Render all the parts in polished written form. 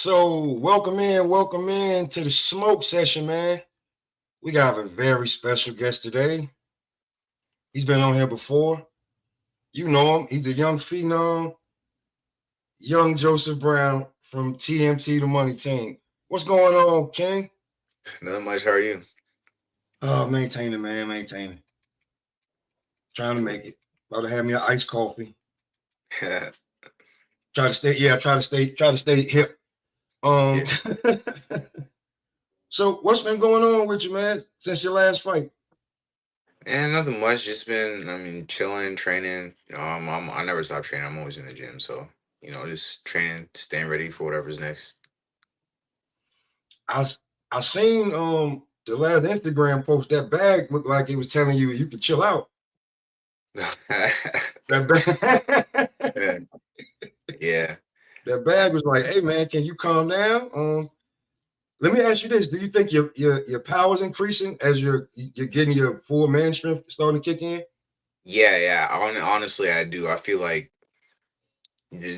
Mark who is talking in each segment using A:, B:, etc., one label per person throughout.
A: So welcome in to the smoke session, man. We got a very special guest today. He's been on here before. You know him. He's the young phenom, young Joseph Brown from TMT, the Money Team. What's going on, King?
B: Not much. How are you?
A: Oh, maintaining, man, maintaining. Trying to
B: Cool.
A: make it. About to have me an iced coffee. Try to stay hip.
B: Yeah.
A: Um, so what's been going on with you, man, since your last fight?
B: And nothing much. Just been, chilling, training. I never stop training. I'm always in the gym. So, just training, staying ready for whatever's next.
A: I I seen the last Instagram post. That bag looked like it was telling you you could chill out. That bag,
B: Yeah. Yeah.
A: that bag was like, hey man, can you calm down? Let me ask you this: do you think your power is increasing as you're getting your full man strength starting to kick in?
B: Yeah. Yeah. Honestly, I do. I feel like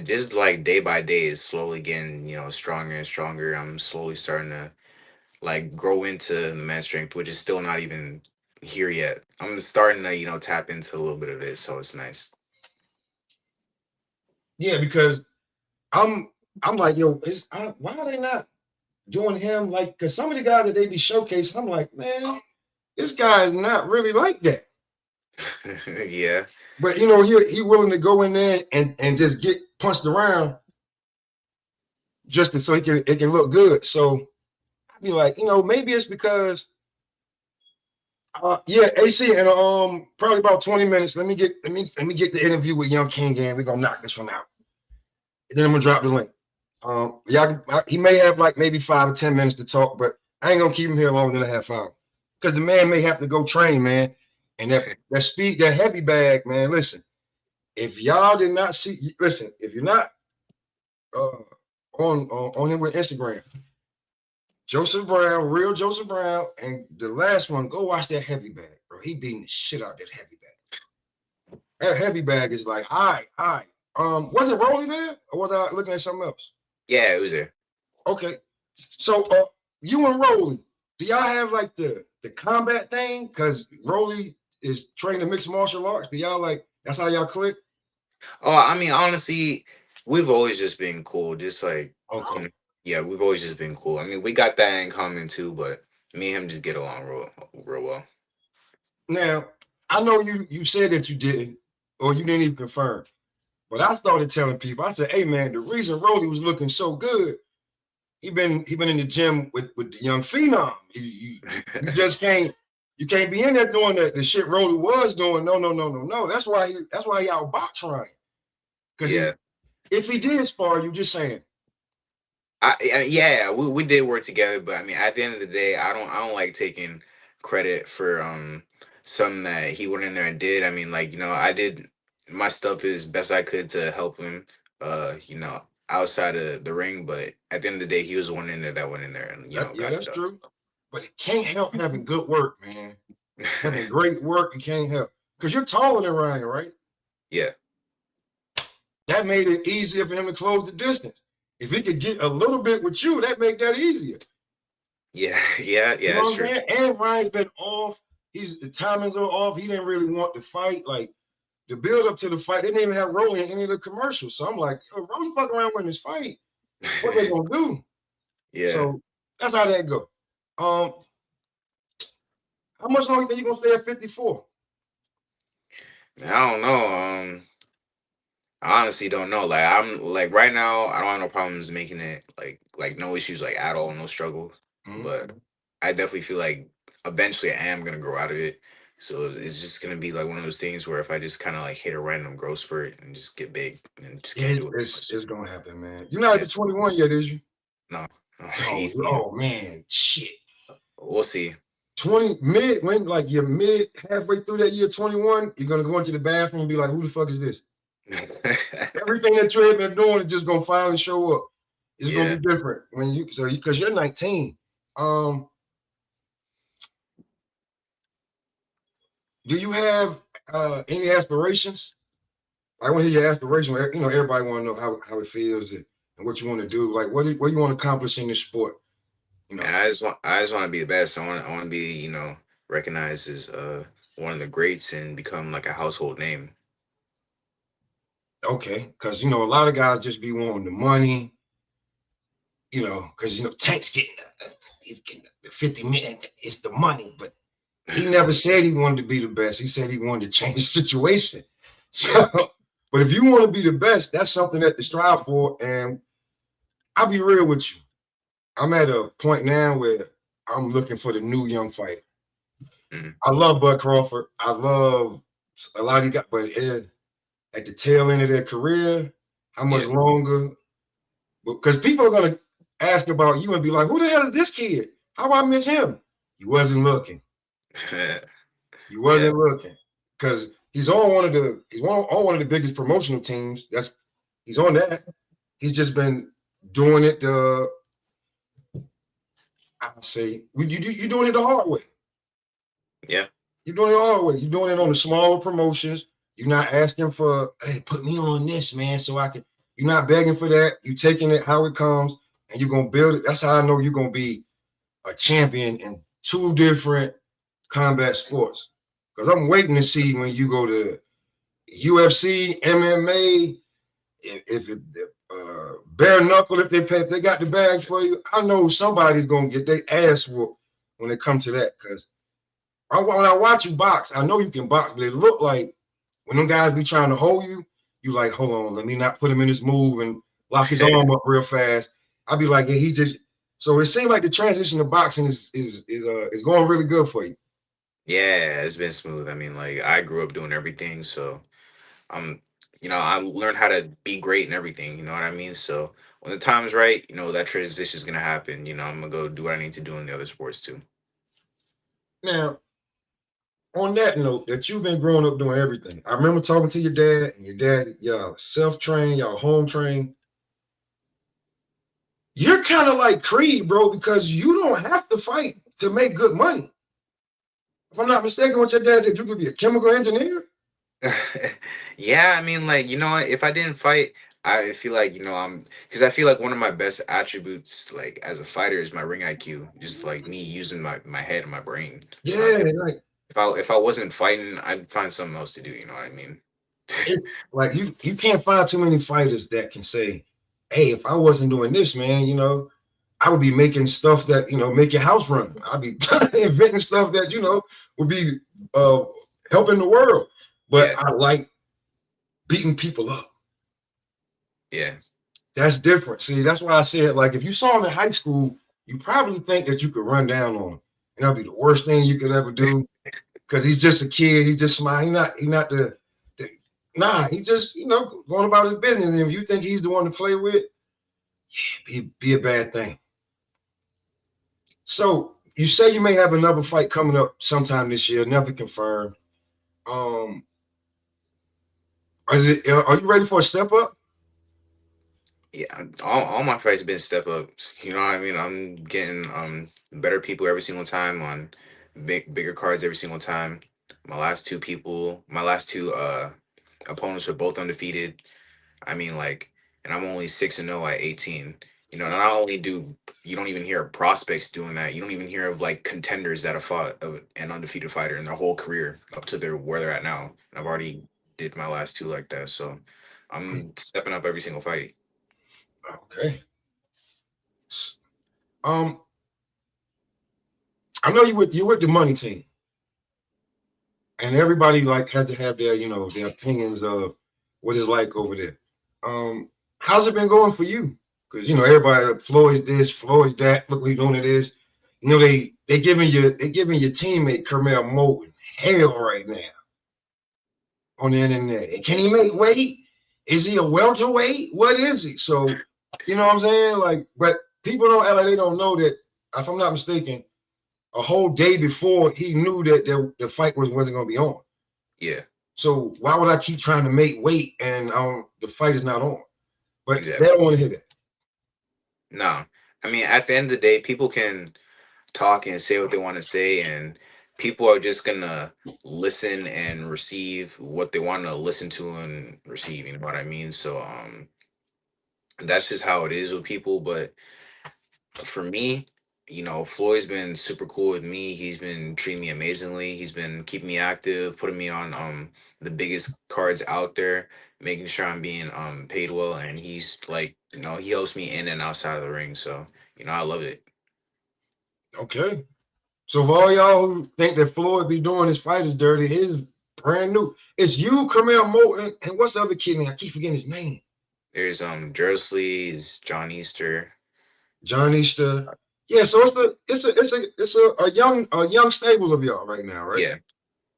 B: just like day by day is slowly getting, stronger and stronger. I'm slowly starting to like grow into the man strength, which is still not even here yet. I'm starting to, tap into a little bit of it. So it's nice.
A: Yeah, because I'm I'm like, yo, why are they not doing him like? Because some of the guys that they be showcasing, I'm like, man, this guy is not really like that.
B: Yeah.
A: But you know, he willing to go in there and just get punched around just so it can look good. So I'd be like, maybe it's because yeah, AC and probably about 20 minutes. Let me get the interview with Young King and we're gonna knock this one out. And then I'm gonna drop the link. He may have like maybe 5 or 10 minutes to talk, but I ain't gonna keep him here longer than a half hour. Because the man may have to go train, man. And that speed, that heavy bag, man. Listen, if y'all did not see, listen, if you're not uh, on him with Instagram, Joseph Brown, real Joseph Brown, and the last one, go watch that heavy bag, bro. He beating the shit out that heavy bag. That heavy bag is like, all right. Was it Rolly there, or was I looking at something else?
B: Yeah, it was there.
A: Okay, so you and Rolly, do y'all have like the combat thing? Because Rolly is trained in mixed martial arts. Do y'all like that's how y'all click?
B: Oh, honestly, we've always just been cool. Just like, you
A: Okay.
B: know, yeah, we've always just been cool. We got that in common too, but me and him just get along real well.
A: Now I know you said that you didn't, or you didn't even confirm. But I started telling people, I said, hey man, the reason Rolly was looking so good, he been in the gym with the young phenom. You just can't be in there doing the shit Rolly was doing. No. That's why he outbox Ryan. Because
B: Yeah,
A: if he did spar, you just saying,
B: yeah, we did work together, but at the end of the day, I don't like taking credit for something that he went in there and did. Like I did my stuff as best I could to help him, outside of the ring, but at the end of the day, he was the one in there that went in there and
A: yeah,
B: got it
A: that's
B: done.
A: true. But it can't help having good work, man. Having great work, it can't help. Because you're taller than Ryan, right?
B: Yeah.
A: That made it easier for him to close the distance. If he could get a little bit with you, that make that easier.
B: Yeah, yeah,
A: You
B: yeah,
A: know
B: it's
A: what I'm
B: true.
A: saying? And Ryan's been off. The timings are off. He didn't really want to fight. Like the build up to the fight, they didn't even have Rolly in any of the commercials. So I'm like, yo, Rolly fuck around winning this fight. What they gonna do?
B: Yeah.
A: So that's how that go. Um, how much longer you think you gonna stay at 54?
B: I don't know. I honestly don't know. Like I'm like right now, I don't have no problems making it like no issues like at all, no struggle. But
A: Mm-hmm.
B: I definitely feel like eventually I am gonna grow out of it. So it's just gonna be like one of those things where if I just kind of like hit a random growth spurt and just get big and just
A: Yeah,
B: can't
A: it's,
B: do it
A: it's
B: anymore.
A: it's gonna happen, man. You're not even
B: Yes.
A: 21 yet, is you?
B: No. No.
A: Oh,
B: Easy.
A: oh man, shit.
B: We'll see.
A: 20 mid when like you're mid halfway through that year 21, you're gonna go into the bathroom and be like, who the fuck is this? Everything that you have been doing is just gonna finally show up. It's gonna
B: Yeah.
A: be different when you because you're 19. Um, do you have any aspirations? I want to hear your aspirations. You know, everybody want to know how it feels and what you want to do? Like, what you want to accomplish in this sport? You
B: Man,
A: know,
B: I just want to be the best. I want to be, recognized as one of the greats and become like a household name.
A: okay, because a lot of guys just be wanting the money. Because Tank's getting he's getting the 50 million. It's the money, but he never said he wanted to be the best. He said he wanted to change the situation. So, but if you want to be the best, that's something that to strive for. And I'll be real with you. I'm at a point now where I'm looking for the new young fighter.
B: Mhm.
A: I love Bud Crawford. I love a lot of you got, but at the tail end of their career, how much
B: Yeah.
A: longer? Because people are gonna ask about you and be like, "Who the hell is this kid? How I miss him?" You wasn't looking. You
B: Yeah.
A: wasn't looking because he's on one of the biggest promotional teams. He's on that. He's just been doing it. I say you're doing it the hard way.
B: Yeah.
A: You're doing it the hard way. You're doing it on the smaller promotions. You're not asking for, hey, put me on this, man, so I can. You're not begging for that. You're taking it how it comes, and you're gonna build it. That's how I know you're gonna be a champion in two different combat sports. Because I'm waiting to see when you go to UFC, MMA, if bare knuckle, if they got the bag for you, I know somebody's gonna get their ass whooped when it comes to that. Because when I watch you box, I know you can box, but it look like when them guys be trying to hold you, you like, hold on, let me not put him in this move and lock his arm up real fast. I'll be like, yeah, he just. So it seems like the transition to boxing is going really good for you.
B: Yeah, it's been smooth. I mean, like I grew up doing everything, so I'm, I learned how to be great in everything. You know what I mean? So when the time's right, that transition is gonna happen. I'm gonna go do what I need to do in the other sports too.
A: Now, on that note, that you've been growing up doing everything. I remember talking to your dad, and your dad, y'all self-trained, y'all home trained. You're kind of like Creed, bro, because you don't have to fight to make good money. If I'm not mistaken, what your dad said, you could be a chemical engineer.
B: Yeah, I mean, like, what, if I didn't fight, I feel like, I'm because I feel like one of my best attributes, like, as a fighter is my ring IQ, just like me using my head and my brain. So I
A: Yeah,
B: feel
A: like
B: if I wasn't fighting, I'd find something else to do, you know what I mean?
A: it, like you can't find too many fighters that can say, "Hey, if I wasn't doing this, man, I would be making stuff that make your house run. I'd be inventing stuff that would be uh helping the world." But
B: Yeah,
A: I like beating people up.
B: yeah.
A: That's different. See, that's why I said, like, if you saw him in high school, you probably think that you could run down on him, and that'd be the worst thing you could ever do because he's just a kid. He just smile. He not the nah. He just going about his business. And if you think he's the one to play with, be a bad thing. So you say you may have another fight coming up sometime this year, never confirmed. Um, are you ready for a step up?
B: Yeah, all my fights been step ups. You know what I mean? I'm getting better people every single time on bigger cards every single time. My last two opponents are both undefeated. I mean, like, and I'm only 6-0 at 18. Not only do you don't even hear of prospects doing that, you don't even hear of like contenders that have fought an undefeated fighter in their whole career up to where they're at now. And I've already did my last two like that, so I'm stepping up every single fight.
A: Okay. Um, I know you with the money team, and everybody like has to have their opinions of what it's like over there. How's it been going for you? Because everybody Floyd's this, Floyd's that. Look what he's doing it is. They giving your teammate Kermel Moton hell right now on the internet. And can he make weight? Is he a welterweight? What is he? So you know what I'm saying? Like, but people don't act like they don't know that. If I'm not mistaken, a whole day before he knew that the fight wasn't going to be on.
B: Yeah,
A: So why would I keep trying to make weight and the fight is not on? But they
B: exactly.
A: don't want to hear that.
B: No, I mean, at the end of the day, people can talk and say what they want to say, and people are just gonna listen and receive what they want to listen to and receive. You know what I mean? So, that's just how it is with people. But for me, Floyd's been super cool with me. He's been treating me amazingly. He's been keeping me active, putting me on the biggest cards out there, making sure I'm being paid well, and he's like, he helps me in and outside of the ring. So, I love it.
A: Okay. So for all y'all who think that Floyd be doing his fighters dirty, his brand new. It's you, Carmel Moulton, and what's the other kid name? I keep forgetting his name.
B: There's Jersley, is John Easter.
A: John Easter. Yeah, so it's a young stable of y'all right now, right?
B: Yeah,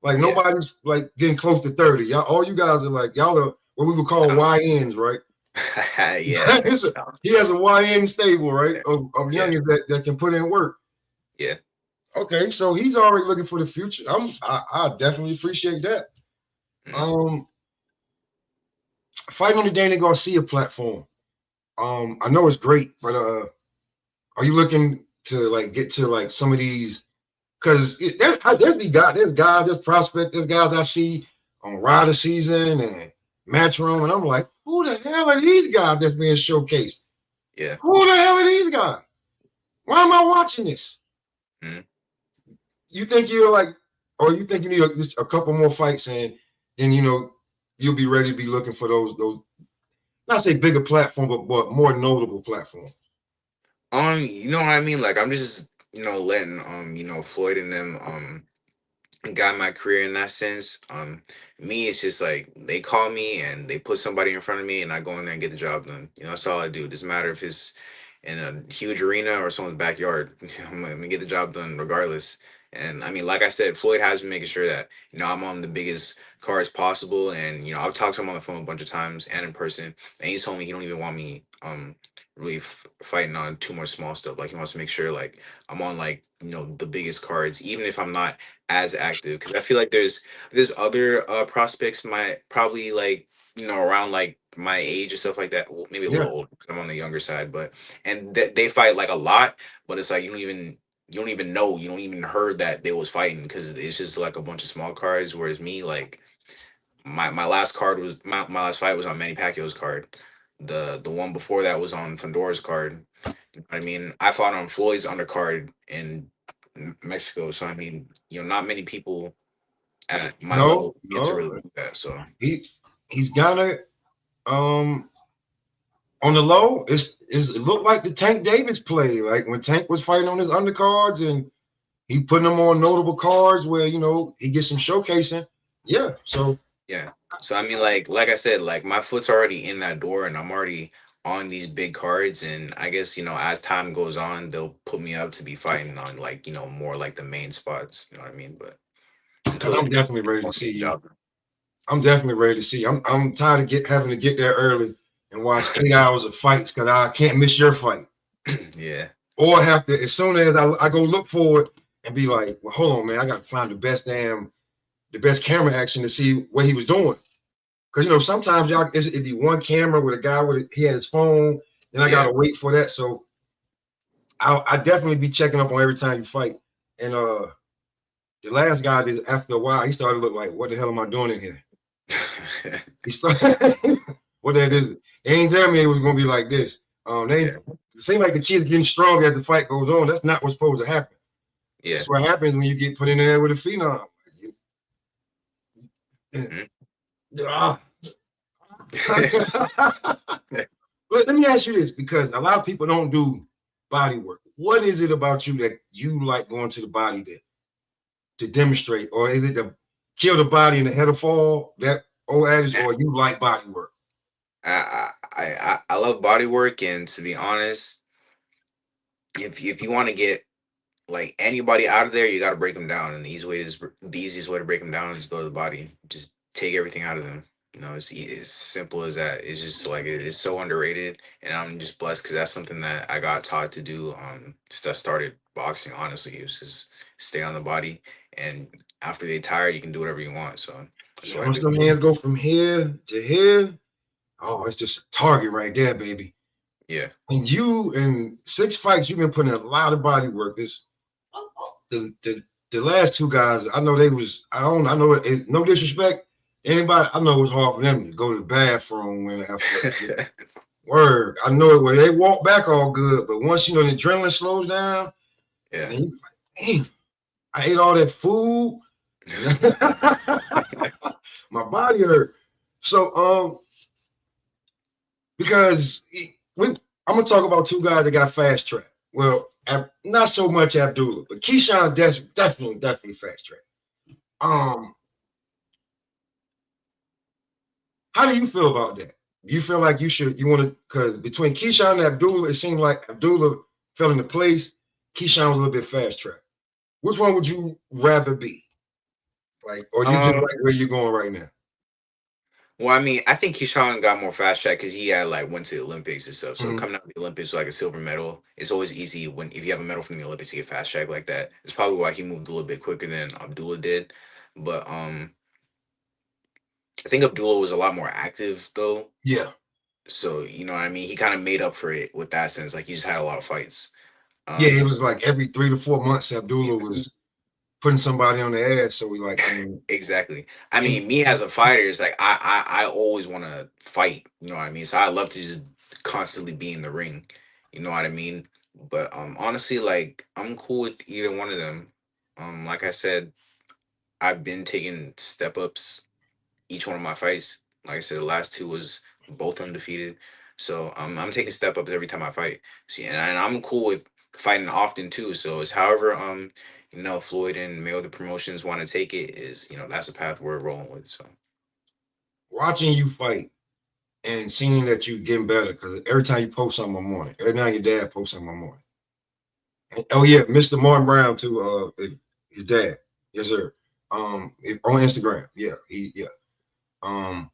A: Like
B: yeah.
A: nobody's like getting close to 30. Y'all, all you guys are like y'all are what we would call
B: No.
A: YNs, right?
B: Yeah. No.
A: He has a YN stable, right?
B: Yeah.
A: Of
B: Yeah.
A: youngins that can put in work.
B: Yeah.
A: Okay, so he's already looking for the future. I definitely appreciate that.
B: Mm.
A: Um, fighting on the Danny Garcia platform. I know it's great, but are you looking to like get to like some of these? Because there's prospects, there's guys I see on Rider Season and Matchroom, and I'm like, who the hell are these guys that's being showcased?
B: Yeah.
A: Who the hell are these guys? Why am I watching this?
B: Mm.
A: You think you're like, or you think you need just a couple more fights, and then you'll be ready to be looking for those not say bigger platform, but more notable platform.
B: You know what I mean? Like I'm just, letting Floyd and them guide my career in that sense. Me, it's just like they call me and they put somebody in front of me, and I go in there and get the job done. That's all I do. It doesn't matter if it's in a huge arena or someone's backyard. I'm gonna get the job done regardless. And I mean, like I said, Floyd has been making sure that I'm on the biggest cards possible. And I've talked to him on the phone a bunch of times and in person, and he's told me he don't even want me really fighting on too much small stuff. Like he wants to make sure like I'm on like the biggest cards, even if I'm not as active, because I feel like there's other prospects might probably like around like my age and stuff like that. Well, maybe a little
A: Yeah,
B: older 'cause I'm on the younger side, but and they fight like a lot, but it's like you don't even know, you don't even heard that they was fighting because it's just like a bunch of small cards. Whereas me, like my last card was my last fight was on Manny Pacquiao's card. The one before that was on Fedor's card. I mean, I fought on Floyd's undercard in Mexico, so I mean, not many people at my
A: no,
B: level get to
A: no,
B: really do that. So
A: he's got it. Um, on the low, it looked like the Tank Davis play, like when Tank was fighting on his undercards and he putting them on notable cards where he gets some showcasing. Yeah, so
B: yeah, so I mean, like I said, like my foot's already in that door, and I'm already on these big cards, and I guess as time goes on, they'll put me up to be fighting on like more like the main spots. You know what I mean? But until
A: because
B: then,
A: I'm definitely ready
B: I
A: to
B: want to
A: see
B: get the
A: you.
B: job
A: I'm definitely ready to see. I'm tired of having to get there early and watch 8 hours of fights because I can't miss your fight.
B: done. Yeah,
A: Or have to, as soon as I go look for it and be like, well, hold on, man, I got to find the best camera action to see what he was doing. Because sometimes it'd be one camera with a guy he had his phone, then I
B: yeah.
A: gotta wait for that. So I definitely be checking up on every time you fight. And the last guy did after a while, he started to look like, what the hell am I doing in here? He started what that is. They ain't tell me it was gonna be like this.
B: Yeah,
A: It seems like the kid's getting stronger as the fight goes on. That's not what's supposed to happen.
B: yeah.
A: That's what happens when you get put in there with a phenom.
B: Mhm.
A: Ah. Let me ask you this, because a lot of people don't do body work. What is it about you that you like going to the body to demonstrate, or is it to kill the body and the head of fall? That old adage, or you like body work?
B: I love body work, and to be honest, if you want to get like anybody out of there, you got to break them down. And the easiest way to break them down is go to the body. Just take everything out of them. It's simple as that. It's just like it is so underrated, and I'm just blessed because that's something that I got taught to do. Since I started boxing, honestly, it was just stay on the body, and after they tired, you can do whatever you want. So that's
A: Yeah,
B: what I
A: once
B: do.
A: them hands go from here to here, oh, it's just a target right there, baby.
B: Yeah,
A: And you in 6 fights, you've been putting in a lot of body work. It's the last two guys, I know they was I know no disrespect. Anybody, I know it was hard for them to go to the bathroom when Word. I know it when they walk back all good, but once the adrenaline slows down, and
B: Yeah.
A: then you like, damn, I ate all that food, and my body hurt. So because I'm gonna talk about two guys that got fast track. Well, not so much Abdullah, but Keyshawn definitely fast track. Um, how do you feel about that? You feel like you want to, because between Keyshawn and Abdullah, it seemed like Abdullah fell into place. Keyshawn was a little bit fast track. Which one would you rather be? Like, or you just
B: Um.
A: like where you're going right now?
B: Well, I mean, I think Keyshawn got more fast track because he had like went to the Olympics and stuff. So
A: Mhm.
B: coming out of the Olympics with like a silver medal, it's always easy when if you have a medal from the Olympics, you get fast track like that. It's probably why he moved a little bit quicker than Abdullah did. But I think Abdullah was a lot more active though.
A: Yeah.
B: So you know what I mean. He kind of made up for it with that sense. Like he just had a lot of fights.
A: Yeah, it
B: Um,
A: was like every 3 to 4 months, Abdullah was putting somebody on the ass. So we like, I mean,
B: exactly. I
A: and
B: mean, me as a fighter is like I always want to fight. You know what I mean. So I love to just constantly be in the ring. You know what I mean. But honestly, like I'm cool with either one of them. Like I said, I've been taking step ups each one of my fights. Like I said, the last two was both undefeated. So I'm taking step ups every time I fight. See, and I'm cool with fighting often too. So it's however Floyd and Mayweather promotions want to take it is that's the path we're rolling with. So
A: watching you fight and seeing that you getting better, because every time you post something, I'm on it. Every time your dad posts something, I'm on it. Oh yeah, Mr. Martin Brown too. His dad, yes sir. On Instagram, yeah. Um,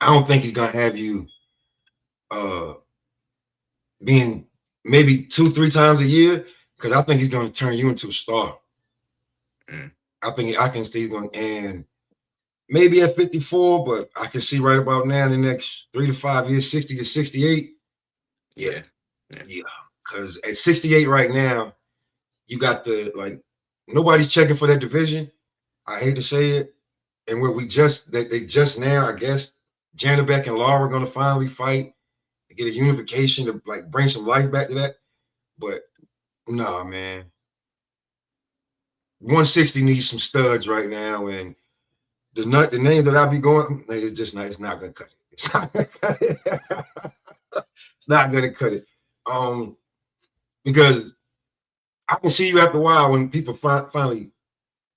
A: I don't think he's gonna have you uh being maybe 2-3 times a year, because I think he's gonna turn you into a star.
B: mm,
A: I can see he's going, and maybe at 54, but I can see right about now in the next 3 to 5 years, 60 to 68. Yeah,
B: yeah, yeah,
A: yeah. Because at 68 right now, you got nobody's checking for that division. I hate to say it. And where they just now, I guess, Janabek and Laura are going to finally fight to get a unification to like bring some life back to that. But nah, man, 160 needs some studs right now, and the name that I'll be going, it's just not. It's not going to cut it. It's not going to cut it. It's not going to cut it. Because I can see you after a while when people finally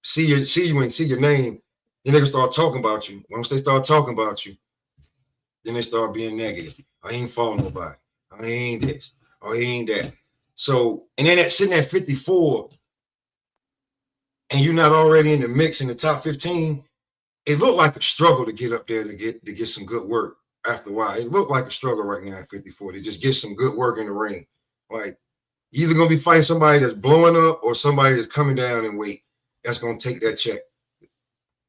A: see you and see your name, then they can start talking about you. Once they start talking about you, then they start being negative. I ain't fought nobody. I ain't this. I ain't that. So, and then sitting at 54, and you're not already in the mix in the top 15, it looked like a struggle to get up there to get some good work after a while. It looked like a struggle right now at 54 to just get some good work in the ring. Like, you're either gonna be fighting somebody that's blowing up or somebody that's coming down in weight that's gonna take that check.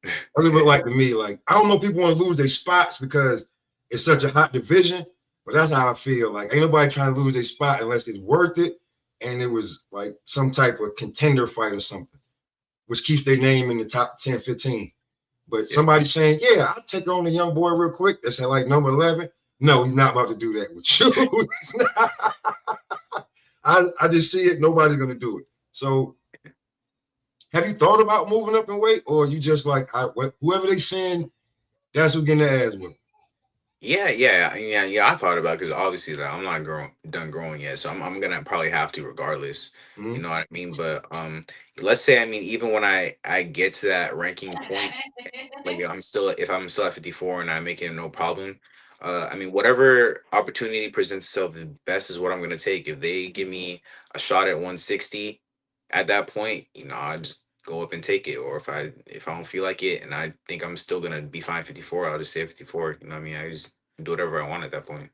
A: That's what it look
B: yeah,
A: like to me. Like, I don't know if people want to lose their spots because it's such a hot division, but that's how I feel. Like, ain't nobody trying to lose their spot unless it's worth it, and it was like some type of contender fight or something, which keeps their name in the top 10, 15. But
B: yeah.
A: somebody saying, yeah, I'll take on the young boy real quick. That's at like number 11. No, he's not about to do that with you. I just see it. Nobody's going to do it. So have you thought about moving up in weight, or you just like, whoever they send, that's who getting their ass with?
B: Yeah. I thought about because obviously like, I'm not done growing yet, so I'm gonna probably have to regardless. You
A: Mm-hmm.
B: know what I mean? But let's say I mean even when I get to that ranking point, like if I'm still at 54 and I'm making it no problem. I mean whatever opportunity presents itself the best is what I'm gonna take. If they give me a shot at 160, at that point, I just go up and take it. Or if I don't feel like it and I think I'm still gonna be fine 54, I'll just say 54. You know what I mean? I just do whatever I want at that point.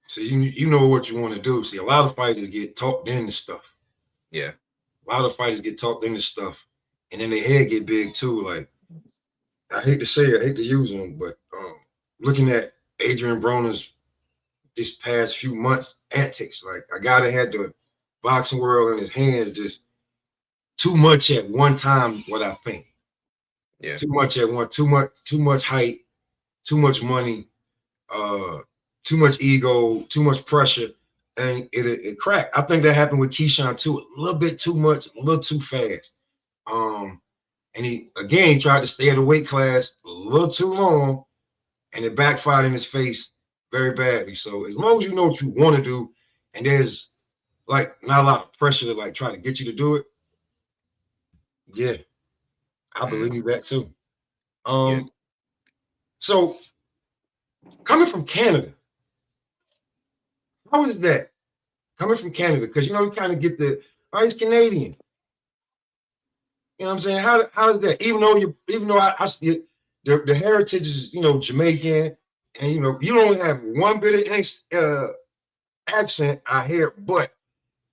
A: So you know what you want to do. See, a lot of fighters get talked into stuff.
B: Yeah.
A: A lot of fighters get talked into stuff, and then their head get big too. Like, I hate to say it, I hate to use them, but looking at Adrian Broner's this past few months antics, like a guy that had the boxing world in his hands, just too much at one time. What I think,
B: Yeah.
A: too much at one, too much height, too much money. Uh, too much ego, too much pressure, and it cracked. I think that happened with Keyshawn too. A little bit too much, a little too fast. And he tried to stay at the weight class a little too long, and it backfired in his face very badly. So as long as you know what you want to do, and there's like not a lot of pressure to like try to get you to do it, yeah, I
B: Mm,
A: believe that too.
B: yeah.
A: Um, so coming from Canada, how is that? Coming from Canada, because you kind of get the oh, he's Canadian. You know what I'm saying? How is that? Even though the heritage is Jamaican, and you don't have one bit of accent I hear, but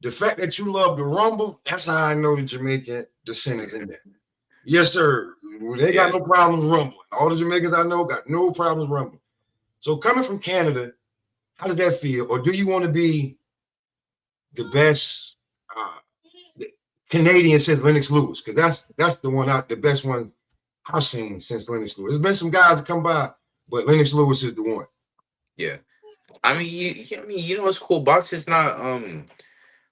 A: the fact that you love the rumble, that's how I know the Jamaican descendants in there. Yes, sir. They got
B: Yeah.
A: no problem rumbling. All the Jamaicans I know got no problems rumbling. So coming from Canada, how does that feel? Or do you want to be the best Canadian since Lennox Lewis? Because that's the best one I've seen since Lennox Lewis. There's been some guys that come by, but Lennox Lewis is the one.
B: Yeah. I mean, it's cool. Boxing's not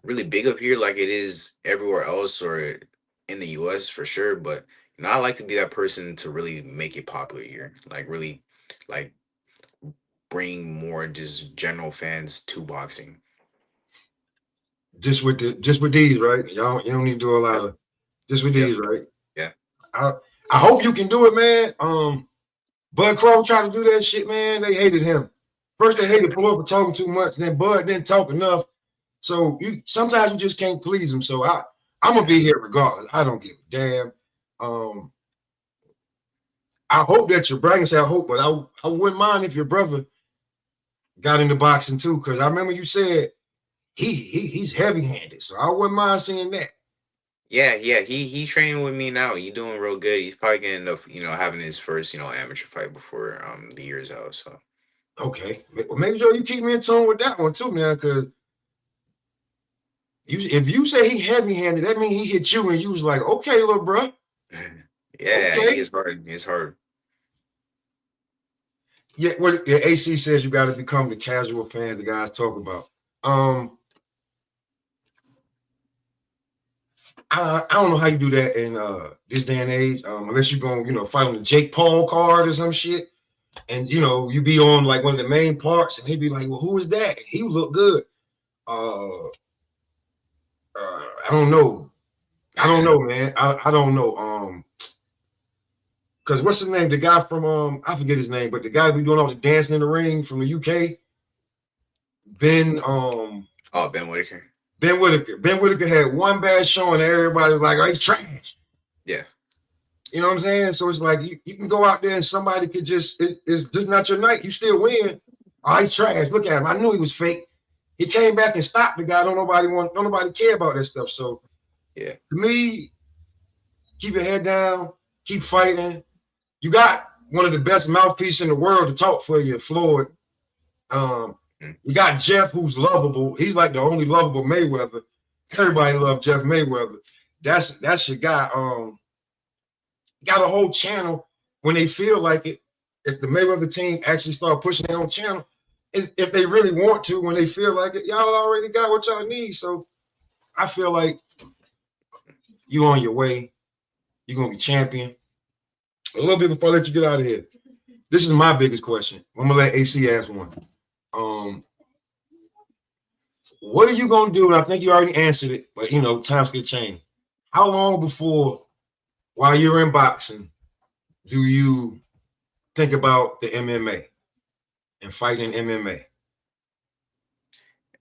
B: really big up here like it is everywhere else or in the US for sure. But I like to be that person to really make it popular here. Like really like bring more just general fans to boxing.
A: Just with these, right? Y'all you don't need to do a lot
B: Yep.
A: of just with
B: Yep.
A: these, right?
B: Yeah.
A: I I hope you can do it, man. Bud Crow tried to do that shit, man. They hated him. First they hated Floyd for talking too much, then Bud didn't talk enough. So you sometimes you just can't please him. So I'm gonna
B: Yeah.
A: be here regardless. I don't give a damn. Um, I hope that your brother say I hope, but I wouldn't mind if your brother got into boxing too, because I remember you said he's heavy handed, so I wouldn't mind seeing that.
B: Yeah, yeah. He training with me now. He doing real good. He's probably gonna end up, having his first, amateur fight before the year's out. So
A: Okay, well, maybe Joe, you keep me in tune with that one too, now, because if you say he heavy handed, that means he hit you and you was like, okay, little bro,
B: yeah, he
A: okay.
B: is hard. It's hard.
A: Yeah, what the AC says you got to become the casual fan the guys talk about. Um, I don't know how you do that in this day and age, unless you're going, fight on the Jake Paul card or some shit, and you be on like one of the main parts, and he'd be like, "Well, who is that?" He would look good. I don't know. I don't know, man. I don't know. Because what's his name? The guy from I forget his name, but the guy that be doing all the dancing in the ring from the UK, Ben
B: Oh, Ben Whitaker.
A: Ben Whitaker. Ben Whitaker had one bad showing, and everybody was like, "Oh, he's trash."
B: Yeah.
A: You know what I'm saying? So it's like you can go out there and somebody could it's just not your night. You still win. Oh, he's trash. Look at him. I knew he was fake. He came back and stopped the guy. Don't nobody care about that stuff. So
B: Yeah.
A: to me, keep your head down, keep fighting. You got one of the best mouthpieces in the world to talk for you, Floyd.
B: Mm.
A: You got Jeff, who's lovable. He's like the only lovable Mayweather. Everybody loves Jeff Mayweather. That's your guy. Got a whole channel when they feel like it. If the Mayweather team actually start pushing their own channel, if they really want to, when they feel like it, y'all already got what y'all need. So I feel like you on your way. You're gonna be champion. A little bit before I let you get out of here. This is my biggest question. I'm gonna let AC ask one. Um, what are you gonna do? And I think you already answered it, but times could change. How long before, while you're in boxing, do you think about the MMA and fighting MMA?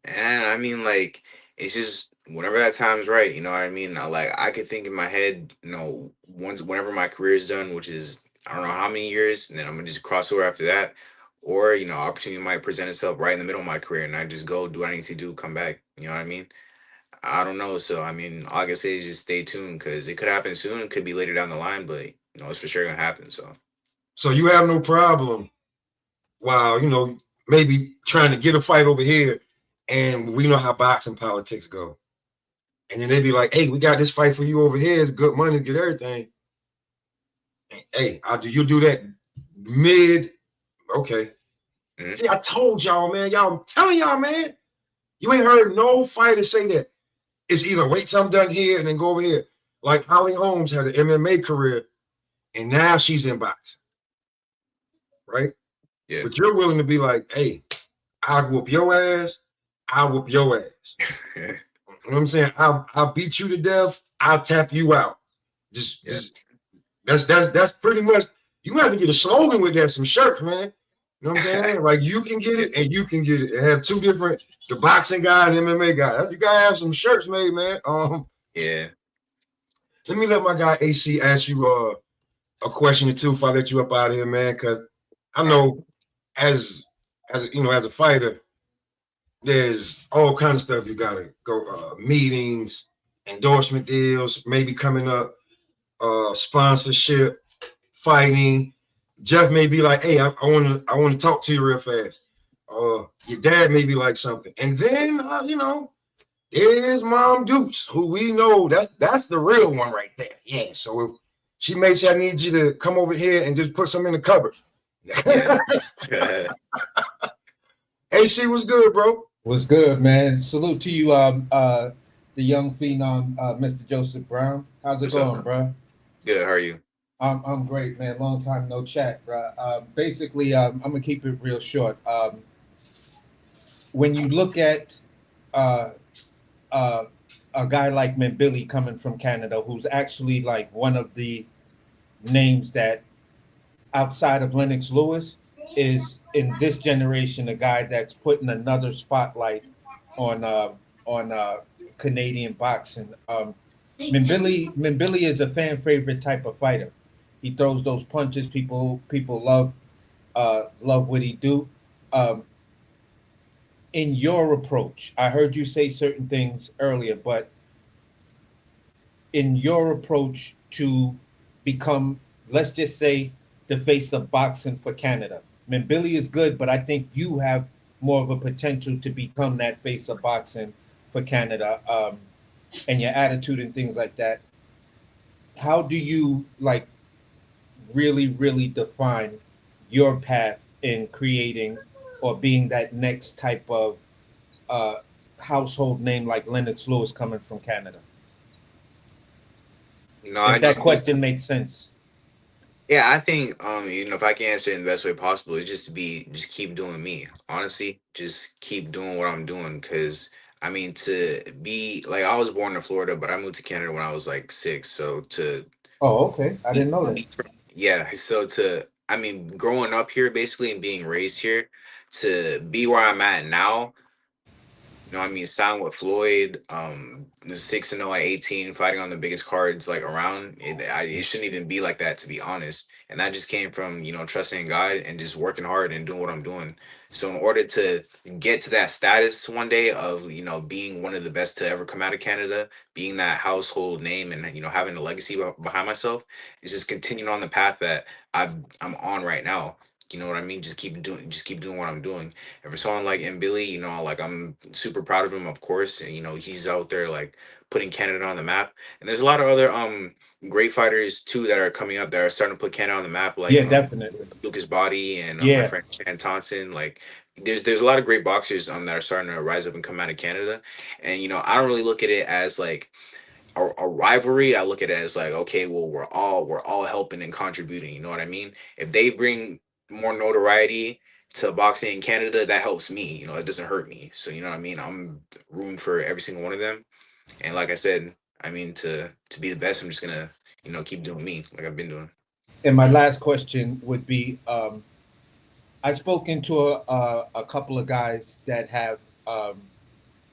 B: And I mean, like, it's just whenever that time's right, you know what I mean? I could think in my head, whenever my career is done, which is, I don't know how many years, and then I'm gonna just cross over after that. Or, opportunity might present itself right in the middle of my career and I just go do what I need to do, come back. You know what I mean? I don't know. So, I mean, all I can say is just stay tuned because it could happen soon. It could be later down the line, but, it's for sure gonna happen. So,
A: So you have no problem while maybe trying to get a fight over here, and we know how boxing politics go. And then they be like, "Hey, we got this fight for you over here. It's good money, get everything." And, hey, you do that mid? Okay,
B: Mhm.
A: See, I told y'all, man. Y'all, I'm telling y'all, man. You ain't heard no fighter say that. It's either wait till I'm done here and then go over here. Like Holly Holmes had an MMA career, and now she's in boxing, right?
B: Yeah.
A: But you're willing to be like, hey, I'll whoop your ass. I'll whoop your ass. You know what I'm saying? I'll beat you to death. I'll tap you out. Just,
B: Yeah.
A: just that's pretty much. You have to get a slogan with that, some shirts, man. You know what I'm saying? Like you can get it and you can get it. And have two different, the boxing guy and MMA guy. You gotta have some shirts made, man.
B: Yeah.
A: Let me let my guy AC ask you a question or two if I let you up out of here, man. Cause I
B: All right.
A: know as you know, as a fighter, there's all kind of stuff you gotta go meetings, endorsement deals, maybe coming up, sponsorship, fighting. Jeff may be like, "Hey, I want to talk to you real fast." Your dad may be like something, and then you know, there's Mom Dukes, who we know that's the real one right there. Yeah. So if she may say, "I need you to come over here and just put some in the cupboard."
B: Yeah.
A: AC was good, bro.
C: Was good, man. Salute to you, the young phenom, Mr. Joseph Brown. How's it
B: What's up,
C: going,
B: man?
C: bro?
B: Good. How are you?
C: I'm great, man. Long time no chat, bro. Basically, I'm gonna keep it real short. When you look at uh, uh, a guy like Billy coming from Canada, who's actually like one of the names that outside of Lennox Lewis is in this generation a guy that's putting another spotlight on on Canadian boxing. Mbili is a fan favorite type of fighter. He throws those punches. People love what he do. Um, in your approach, I heard you say certain things earlier, but in your approach to become, let's just say, the face of boxing for Canada. I mean, Billy is good, but I think you have more of a potential to become that face of boxing for Canada, and your attitude and things like that. How do you like really define your path in creating or being that next type of uh, household name like Lennox Lewis coming from Canada?
B: No, I
C: If that
B: just
C: question makes sense.
B: yeah, I think if I can answer it in the best way possible, it's just keep doing me. Honestly, just keep doing what I'm doing. Cause I mean to be like I was born in Florida, but I moved to Canada when I was like 6. So to
C: Oh, okay. I
B: be,
C: didn't know that.
B: be yeah, so to I mean growing up here basically and being raised here to be where I'm at now, I mean, signed with Floyd, the 6-0 at 18, fighting on the biggest cards like around. It shouldn't even be like that, to be honest. And that just came from trusting in God and just working hard and doing what I'm doing. So in order to get to that status one day of being one of the best to ever come out of Canada, being that household name, and having a legacy behind myself, is just continuing on the path that I'm on right now. You know what I mean? Just keep doing what I'm doing. And for someone like M. Billy, like I'm super proud of him, of course. And he's out there like putting Canada on the map. And there's a lot of other great fighters too that are coming up that are starting to put Canada on the map, like
C: Yeah, definitely.
B: Lucas Body and my
C: Yeah.
B: friend Chan Thompson. Like there's a lot of great boxers that are starting to rise up and come out of Canada. And I don't really look at it as like a rivalry. I look at it as like, okay, well, we're all helping and contributing. You know what I mean? If they bring more notoriety to boxing in Canada, that helps me. It doesn't hurt me. So you know what I mean? I'm rooting for every single one of them. And like I said, I mean to be the best, I'm just gonna keep doing me like I've been doing.
C: And my last question would be, I've spoken to a couple of guys that have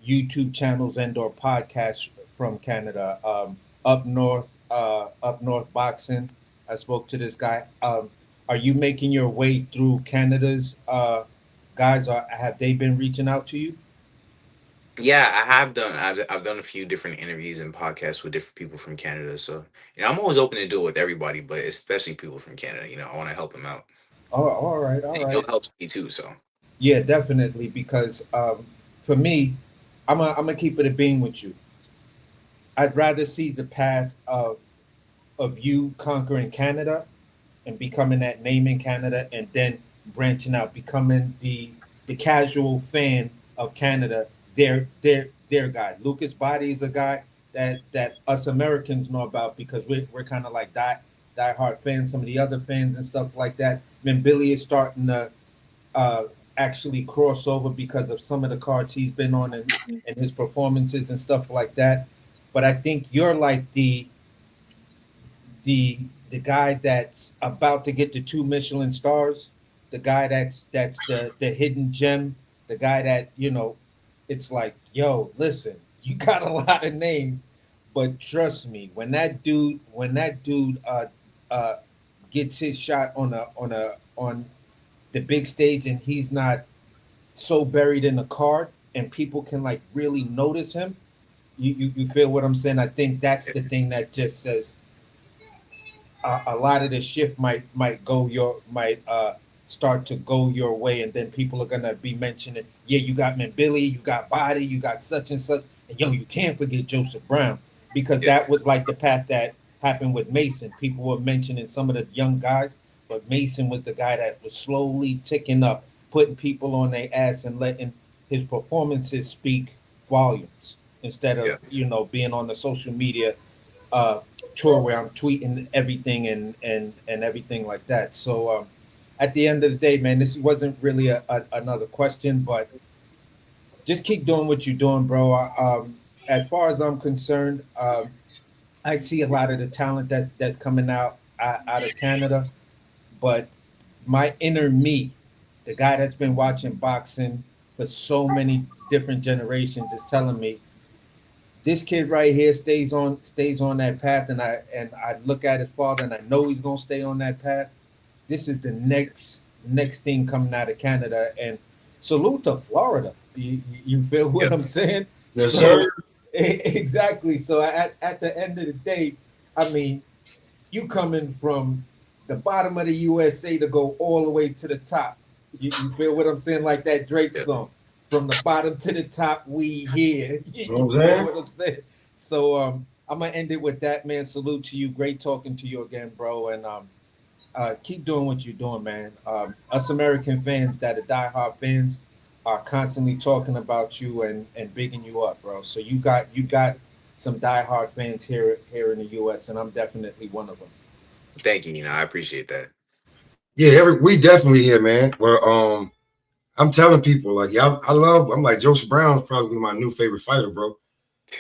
C: YouTube channels and or podcasts from Canada. Up north boxing. I spoke to this guy. Are you making your way through Canada's guys? Or have they been reaching out to you?
B: Yeah, I have done. I've done a few different interviews and podcasts with different people from Canada. So I'm always open to do it with everybody, but especially people from Canada. I want to help them out,
C: Oh, all right, all
B: and
C: right.
B: it helps me too. So
C: Yeah, definitely. Because for me, I'm gonna keep it a beam with you. I'd rather see the path of you conquering Canada and becoming that name in Canada, and then branching out, becoming the casual fan of Canada. Their guy. Lucas Body is a guy that us Americans know about because we're kind of like die-hard fans. Some of the other fans and stuff like that. And Billy is starting to uh, actually cross over because of some of the cards he's been on and his performances and stuff like that. But I think you're like the guy that's about to get the 2 Michelin stars, the guy that's the hidden gem, the guy that it's like, yo, listen, you got a lot of names, but trust me, when that dude uh gets his shot on the big stage and he's not so buried in the card and people can like really notice him. You feel what I'm saying? I think that's the thing that just says a lot of the shift might start to go your way, and then people are gonna be mentioning, yeah, you got Billy, you got Body, you got such and such, and yo, you can't forget Joseph Brown because
B: Yeah.
C: that was like the path that happened with Mason. People were mentioning some of the young guys, but Mason was the guy that was slowly ticking up, putting people on their ass and letting his performances speak volumes instead of
B: Yeah.
C: being on the social media uh, tour where I'm tweeting everything and everything like that. So at the end of the day, man, this wasn't really another question, but just keep doing what you're doing, bro. As far as I'm concerned, I see a lot of the talent that's coming out of Canada, but my inner me, the guy that's been watching boxing for so many different generations, is telling me this kid right here stays on that path, and I look at his father and I know he's gonna stay on that path. This is the next thing coming out of Canada, and salute to Florida. You feel what
B: Yep.
C: I'm saying?
A: Yes,
C: So
A: sir.
C: exactly. So at the end of the day, I mean, you coming from the bottom of the USA to go all the way to the top. You feel what I'm saying? Like that Drake
B: Yeah.
C: song, from the bottom to the top, we here.
A: You know
C: You
A: what I'm
C: feel
A: saying?
C: what I'm saying? So I'm gonna end it with that, man. Salute to you. Great talking to you again, bro. And keep doing what you're doing, man. Us American fans that are diehard fans are constantly talking about you and bigging you up, bro. So you got some diehard fans here in the U.S. and I'm definitely one of them.
B: Thank you. I appreciate that.
A: Yeah, we definitely here, man. Well, I'm telling people like, yeah, I'm like Joseph Brown's probably my new favorite fighter, bro.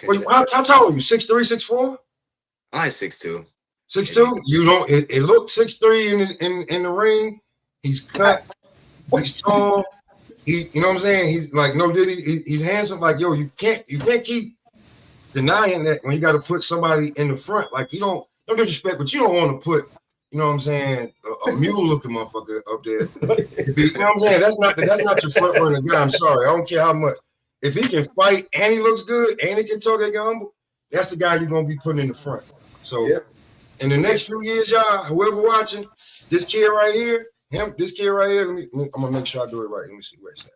A: Wait, how tall are you? 6'3", 6'4"?
B: I'm like 6'2".
A: 6'2"? You don't. It looked 6'3" in the ring. He's cut. He's tall. You know what I'm saying? He's like no diddy. He's handsome. Like yo, you can't keep denying that when you got to put somebody in the front. Like you don't, no disrespect, but you don't want to put, you know what I'm saying, a mule looking motherfucker up there. You know what I'm saying? That's not your front runner guy. I'm sorry. I don't care how much. If he can fight and he looks good and he can talk and get humble, that's the guy you're gonna be putting in the front. So in the next few years, y'all, whoever watching, this kid right here, this kid right here. I'm gonna make sure I do it right. Let me see where it's at.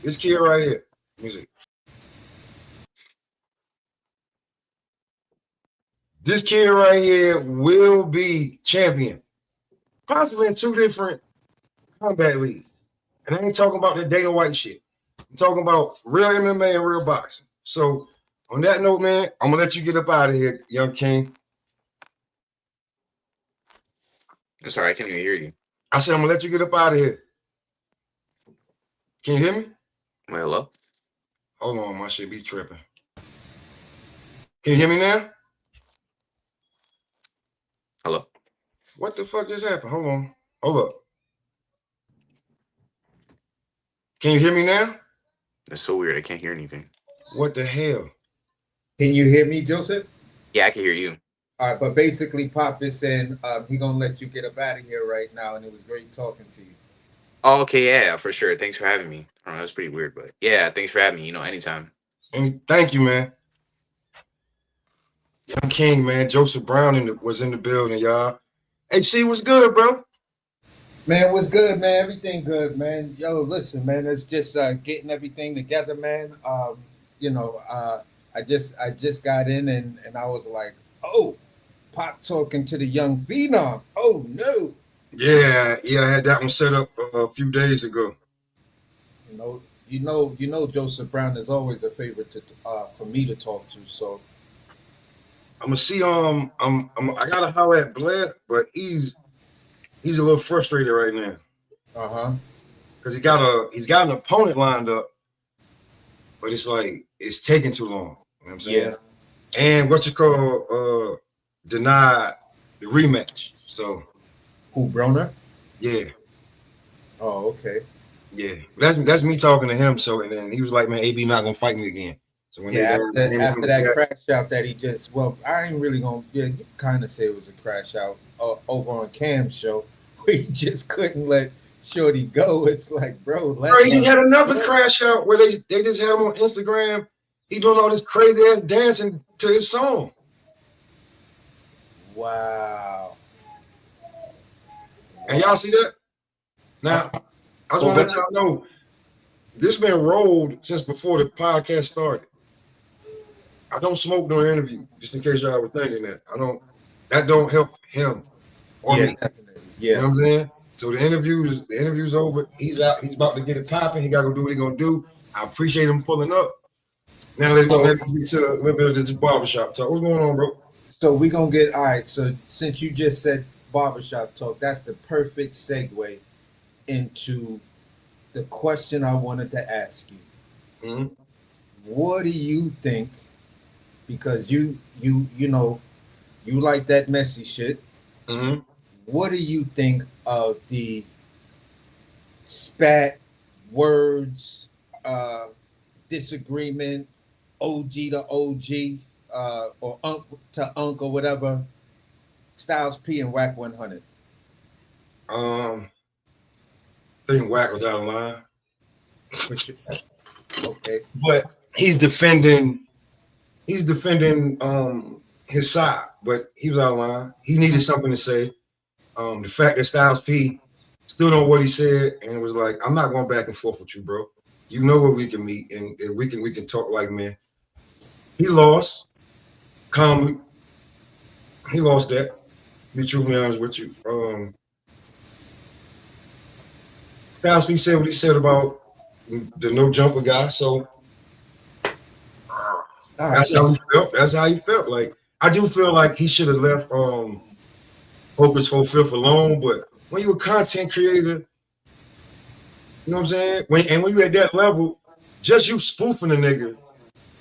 A: This kid right here. Let me see. This kid right here will be champion, possibly in 2 different combat leagues. And I ain't talking about that Dana White shit. I'm talking about real MMA and real boxing. So on that note, man, I'm gonna let you get up out of here, young king.
B: I'm sorry, I can't even hear you.
A: I said I'm gonna let you get up out of here. Can you hear me?
B: Wait, hello?
A: Hold on, my shit be tripping. Can you hear me now?
B: Hello?
A: What the fuck just happened? Hold on. Hold up. Can you hear me now?
B: That's so weird. I can't hear anything.
A: What the hell?
C: Can you hear me, Joseph?
B: Yeah, I can hear you.
C: All right, but basically, Pop is saying he gonna let you get up out of here right now, and it was great talking to you.
B: Oh, okay, yeah, for sure. Thanks for having me. I don't know, that's pretty weird, but yeah, thanks for having me. Anytime.
A: And thank you, man. Young King, man. Joseph Brown was in the building, y'all. HC was good, bro.
C: Man, what's good, man? Everything good, man. Yo, listen, man. It's just getting everything together, man. I just got in and I was like, oh, Pop talking to the young phenom. Oh no.
A: Yeah, I had that one set up a few days ago.
C: Joseph Brown is always a favorite for me to talk to. So
A: I'm gonna see. I gotta holler at Blair, but he's a little frustrated right now because he's got an opponent lined up, but it's like it's taking too long. You know what I'm saying?
C: Yeah.
A: And what you call denied the rematch. So
C: Who, Broner?
A: yeah.
C: Oh, okay.
A: Yeah, that's me talking to him. So and then he was like, "Man, AB not gonna fight me again." So when
C: Yeah, after that
A: yeah,
C: crash out that he just, well, I ain't really gonna, yeah, you kind of say it was a crash out over on Cam's show where he just couldn't let Shorty go. It's like, bro,
A: he had another crash out where they just had him on Instagram. He doing all this crazy ass dancing to his song.
C: Wow.
A: And y'all see that? Now, I just want to let y'all know this been rolled since before the podcast started. I don't smoke during interview, just in case y'all were thinking that. That don't help him or me.
C: Definitely. Yeah.
A: You know what I'm saying? So the interview's over. He's out. He's about to get it popping. He got to go do what he's gonna do. I appreciate him pulling up. Now let's get to a little bit of this barbershop talk. What's going on, bro?
C: So we're gonna get all right. So since you just said barbershop talk, that's the perfect segue into the question I wanted to ask you.
A: Mm-hmm.
C: What do you think? Because you know you like that messy shit.
A: Mm-hmm.
C: What do you think of the spat words, disagreement, OG to OG, or uncle to uncle, whatever? Styles P and Whack 100.
A: I think Wack was out of line.
C: Okay.
A: But he's defending his side, but he was out of line. He needed something to say. The fact that Styles P stood on what he said and was like, I'm not going back and forth with you, bro. You know where we can meet and we can talk like men. He lost calmly. He lost that. To be truthfully honest with you. Styles P said what he said about the no jumper guy, so that's how he felt. That's how he felt. Like I do feel like he should have left Hocus for Fifth alone, but when you're a content creator, you know what I'm saying? When you at that level, just you spoofing a nigga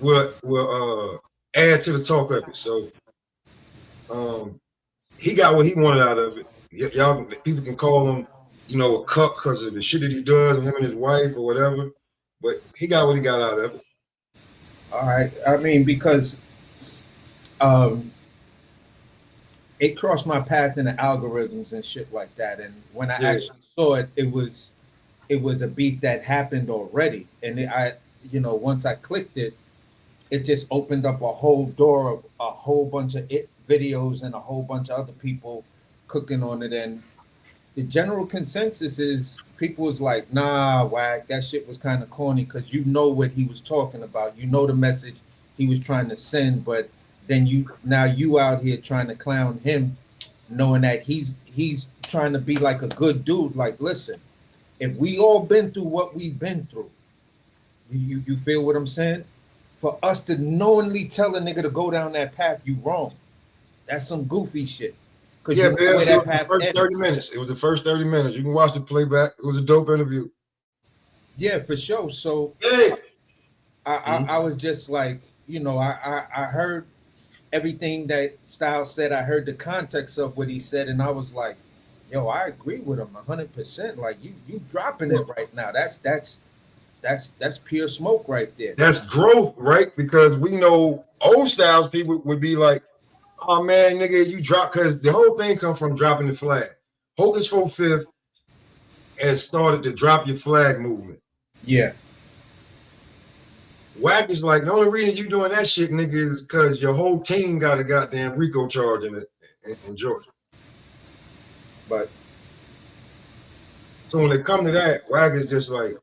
A: will add to the talk of it. So he got what he wanted out of it. Y'all people can call him, a cuck because of the shit that he does, him and his wife or whatever. But he got what he got out of it.
C: All right. I mean, because it crossed my path in the algorithms and shit like that. And when I actually saw it, it was a beef that happened already. And once I clicked it, it just opened up a whole door of a whole bunch of videos and a whole bunch of other people cooking on it. And the general consensus is people was like, nah, Whack, that shit was kind of corny because you know what he was talking about. You know the message he was trying to send, but then you out here trying to clown him, knowing that he's trying to be like a good dude. Like, listen, if we all been through what we've been through, you feel what I'm saying? For us to knowingly tell a nigga to go down that path, you wrong. That's some goofy shit.
A: Yeah, man, it was the first 30 minutes. It was the first 30 minutes. You can watch the playback. It was a dope interview.
C: Yeah, for sure. So I was just like, I heard everything that Styles said. I heard the context of what he said, and I was like, yo, I agree with him 100%. Like you dropping it right now. That's pure smoke right there.
A: That's growth, right? Because we know old Styles people would be like, oh man, nigga, you drop, because the whole thing comes from dropping the flag. Hocus for Fifth has started the drop your flag movement.
C: Yeah.
A: Whack is like, the only reason you doing that shit, nigga, is because your whole team got a goddamn RICO charge in Georgia.
C: But
A: so when it come to that, Whack is just like,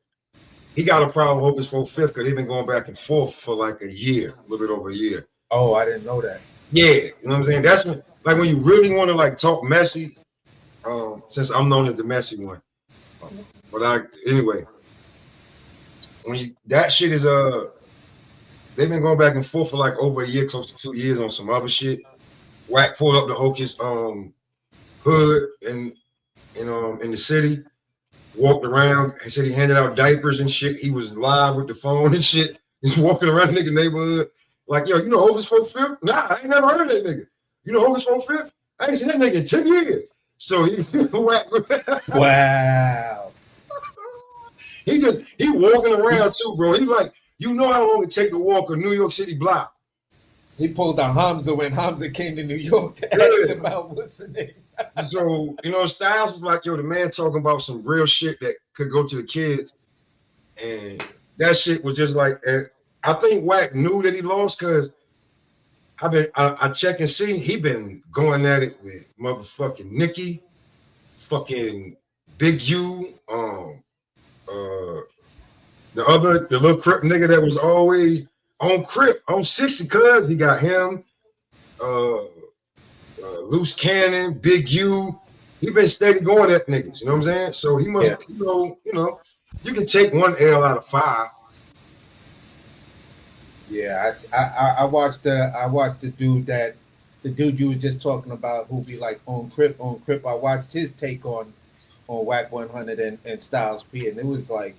A: he got a problem with Hocus for Fifth because they've been going back and forth for like a year, a little bit over a year.
C: Oh, I didn't know that.
A: Yeah, you know what I'm saying? That's when you really want to like talk messy, since I'm known as the messy one. But anyway, that shit is they've been going back and forth for like over a year, close to 2 years on some other shit. Wack pulled up the Hocus hood in the city, walked around. He said he handed out diapers and shit. He was live with the phone and shit. He's walking around the nigga neighborhood like, yo, you know Hocus 45th? Nah, I ain't never heard of that nigga. You know Hocus 45th? I ain't seen that nigga in 10 years. So he Wack.
C: Wow.
A: He walking around too, bro. He like, you know how long it take to walk a New York City block.
C: He pulled a Hamza when Hamza came to New York to ask him about what's the name.
A: So, Styles was like, yo, the man talking about some real shit that could go to the kids. And that shit was just like, I think Wack knew that he lost because I check and see, he been going at it with motherfucking Nicki, fucking Big U, the little Crip nigga that was always on Crip, on 60, cuz he got him, Loose Cannon, Big U. He been steady going at niggas, you know what I'm saying? So he must, you can take one L out of 5.
C: Yeah, I watched the dude you was just talking about who be like on Crip. I watched his take on Wack 100 and Styles P, and it was like,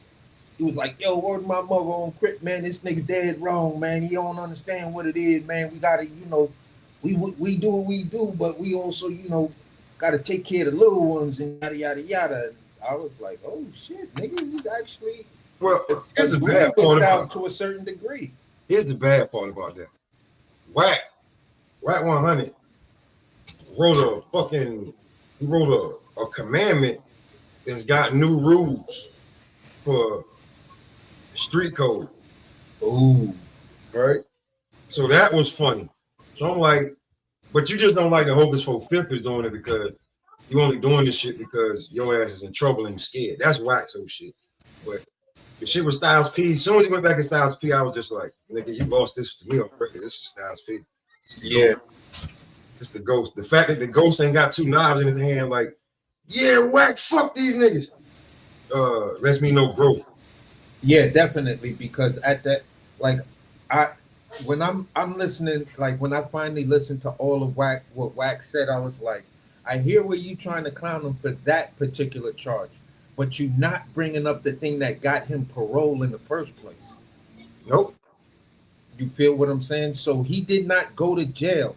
C: yo, word to my mother on Crip, man, this nigga dead wrong, man. He don't understand what it is, man. We gotta, we do what we do, but we also, gotta take care of the little ones and yada yada yada. I was like, oh shit, niggas is actually
A: here's the bad part
C: Styles to a certain degree.
A: Here's the bad part about that. Wack 100 wrote a commandment that's got new rules for street code.
C: Ooh.
A: Right? So that was funny. So I'm like, but you just don't like the Hocus 45th is doing it because you only doing this shit because your ass is in trouble and scared. That's Wack's whole shit. But the shit with Styles P, as soon as he went back to Styles P, I was just like, nigga, you lost this to me on record. This is Styles P.
C: Yeah.
A: It's the ghost. The fact that the ghost ain't got 2 knives in his hand, like, yeah, Wack, fuck these niggas. Lets me know growth.
C: Yeah, definitely. Because at that, like, when I'm listening, like when I finally listened to all of what Wack said, I was like, I hear where you trying to clown him for that particular charge, but you not bringing up the thing that got him parole in the first place.
A: Nope.
C: You feel what I'm saying? So he did not go to jail,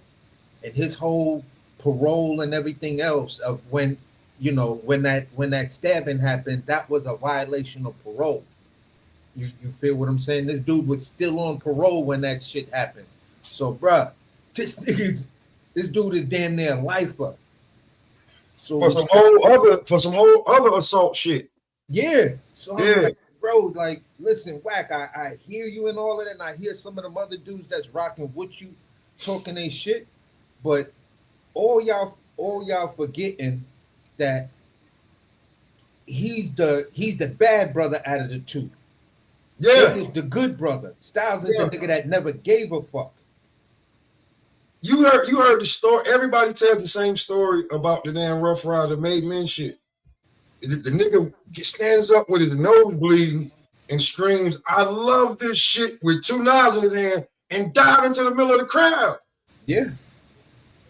C: and his whole parole and everything else of when that stabbing happened, that was a violation of parole. You feel what I'm saying? This dude was still on parole when that shit happened. So, bruh, this dude is damn near a lifer. So
A: for some whole other assault shit.
C: Yeah. So I'm like, bro, like, listen, Wack, I hear you and all of that, and I hear some of them other dudes that's rocking with you talking their shit, but all y'all forgetting that he's the bad brother out of the two.
A: Yeah.
C: It was the good brother. Styles is the nigga that never gave a fuck.
A: You heard the story. Everybody tells the same story about the damn Rough Rider made men shit. The nigga stands up with his nose bleeding and screams, I love this shit, with 2 knives in his hand and dive into the middle of the crowd.
C: Yeah.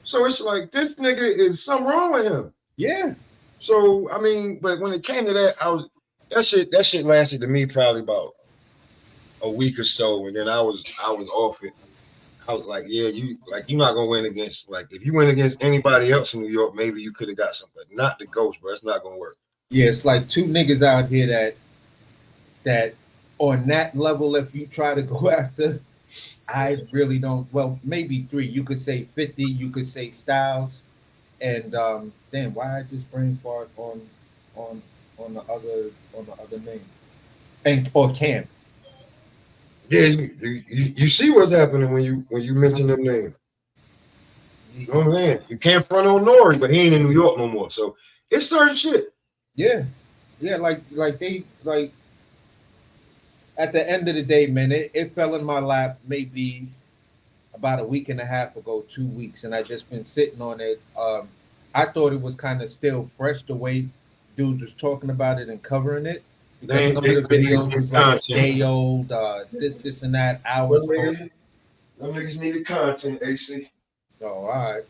A: So it's like, this nigga is something wrong with him.
C: Yeah.
A: So, I mean, but when it came to that, that shit lasted to me probably about a week or so, and then I was off it. I was like, yeah, you're not gonna win against, like, if you win against anybody else in New York, maybe you could have got something, but not the Ghost, bro. It's not gonna work.
C: Yeah, it's like 2 niggas out here that on that level, if you try to go after, I really don't. Well, maybe 3. You could say 50. You could say Styles, and damn, why I just brain fart on the other name, or Cam.
A: Yeah, you see what's happening when you mention them names. You know what I'm saying? You can't front on Nori, but he ain't in New York no more. So it's certain shit.
C: Yeah, like they like. At the end of the day, man, it fell in my lap maybe about a week and a half ago, 2 weeks, and I just been sitting on it. I thought it was kind of still fresh the way dudes was talking about it and covering it, because some of the
A: They
C: videos
A: needed
C: was like a
A: content.
C: day old, this and that,
A: Them
C: hours old.
A: niggas needed content, AC.
C: Oh, all right.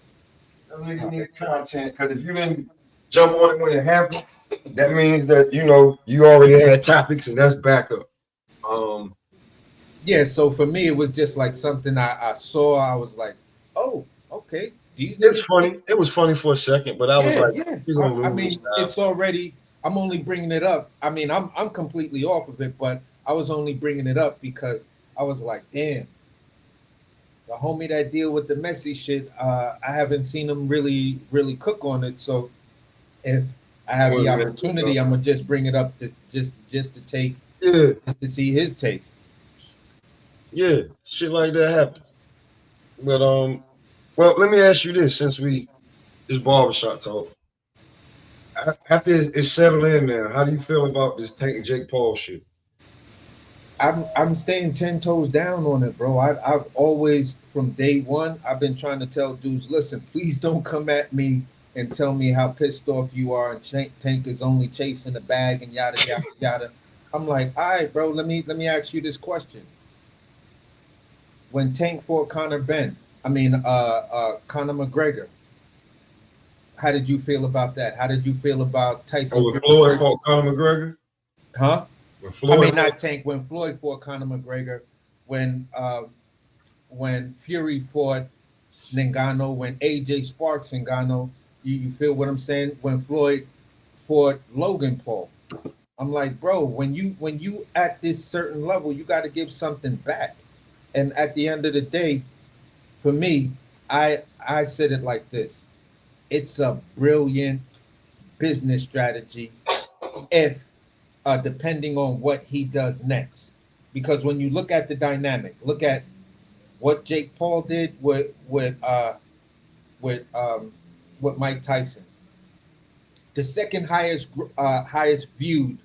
A: Them niggas needed content because if you didn't jump on it when it happened, that means that you already had topics and that's backup.
C: Yeah, so for me, it was just like something I saw. I was like, oh, okay, these
A: It was
C: niggas.
A: funny. It was funny for a second, but I was
C: Yeah,
A: like,
C: yeah.
A: you're gonna
C: I
A: lose this
C: mean,
A: time.
C: it's already. I'm only bringing it up. I mean, I'm completely off of it, but I was only bringing it up because I was like, damn, the homie that deal with the messy shit. I haven't seen him really cook on it. So if I have the opportunity, I'm gonna just bring it up just to take
A: Yeah,
C: just to see his take.
A: yeah, shit like that happened. But well, let me ask you this: since this barbershop talk, after it's settled in now, how do you feel about this Tank and Jake Paul shit?
C: I'm staying 10 toes down on it, bro. I've always from day one I've been trying to tell dudes, listen, please don't come at me and tell me how pissed off you are and Tank is only chasing the bag and yada yada yada. I'm like, all right, bro. Let me ask you this question. When Tank fought Conor McGregor, how did you feel about that? How did you feel about Tyson
A: Oh, when
C: Fury
A: Floyd
C: versus,
A: fought Conor McGregor,
C: huh?
A: when
C: I
A: Floyd
C: mean,
A: fought,
C: not Tank. When Floyd fought Conor McGregor, when Fury fought Ngannou, when AJ Sparks Ngannou, you feel what I'm saying? When Floyd fought Logan Paul, I'm like, bro, when you at this certain level, you got to give something back. And at the end of the day, for me, I said it like this: it's a brilliant business strategy if depending on what he does next. Because when you look at the dynamic, look at what Jake Paul did with Mike Tyson, the second highest viewed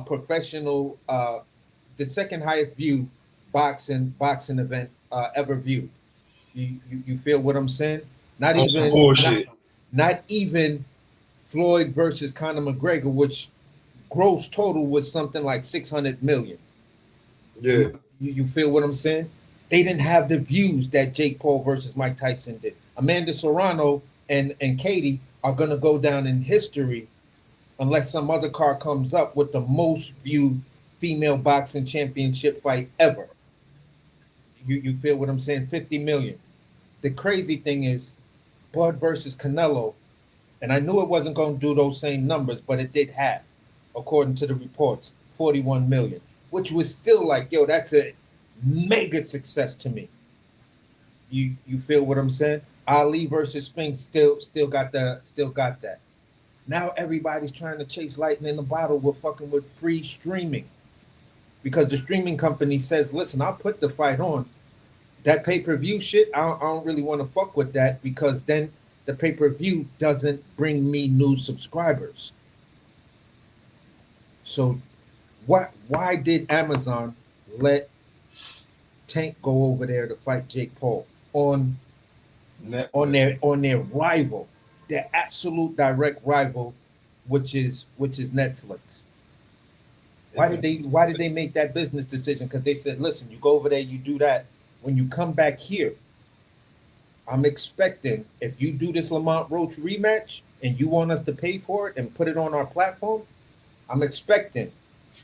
C: professional, the second highest viewed boxing event ever viewed. You feel what I'm saying? Not
A: on some
C: even not,
A: bullshit.
C: not even Floyd versus Conor McGregor, which gross total was something like 600 million.
A: Yeah,
C: You feel what I'm saying? They didn't have the views that Jake Paul versus Mike Tyson did. Amanda Serrano and Katie are gonna go down in history unless some other car comes up with the most viewed female boxing championship fight ever. You feel what I'm saying? 50 million. The crazy thing is Bud versus Canelo, and I knew it wasn't going to do those same numbers, but it did have, according to the reports, 41 million, which was still like, yo, that's a mega success to me. You feel what I'm saying? Ali versus Spinks still got that. Now everybody's trying to chase lightning in the bottle with fucking with free streaming because the streaming company says, listen, I'll put the fight on. That pay-per-view shit, I don't really want to fuck with that because then the pay-per-view doesn't bring me new subscribers. So why did Amazon let Tank go over there to fight Jake Paul on
A: Netflix.
C: on their rival, their absolute direct rival, which is Netflix? Why did they make that business decision? Because they said, listen, you go over there, you do that. When you come back here, I'm expecting if you do this Lamont Roach rematch and you want us to pay for it and put it on our platform, I'm expecting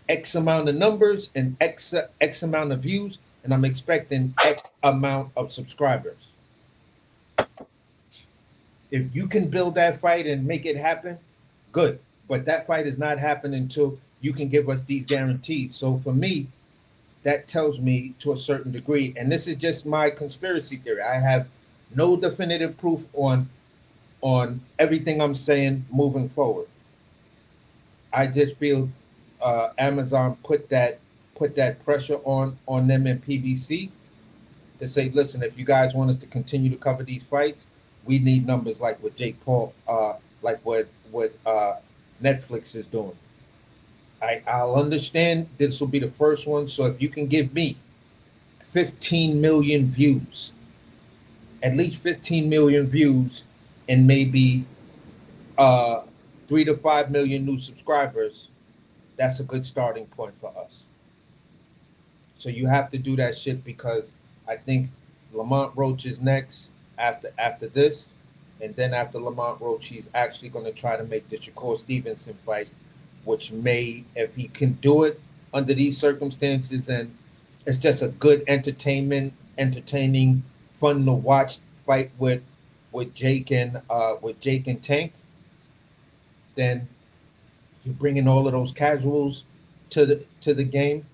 C: X amount of numbers and X amount of views, and I'm expecting X amount of subscribers. If you can build that fight and make it happen, good. But that fight is not happening until you can give us these guarantees. So for me, that tells me to a certain degree, and this is just my conspiracy theory. I have no definitive proof on everything I'm saying moving forward. I just feel Amazon put that pressure on them in PBC to say, listen, if you guys want us to continue to cover these fights, we need numbers like what Jake Paul, like what Netflix is doing. I'll understand this will be the first one. So if you can give me 15 million views, at least 15 million views and maybe 3 to 5 million new subscribers, that's a good starting point for us. So you have to do that shit because I think Lamont Roach is next after this, and then after Lamont Roach, he's actually going to try to make the Shakur Stevenson fight, which may, if he can do it under these circumstances, and it's just a good entertaining, fun to watch fight with Jake and Tank, then you're bringing all of those casuals to the game,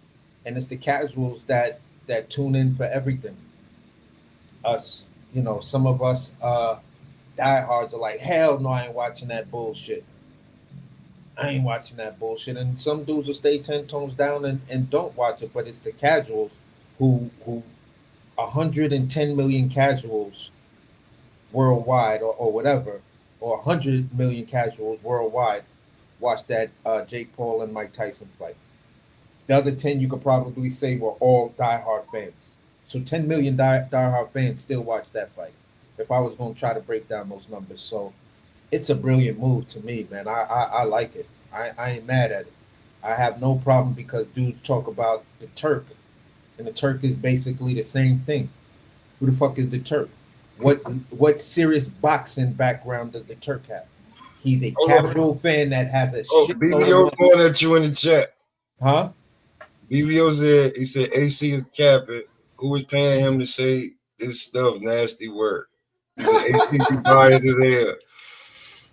C: and it's the casuals that tune in for everything. Us, some of us diehards are like, hell no, I ain't watching that bullshit. I ain't watching that bullshit. And some dudes will stay 10 tones down and don't watch it, but it's the casuals who 110 million casuals worldwide or whatever, or 100 million casuals worldwide watch that Jake Paul and Mike Tyson fight. The other 10 you could probably say were all diehard fans. So 10 million diehard fans still watch that fight. If I was going to try to break down those numbers. So it's a brilliant move to me, man. I like it. I ain't mad at it. I have no problem because dudes talk about the Turk, and the Turk is basically the same thing. Who the fuck is the Turk? What serious boxing background does the Turk have? He's a casual fan that has a shit.
A: BBO going at you in the chat.
C: Huh?
A: BBO said, he said AC is capping. Who was paying him to say this stuff? Nasty word. He said AC be biased as hell.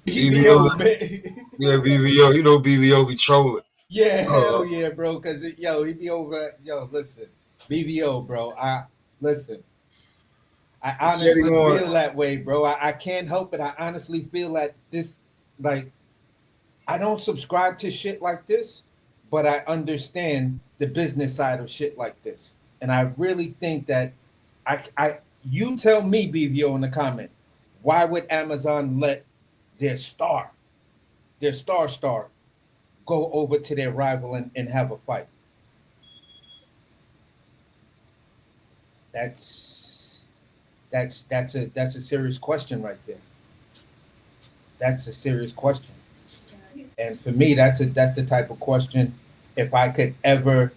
C: BBO, man.
A: Yeah, BBO. You know BBO be trolling.
C: Yeah, hell yeah, bro. Cause he be over. Yo, listen, BBO, bro. Listen. I honestly feel that way, bro. I can't help it. I honestly feel like this, like, I don't subscribe to shit like this, but I understand the business side of shit like this. And I really think that you tell me, BVO, in the comment, why would Amazon let their star, go over to their rival and have a fight? That's a serious question right there. That's a serious question. And for me, that's the type of question. If I could ever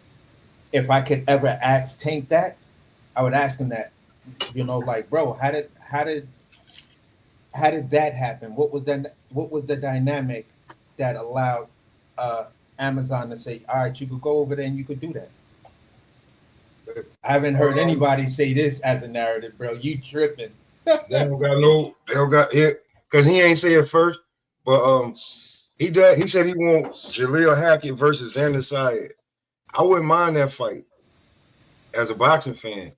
C: ask Tank that, I would ask him that. Like, bro, how did that happen? What was the dynamic that allowed Amazon to say, all right, you could go over there and you could do that? I haven't heard anybody say this as a narrative, bro. You tripping?
A: They don't got it because he ain't say it first, but he said he wants Jaleel Hackett versus Xander Sayed. I wouldn't mind that fight as a boxing fan,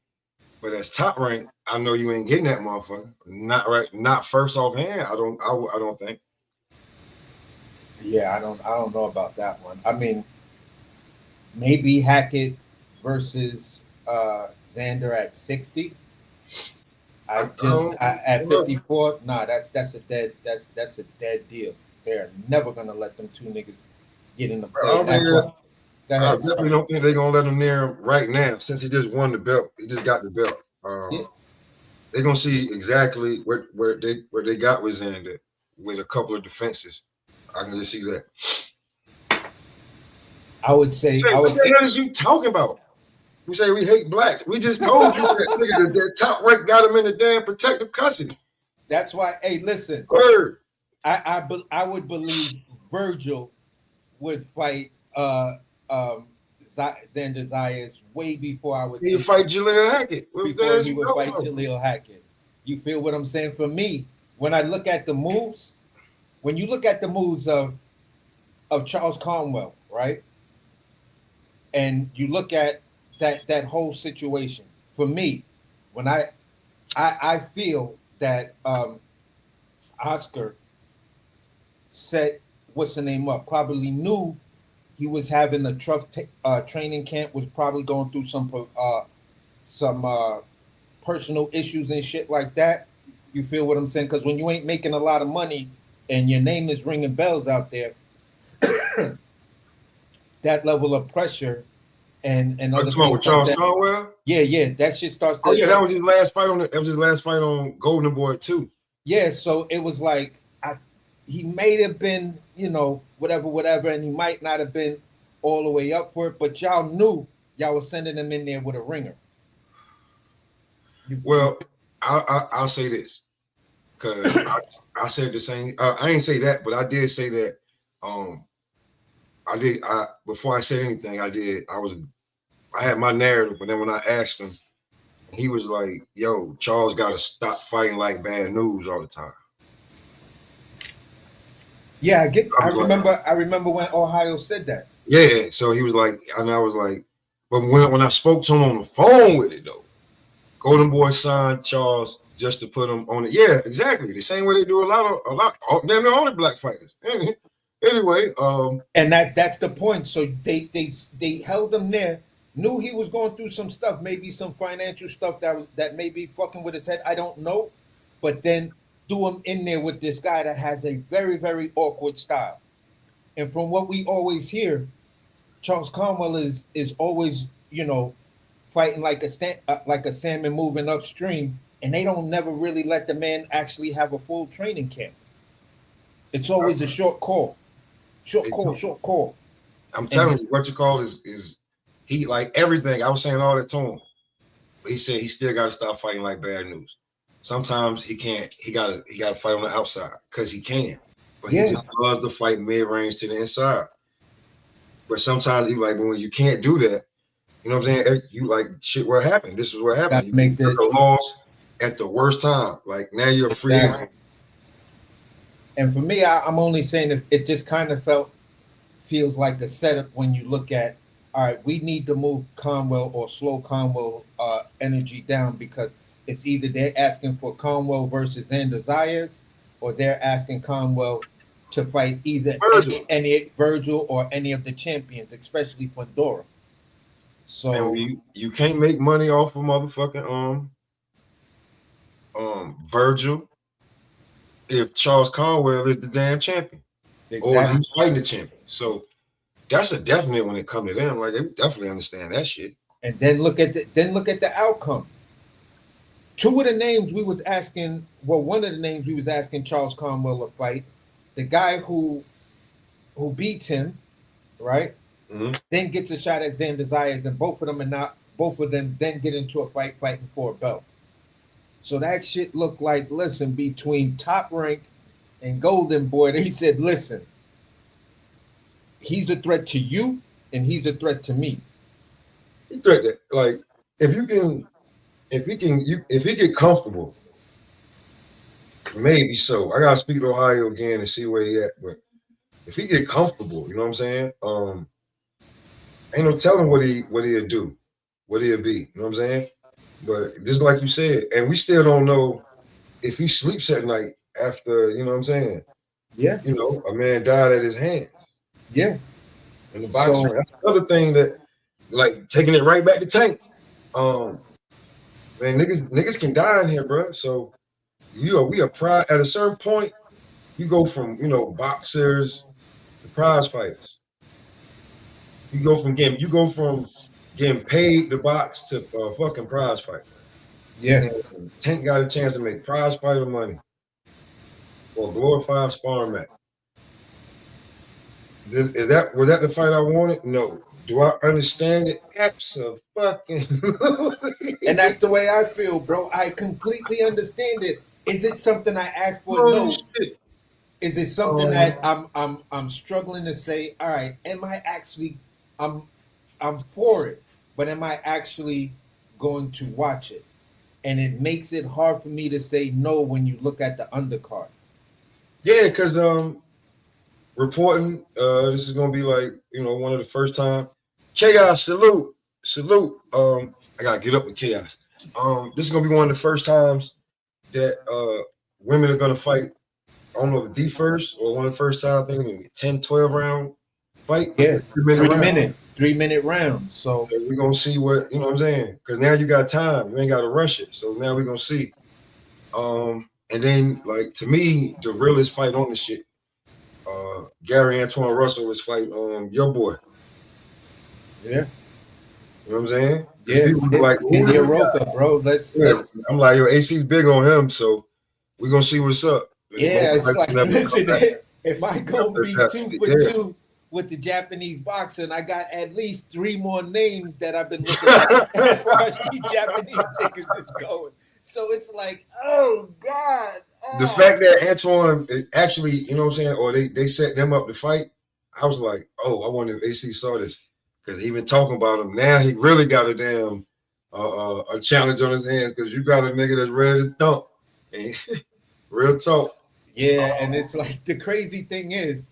A: but as top rank, I know you ain't getting that motherfucker. Not first offhand. I don't think.
C: Yeah, I don't know about that one. I mean, maybe Hackett versus Xander at 60. At 54. Nah, that's a dead deal. They're never gonna let them two niggas get in the play.
A: I definitely don't think they're gonna let him near him right now since he just won the belt. He just got the belt. They're gonna see exactly where they got with Xander with a couple of defenses. I can just see that.
C: I would say.
A: What the hell is you talking about? We say we hate blacks. We just told you that top rank got him in the damn protective custody.
C: That's why. Hey, listen.
A: Word.
C: I would believe Virgil would fight Xander Zayas way before I would.
A: He would fight Jaleel Hackett.
C: Before he would fight Jaleel Hackett. You feel what I'm saying? For me, when I look at the moves, when you look at the moves of Charles Conwell, right, and you look at that whole situation, for me, when I feel that Oscar set what's the name up, probably knew he was having a tough training camp, was probably going through some personal issues and shit like that. You feel what I'm saying? Because when you ain't making a lot of money and your name is ringing bells out there, that level of pressure and other things
A: with Charles Conwell?
C: Yeah, that shit starts.
A: That was his last fight on. That was his last fight on Golden Boy too.
C: Yeah, so it was like he may have been, whatever, and he might not have been all the way up for it, but y'all knew y'all was sending him in there with a ringer.
A: Well, I'll say this because I said the same. I ain't say that, but I did say that. Um, I before I said anything, I had my narrative, but then when I asked him, he was like, "Yo, Charles got to stop fighting like bad news all the time."
C: Yeah, I
A: I was like,
C: remember when Ohio said that.
A: yeah. So he was like, and I was like, but when I spoke to him on the phone with it though, Golden Boy signed Charles just to put him on it. Yeah, exactly. The same way they do a lot, damn near all the black fighters. Anyway,
C: And that's the point. So they held him there, knew he was going through some stuff, maybe some financial stuff that may be fucking with his head. I don't know, but then threw him in there with this guy that has a very very awkward style. And from what we always hear, Charles Conwell is always fighting like a salmon moving upstream, and they don't never really let the man actually have a full training camp. It's always a short call, short call, short call.
A: I'm
C: And
A: telling you, what you call is he like everything. I was saying all that to him, but he said he still got to stop fighting like bad news. Sometimes he can't. He got to fight on the outside because he can, but he just loves to fight mid range to the inside. But sometimes he like when you can't do that, you know what I'm saying? You like shit. What happened? This is what happened. You
C: make
A: took a loss at the worst time. Like now you're free.
C: And for me, I'm only saying it just kind of feels like a setup when you look at, all right, we need to move Conwell or slow Conwell energy down, because it's either they're asking for Conwell versus Xander Zayas, or they're asking Conwell to fight either any Virgil or any of the champions, especially Fundora. So
A: you can't make money off of motherfucking Virgil if Charles Conwell is the damn champion, or if he's fighting the champion. So that's a definite when it comes to them. Like they definitely understand that shit.
C: And then look at the outcome. Two of the names we was asking, well, one of the names we was asking Charles Conwell to fight, the guy who beats him, right?
A: Mm-hmm.
C: Then gets a shot at Xander Zayas, and both of them then get into a fight fighting for a belt. So that shit looked like, listen, between Top Rank and Golden Boy, they said, listen, he's a threat to you and he's a threat to me.
A: He threat that, like, if he get comfortable, maybe so. I gotta speak to Ohio again and see where he at. But if he get comfortable, you know what I'm saying? Ain't no telling what he'll do, what he'll be. You know what I'm saying? But just like you said, and we still don't know if he sleeps at night after, you know what I'm saying?
C: Yeah.
A: You know, a man died at his hands.
C: Yeah.
A: In the boxing. So, that's another thing that, like, taking it right back to Tank. Man, niggas can die in here, bro. So we are proud. At a certain point, you go from boxers to prize fighters. You go from getting paid to box to fucking prize fighter.
C: Yeah.
A: And Tank got a chance to make prize fighter money or glorified sparring match. Was that the fight I wanted? No. Do I understand it? Absolutely.
C: And that's the way I feel, bro. I completely understand it. Is it something I asked for? No. Shit. Is it something that I'm struggling to say, all right, am I actually I'm for it, but am I actually going to watch it? And it makes it hard for me to say no when you look at the undercard.
A: Yeah, because reporting, this is gonna be like, one of the first time. Chaos, salute. I gotta get up with Chaos. This is gonna be one of the first times that women are gonna fight. I don't know if the first or one of the first times. I think maybe 10, 12 round fight.
C: Yeah, 3 minute round. So
A: we're gonna see what, you know what I'm saying? Because now you got time. You ain't gotta rush it. So now we're gonna see. And then, like, to me, the realest fight on this shit, Gary Antoine Russell was fighting your boy.
C: Yeah.
A: You know what I'm saying?
C: Yeah.
A: People like,
C: Roca, bro. Let's
A: I'm like, yo, AC's big on him, so We're gonna see what's up.
C: Yeah, it's like,
A: Never come
C: listen,
A: back.
C: if I gonna be
A: That's-
C: 2 for
A: yeah.
C: 2 with the Japanese boxer, and I got at least 3 more names that I've been looking at as far as these Japanese niggas is going. So it's like, oh God.
A: The
C: Oh.
A: fact that Antoine actually, you know what I'm saying, or they set them up to fight, I was like, oh, I wonder if AC saw this because he been talking about him. Now he really got a damn a challenge on his hands because you got a nigga that's ready to thump. And real talk.
C: Yeah, and it's like the crazy thing is,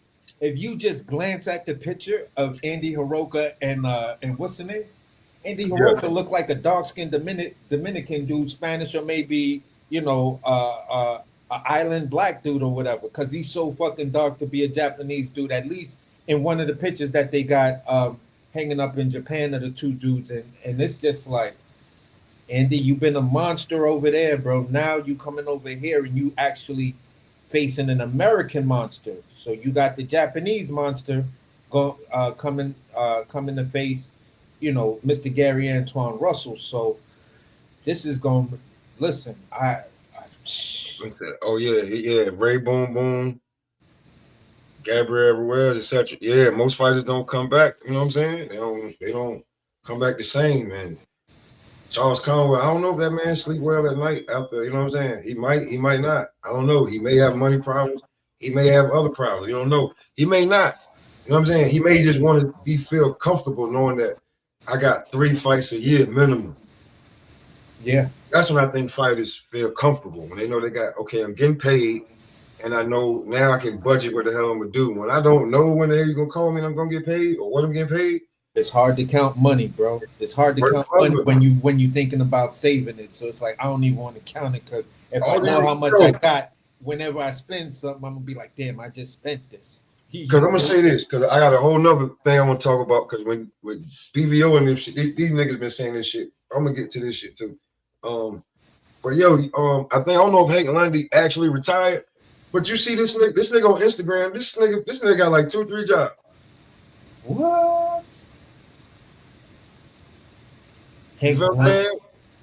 C: if you just glance at the picture of Andy Hiroka and what's the name? Andy Hiroka looked like a dark-skinned Dominican dude, Spanish or maybe, you know, an island black dude or whatever, because he's so fucking dark to be a Japanese dude, at least in one of the pictures that they got hanging up in Japan of the two dudes. And it's just like, Andy, you've been a monster over there, bro. Now you coming over here and you actually facing an American monster. So you got the Japanese monster coming to face, you know, Mr. Gary Antoine Russell. So this is going to listen.
A: Oh yeah, Ray Boom Boom, Gabriel Ruiz, etc. Yeah, most fighters don't come back. You know what I'm saying? They don't come back the same, man. Charles Conway, I don't know if that man sleep well at night after, you know what I'm saying? He might not. I don't know. He may have money problems. He may have other problems. You don't know. He may not. You know what I'm saying? He may just want to feel comfortable knowing that I got 3 fights a year minimum.
C: Yeah.
A: That's when I think fighters feel comfortable, when they know they got, okay, I'm getting paid, and I know now I can budget what the hell I'm going to do. When I don't know when the hell you're going to call me and I'm going to get paid or what I'm getting paid,
C: it's hard to count money, bro. It's hard to count money when you thinking about saving it. So it's like I don't even want to count it because if I know how much I got, whenever I spend something, I'm gonna be like, damn, I just spent this.
A: Because I'm gonna say this, because I got a whole nother thing I want to talk about. Because when with BVO and this shit, these niggas been saying this shit. I'm gonna get to this shit too. But yo, I don't know if Hank Lundy actually retired, but you see this nigga on Instagram. This nigga got like 2 or 3 jobs.
C: What?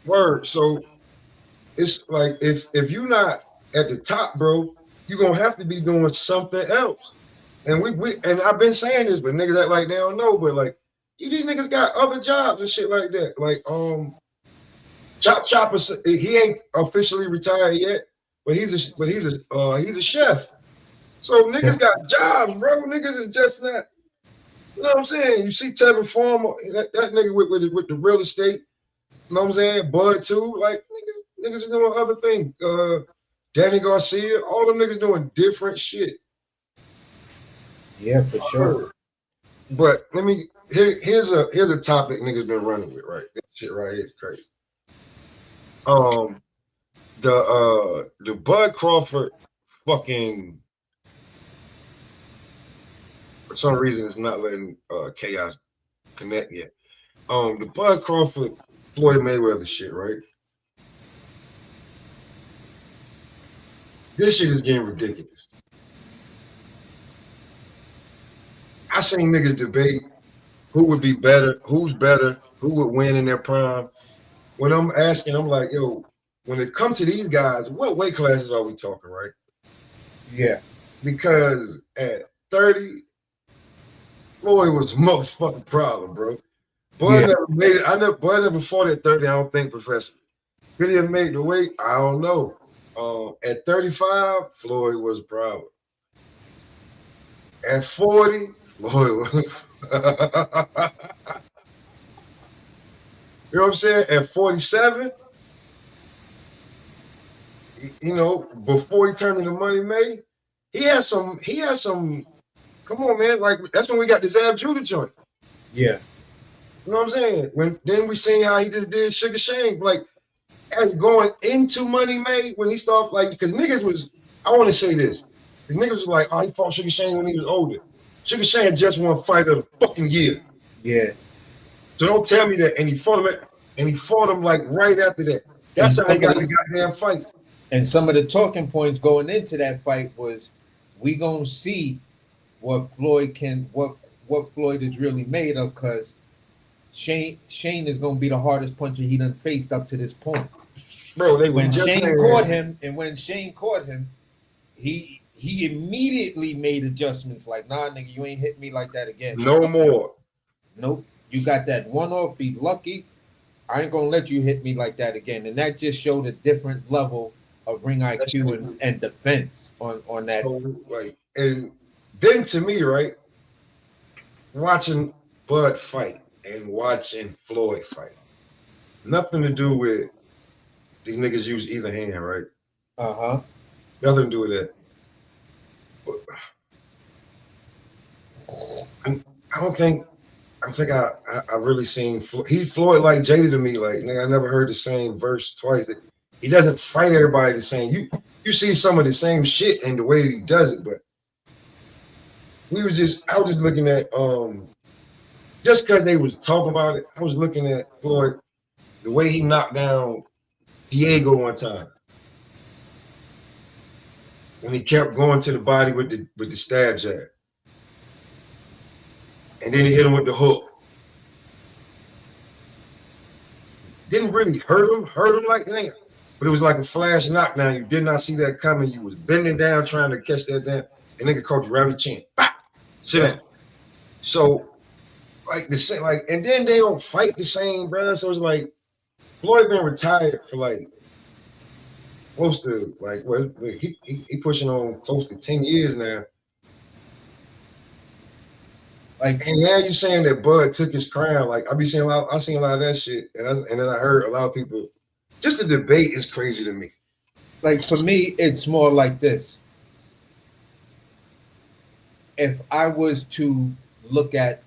A: Word. So it's like if you're not at the top, bro, you're gonna have to be doing something else. And we and I've been saying this, but niggas act like they don't know. But like, these niggas got other jobs and shit like that. Like Chopper, he ain't officially retired yet, but he's a chef. So niggas got jobs, bro. Niggas is just not. You know what I'm saying? You see Tevin Farmer, that nigga with the real estate. You know what I'm saying? Bud too. Like niggas are doing other things. Danny Garcia, all them niggas doing different shit.
C: Yeah, for sure.
A: But here's a topic niggas been running with, right? This shit right here is crazy. The Bud Crawford fucking, for some reason it's not letting Chaos connect yet. The Bud Crawford Floyd Mayweather shit, right? This shit is getting ridiculous. I seen niggas debate who would be better, who's better, who would win in their prime. When I'm asking, I'm like, yo, when it comes to these guys, what weight classes are we talking, right?
C: Yeah.
A: Because at 30, Floyd was a motherfucking problem, bro. Bud never made it. Bud never fought at 30, I don't think, professionally. Could he have made the weight? I don't know. At 35, Floyd was a problem. At 40, Floyd was you know what I'm saying? At 47, you know, before he turned into Money May, he had some, come on, man. Like, that's when we got the Zab Judah joint.
C: Yeah.
A: You know what I'm saying? Then we seen how he just did Sugar Shane. Like, as going into Money May, when he started, like, because niggas was, I want to say this. Because niggas was like, oh, he fought Sugar Shane when he was older. Sugar Shane just won Fight of the fucking year.
C: Yeah.
A: So don't tell me that. And he fought him like right after that. That's how he got the goddamn fight.
C: And some of the talking points going into that fight was, we gonna see what Floyd is really made of, because Shane is gonna be the hardest puncher he done faced up to this point.
A: bro, they was
C: When
A: just
C: Shane
A: saying,
C: caught him, he immediately made adjustments. Like, nah, nigga, you ain't hit me like that again.
A: no more.
C: Nope. You got that one off. Be lucky. I ain't gonna let you hit me like that again. And that just showed a different level of ring
A: That
C: IQ
A: shit.
C: and defense on that.
A: So like, and then to me, right, watching Bud fight and watching Floyd fight, nothing to do with these niggas use either hand, right?
C: Uh-huh.
A: Nothing to do with that. But I don't think I really seen Floyd like Jada to me. Like, nigga, I never heard the same verse twice. That he doesn't fight everybody the same. You see some of the same shit in the way that he does it, but I was just looking at just because they was talking about it, I was looking at Floyd, the way he knocked down Diego one time when he kept going to the body with the stab jab, and then he hit him with the hook. Didn't really hurt him like that, but it was like a flash knockdown. You did not see that coming. You was bending down trying to catch that down, and nigga caught you right on the chin. Bah! Sit down. So like the same, like, and then they don't fight the same, bro. So it's like Floyd been retired for like close to like he pushing on close to 10 years now.
C: Like,
A: And now you're saying that Bud took his crown. Like I seen a lot of that shit, and then I heard a lot of people. Just the debate is crazy to me.
C: like for me, it's more like this. If I was to look at,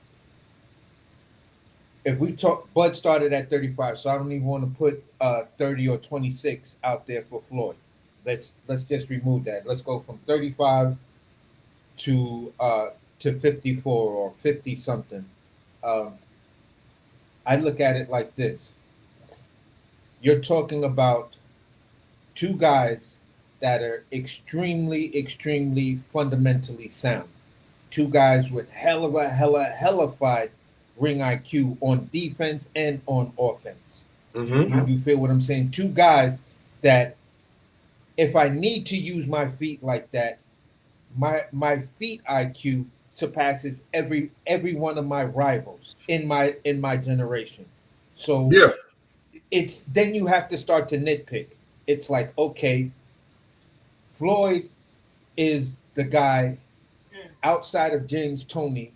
C: if we talk, Bud started at 35, so I don't even want to put 30 or 26 out there for Floyd. Let's just remove that. Let's go from 35 to 54 or 50 something. I look at it like this. You're talking about two guys that are extremely fundamentally sound. Two guys with hellified ring IQ on defense and on offense.
A: Mm-hmm.
C: You feel what I'm saying? Two guys that if I need to use my feet like that, my feet IQ surpasses every one of my rivals in my generation. So
A: Yeah.
C: it's then you have to start to nitpick. It's like, okay, Floyd is the guy outside of James Toney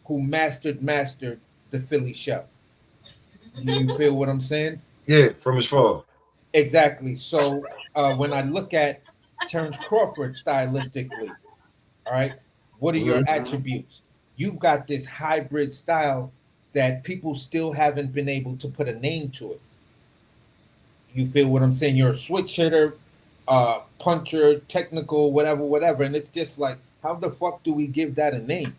C: who mastered the Philly show. You feel what I'm saying?
A: Yeah, from his fall.
C: Exactly. So when I look at Terrence Crawford stylistically, all right, what are your attributes? You've got this hybrid style that people still haven't been able to put a name to it. You feel what I'm saying? You're a switch hitter, puncher, technical, whatever. And it's just like, how the fuck do we give that a name?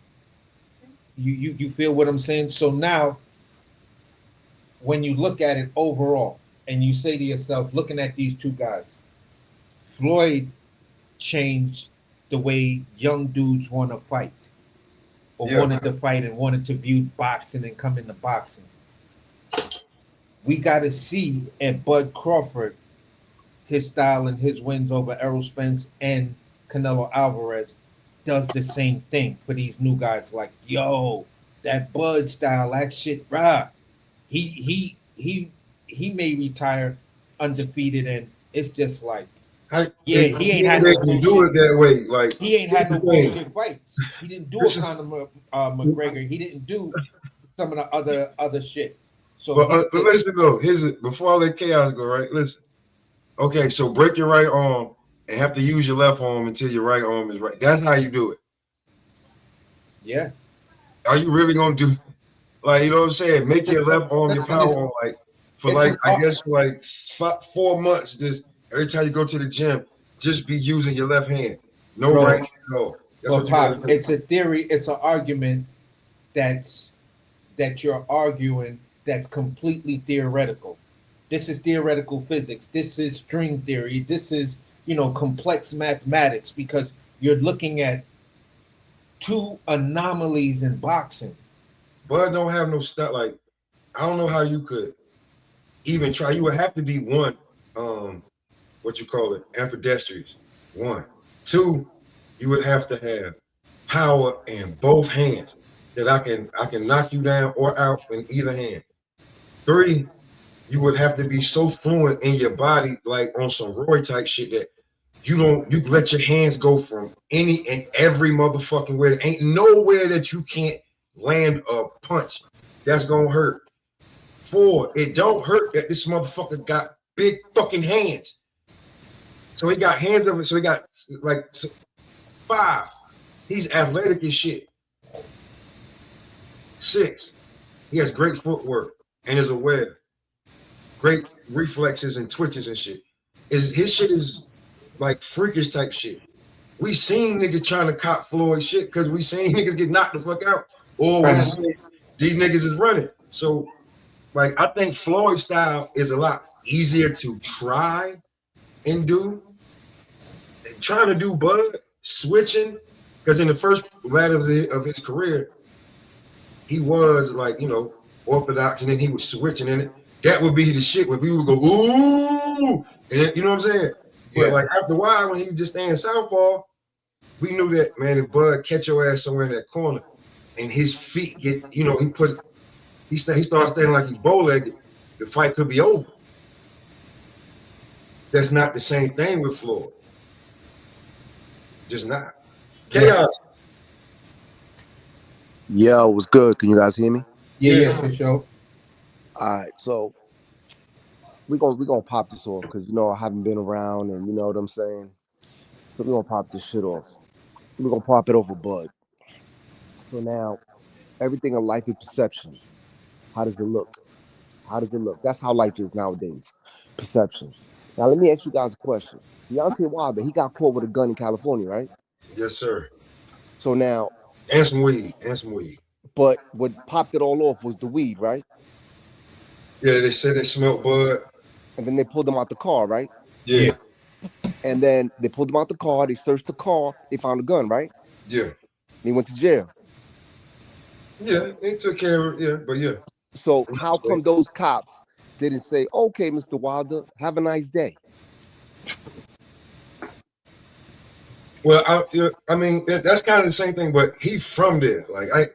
C: You feel what I'm saying? So now, when you look at it overall, and you say to yourself, looking at these two guys, Floyd changed the way young dudes want to fight, or wanted to fight and wanted to view boxing and come into boxing. We got to see at Bud Crawford his style and his wins over Errol Spence and Canelo Alvarez does the same thing for these new guys. Like, yo, that Bud style, that shit, rah. He may retire undefeated, and it's just like, he ain't had no
A: bullshit. Do it that way. Like
C: he ain't had no bullshit fights. He didn't do a Conor McGregor. He didn't do some of the other shit. So,
A: but listen though, before I let chaos go, right? Listen. Okay, so break your right arm and have to use your left arm until your right arm is right. That's how you do it.
C: Yeah.
A: Are you really gonna do like, you know what I'm saying? Make your left arm your power arm, like for like I guess for like 4 months. Just every time you go to the gym, just be using your left hand. No right hand at all. That's what you gotta do.
C: It's a theory. It's an argument that you're arguing that's completely theoretical. This is theoretical physics. This is string theory. This is, complex mathematics, because you're looking at two anomalies in boxing.
A: Bud don't have no stuff. Like, I don't know how you could even try. You would have to be one what you call it, ambidextrous. 1. 2, you would have to have power in both hands that I can knock you down or out in either hand. 3, you would have to be so fluent in your body, like on some Roy type shit, that you let your hands go from any and every motherfucking way. There ain't nowhere that you can't land a punch that's gonna hurt. 4, it don't hurt that this motherfucker got big fucking hands. So he got hands of it. So he got like 5. He's athletic as shit. 6, he has great footwork and is aware. Great reflexes and twitches and shit. His shit is like freakish type shit. We seen niggas trying to cop Floyd shit because we seen niggas get knocked the fuck out. Or we see these niggas is running. So like I think Floyd's style is a lot easier to try and do. And trying to do Bud switching, because in the first ladder of his career, he was like, you know, orthodox, and then he was switching in it. That would be the shit where people would go, ooh, and then, you know what I'm saying?
C: Yeah.
A: But like after a while, when he was just staying southpaw, we knew that, man, if Bud catch your ass somewhere in that corner and his feet get, you know, he starts standing like he's bow-legged, the fight could be over. That's not the same thing with Floyd. Just not. Chaos.
D: Yo, what's good? Can you guys hear me?
C: Yeah, for sure.
D: All right, so we gonna pop this off because you know I haven't been around, and you know what I'm saying. So we gonna pop this shit off. We're gonna pop it over Bud. So now, everything in life is perception. How does it look? How does it look? That's how life is nowadays. Perception. Now let me ask you guys a question. Deontay Wilder, he got caught with a gun in California, right?
A: Yes, sir.
D: So now,
A: And some weed. And some weed.
D: but what popped it all off was the weed, right?
A: Yeah, they said they smelled Bud.
D: And then they pulled him out the car, right?
A: Yeah.
D: And then they pulled him out the car. They searched the car. They found a gun, right?
A: Yeah.
D: And he went to jail.
A: Yeah, they took care of it. Yeah, but yeah.
D: So how come those cops didn't say, "Okay, Mr. Wilder, have a nice day"?
A: Well, I mean, that's kind of the same thing, but he from there. Like, I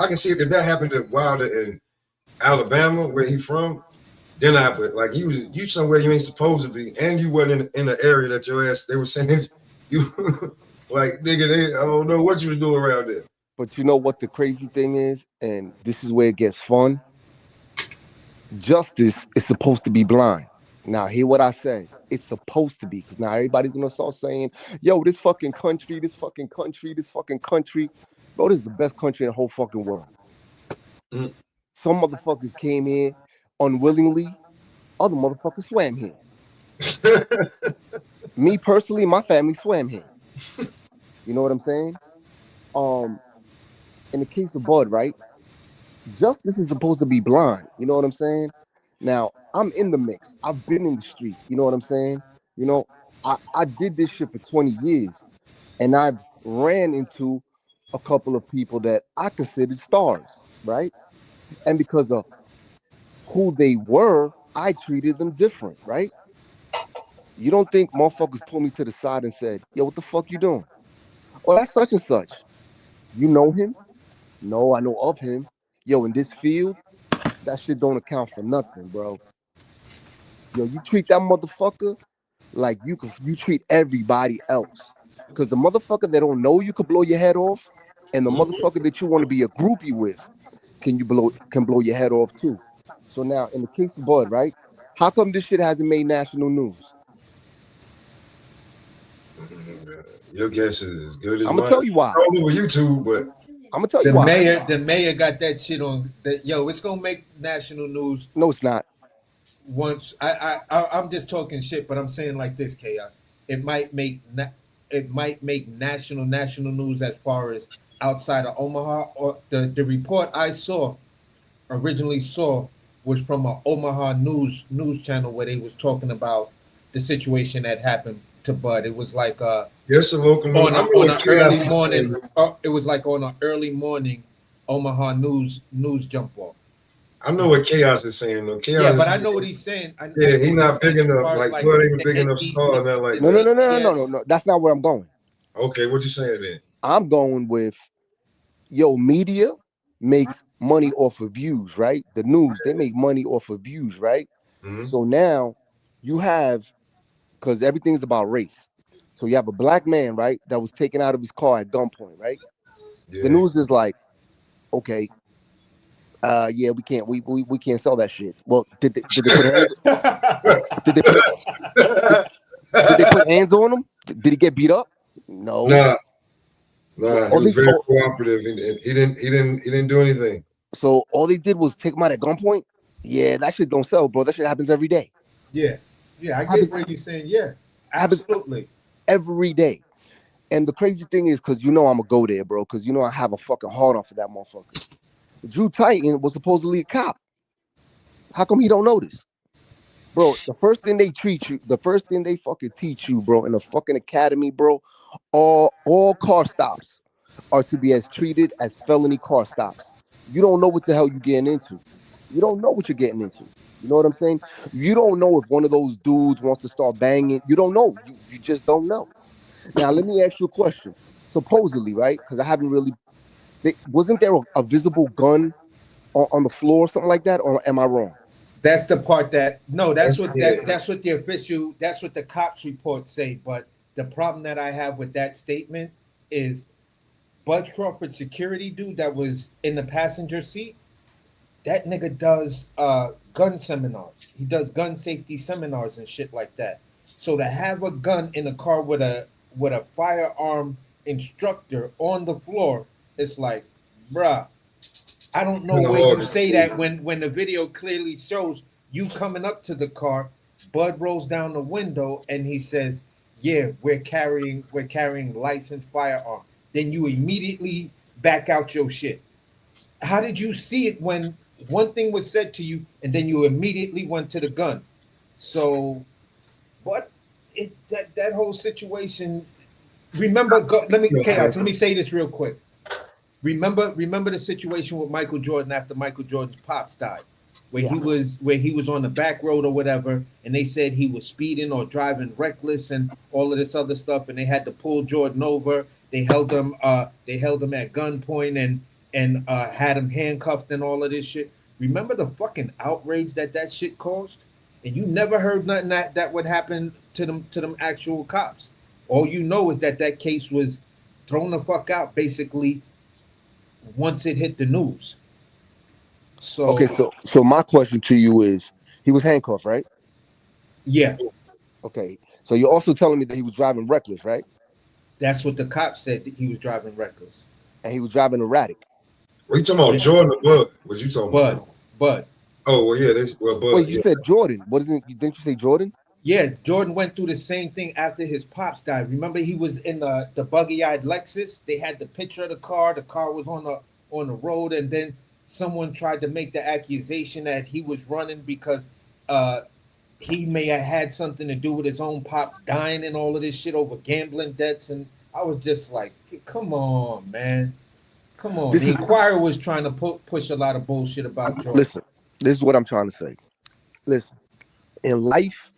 A: can see if that happened to Wilder in Alabama, where he from, then but like you somewhere you ain't supposed to be, and you wasn't in the area that your ass they were sending you. Like, nigga, I don't know what you was doing around there.
D: But you know what the crazy thing is, and this is where it gets fun. Justice is supposed to be blind. Now, hear what I say. It's supposed to be, because now everybody's gonna start saying, "Yo, this fucking country, this fucking country, this fucking country." Bro, this is the best country in the whole fucking world.
A: Mm.
D: Some motherfuckers came here unwillingly. Other motherfuckers swam here. Me personally, my family swam here. You know what I'm saying? In the case of Bud, right? Justice is supposed to be blind. You know what I'm saying? Now, I'm in the mix. I've been in the street. You know what I'm saying? You know, I did this shit for 20 years, and I've ran into a couple of people that I considered stars, right? And because of who they were, I treated them different, right? You don't think motherfuckers pulled me to the side and said, "Yo, what the fuck you doing?" "Oh, that's such and such." "You know him?" "No, I know of him." "Yo, in this field, that shit don't account for nothing, bro. Yo, you treat that motherfucker like you treat everybody else. Because the motherfucker that don't know you could blow your head off, and the motherfucker that you want to be a groupie with can blow your head off too. So now, in the case of Bud, right? How come this shit hasn't made national news?
A: Your guess is as good as
D: I'm
A: mine.
D: gonna tell you why.
A: I don't know with YouTube, but
D: I'm gonna tell you why.
C: The mayor got that shit on. Yo, it's gonna make national news.
D: No, it's not.
C: Once I'm just talking shit, but I'm saying like this, Chaos. It might make national news as far as outside of Omaha. Or the report I originally saw was from a Omaha news channel where they was talking about the situation that happened to Bud. It was like
A: yes, a local
C: on an early
A: Chaos
C: morning. It was like on an early morning Omaha news jump off.
A: I know what Chaos is saying though. Chaos
C: Yeah,
A: is
C: but I
A: saying,
C: know what he's saying. I
A: yeah,
C: know
A: he's
C: what
A: not big
C: saying as
A: enough.
C: far as
A: Like
C: like
A: Blood ain't a
C: the
A: big enough
C: NBC,
A: star, nothing like
C: the
A: that.
C: CBS.
D: That's not where I'm going.
A: Okay, what you saying then?
D: I'm going with media makes money off of views, right? The news, they make money off of views, right?
A: Hmm.
D: So now you have, because everything's about race. So you have a black man, right, that was taken out of his car at gunpoint, right? The
A: Yeah.
D: news is like, okay, yeah, we can't sell that shit. Well, did they put hands did they put did they put hands on him? Did he get beat up? No.
A: Nah,
D: So
A: nah, he
D: all
A: was
D: they
A: very
D: all,
A: cooperative. He didn't do anything.
D: so all they did was take him out at gunpoint. Yeah, that shit don't sell, bro. That shit happens every day.
C: Yeah, yeah, I get
D: Happens
C: where you're saying. Yeah,
D: happens
C: absolutely.
D: every day. And the crazy thing is, because I'm gonna go there, bro. Because I have a fucking hard on for that motherfucker. Drew Titan was supposedly a cop. How come he don't know this? Bro, the first thing they fucking teach you, bro, in a fucking academy, bro, all car stops are to be as treated as felony car stops. You don't know what the hell you're getting into. You don't know what you're getting into. You know what I'm saying? You don't know if one of those dudes wants to start banging. You don't know. You just don't know. Now, let me ask you a question. Supposedly, right? Because I haven't really. Wasn't there a visible gun on the floor or something like that? Or am I wrong?
C: That's the part that no, that's what
A: Yeah.
C: that's what the cops report say. But the problem that I have with that statement is Bud Crawford security dude that was in the passenger seat. That nigga does gun seminars. He does gun safety seminars and shit like that. So to have a gun in the car with a firearm instructor on the floor, it's like, bruh, I don't know
A: Kind of
C: where
A: hard
C: you
A: to
C: say
A: see.
C: that when the video clearly shows you coming up to the car. Bud rolls down the window and he says, "Yeah, we're carrying licensed firearm." Then you immediately back out your shit. How did you see it when one thing was said to you and then you immediately went to the gun? So, what that whole situation? Remember, let me
A: You know,
C: chaos. Let me say this real quick. Remember the situation with Michael Jordan after Michael Jordan's pops died,
D: Yeah.
C: where he was on the back road or whatever, and they said he was speeding or driving reckless and all of this other stuff, and they had to pull Jordan over. They held him at gunpoint and had him handcuffed and all of this shit. Remember the fucking outrage that shit caused, and you never heard nothing that would happen to them actual cops. All you know is that case was thrown the fuck out basically once it hit the news.
D: Okay,
C: So
D: so my question to you is, he was handcuffed, right?
C: yeah,
D: Okay. So you're also telling me that he was driving reckless, right?
C: that's what the cops said that he was driving reckless.
D: And he was driving erratic.
A: what you talking about,
C: Yeah,
A: Jordan or Bud? What you talking about?
C: but
A: Oh well, yeah, this well,
D: Wait,
A: Bud,
D: you
A: yeah.
D: said Jordan. What is it? Didn't you say Jordan?
C: yeah, Jordan went through the same thing after his pops died. Remember, he was in the buggy-eyed Lexus. They had the picture of the car. The car was on the road, and then someone tried to make the accusation that he was running because uh, he may have had something to do with his own pops dying and all of this shit over gambling debts. And I was just like, come on, man. Come on.
D: This
C: The
D: is
C: Inquirer was trying to push a lot of bullshit about Jordan.
D: listen. This is what I'm trying to say. Listen, in life,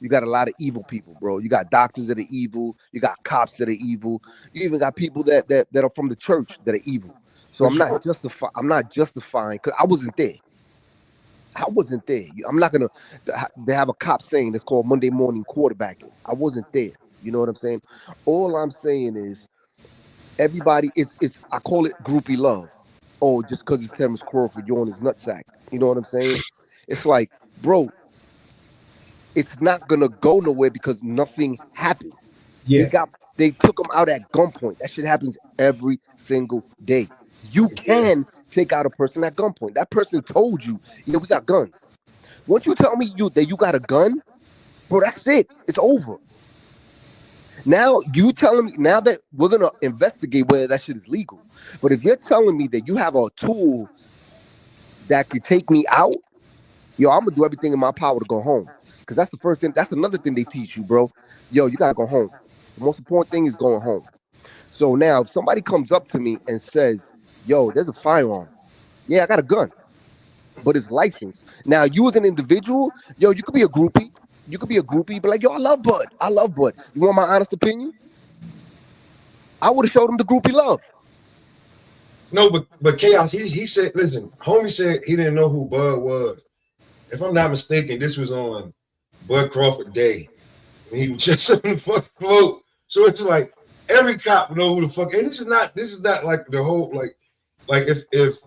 D: you got a lot of evil people, bro. You got doctors that are evil. You got cops that are evil. You even got people that are from the church that are evil. So
C: For
D: I'm not
C: sure.
D: justifying. I'm not justifying because I wasn't there. I wasn't there. I'm not gonna. They have a cop saying it's called Monday morning quarterbacking. I wasn't there. You know what I'm saying? All I'm saying is everybody. It's. I call it groupie love. Oh, just because it's Terrence Crawford, you're on his nutsack. You know what I'm saying? It's like, bro, it's not gonna go nowhere because nothing happened. They
C: Yeah.
D: got they took him out at gunpoint. That shit happens every single day. You
A: Yeah.
D: can take out a person at gunpoint. That person told you, yeah, we got guns. Once you tell me you got a gun, bro, that's it. It's over. Now you telling me now that we're gonna investigate whether that shit is legal. But if you're telling me that you have a tool that could take me out, yo, I'm gonna do everything in my power to go home. Cause that's the first thing. That's another thing they teach you, bro. Yo, you gotta go home. The most important thing is going home. So now, if somebody comes up to me and says, "Yo, there's a firearm," yeah, I got a gun. but it's licensed. Now, you as an individual, yo, you could be a groupie. You could be a groupie, but like, yo, I love Bud. I love Bud. You want my honest opinion? I would have showed him the groupie love.
A: No, but Chaos, he said, listen, homie said he didn't know who Bud was. If I'm not mistaken, this was on Bud Crawford Day. When he was just on the fucking float. So it's like every cop know who the fuck. And this is not like the whole like if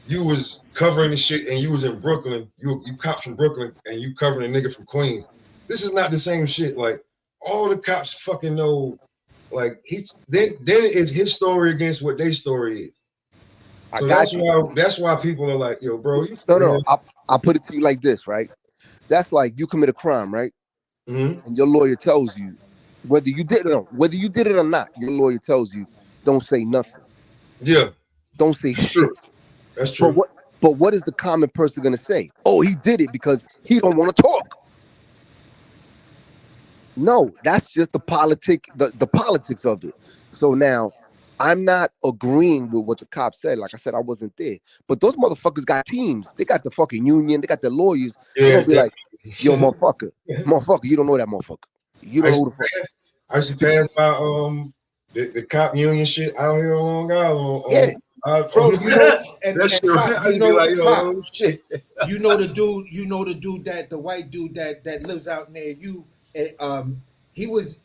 A: you was covering the shit and you was in Brooklyn, you cops from Brooklyn and you covering a nigga from Queens. This is not the same shit. Like all the cops fucking know. Like then it's his story against what their story is. So that's why people are like, yo, bro, you
D: no. I'll put it to you like this, right? That's like you commit a crime, right?
A: Mm-hmm.
D: And your lawyer tells you whether you did it or not. Your lawyer tells you don't say nothing.
A: Yeah,
D: don't say
A: that's
D: shit.
A: True. That's true.
D: But what is the common person gonna say? Oh, he did it because he don't want to talk. No, that's just the politics of it. So now I'm not agreeing with what the cop said. Like I said, I wasn't there. But those motherfuckers got teams. They got the fucking union. They got the lawyers. They're gonna be like, yo, motherfucker, you don't know that motherfucker. You don't know who the fuck.
A: I used to pass by the cop union shit out here on Long Island.
D: Yeah.
C: Bro, you know, and
A: that's
C: Pop,
A: you know, like, yo, shit.
C: You know the dude that the white dude that lives out near you. He was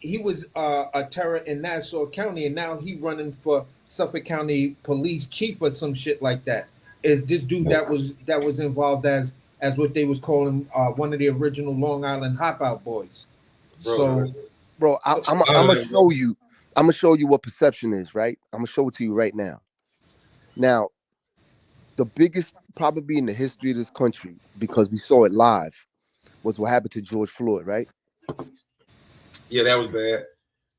C: a terror in Nassau County, and now he running for Suffolk County Police Chief or some shit like that. Is this dude that was involved as what they was calling one of the original Long Island Hop Out boys?
D: Bro, I'm gonna show you. I'm gonna show you what perception is, right? I'm gonna show it to you right now. Now, the biggest probably in the history of this country, because we saw it live, was what happened to George Floyd, right?
A: Yeah, that was bad.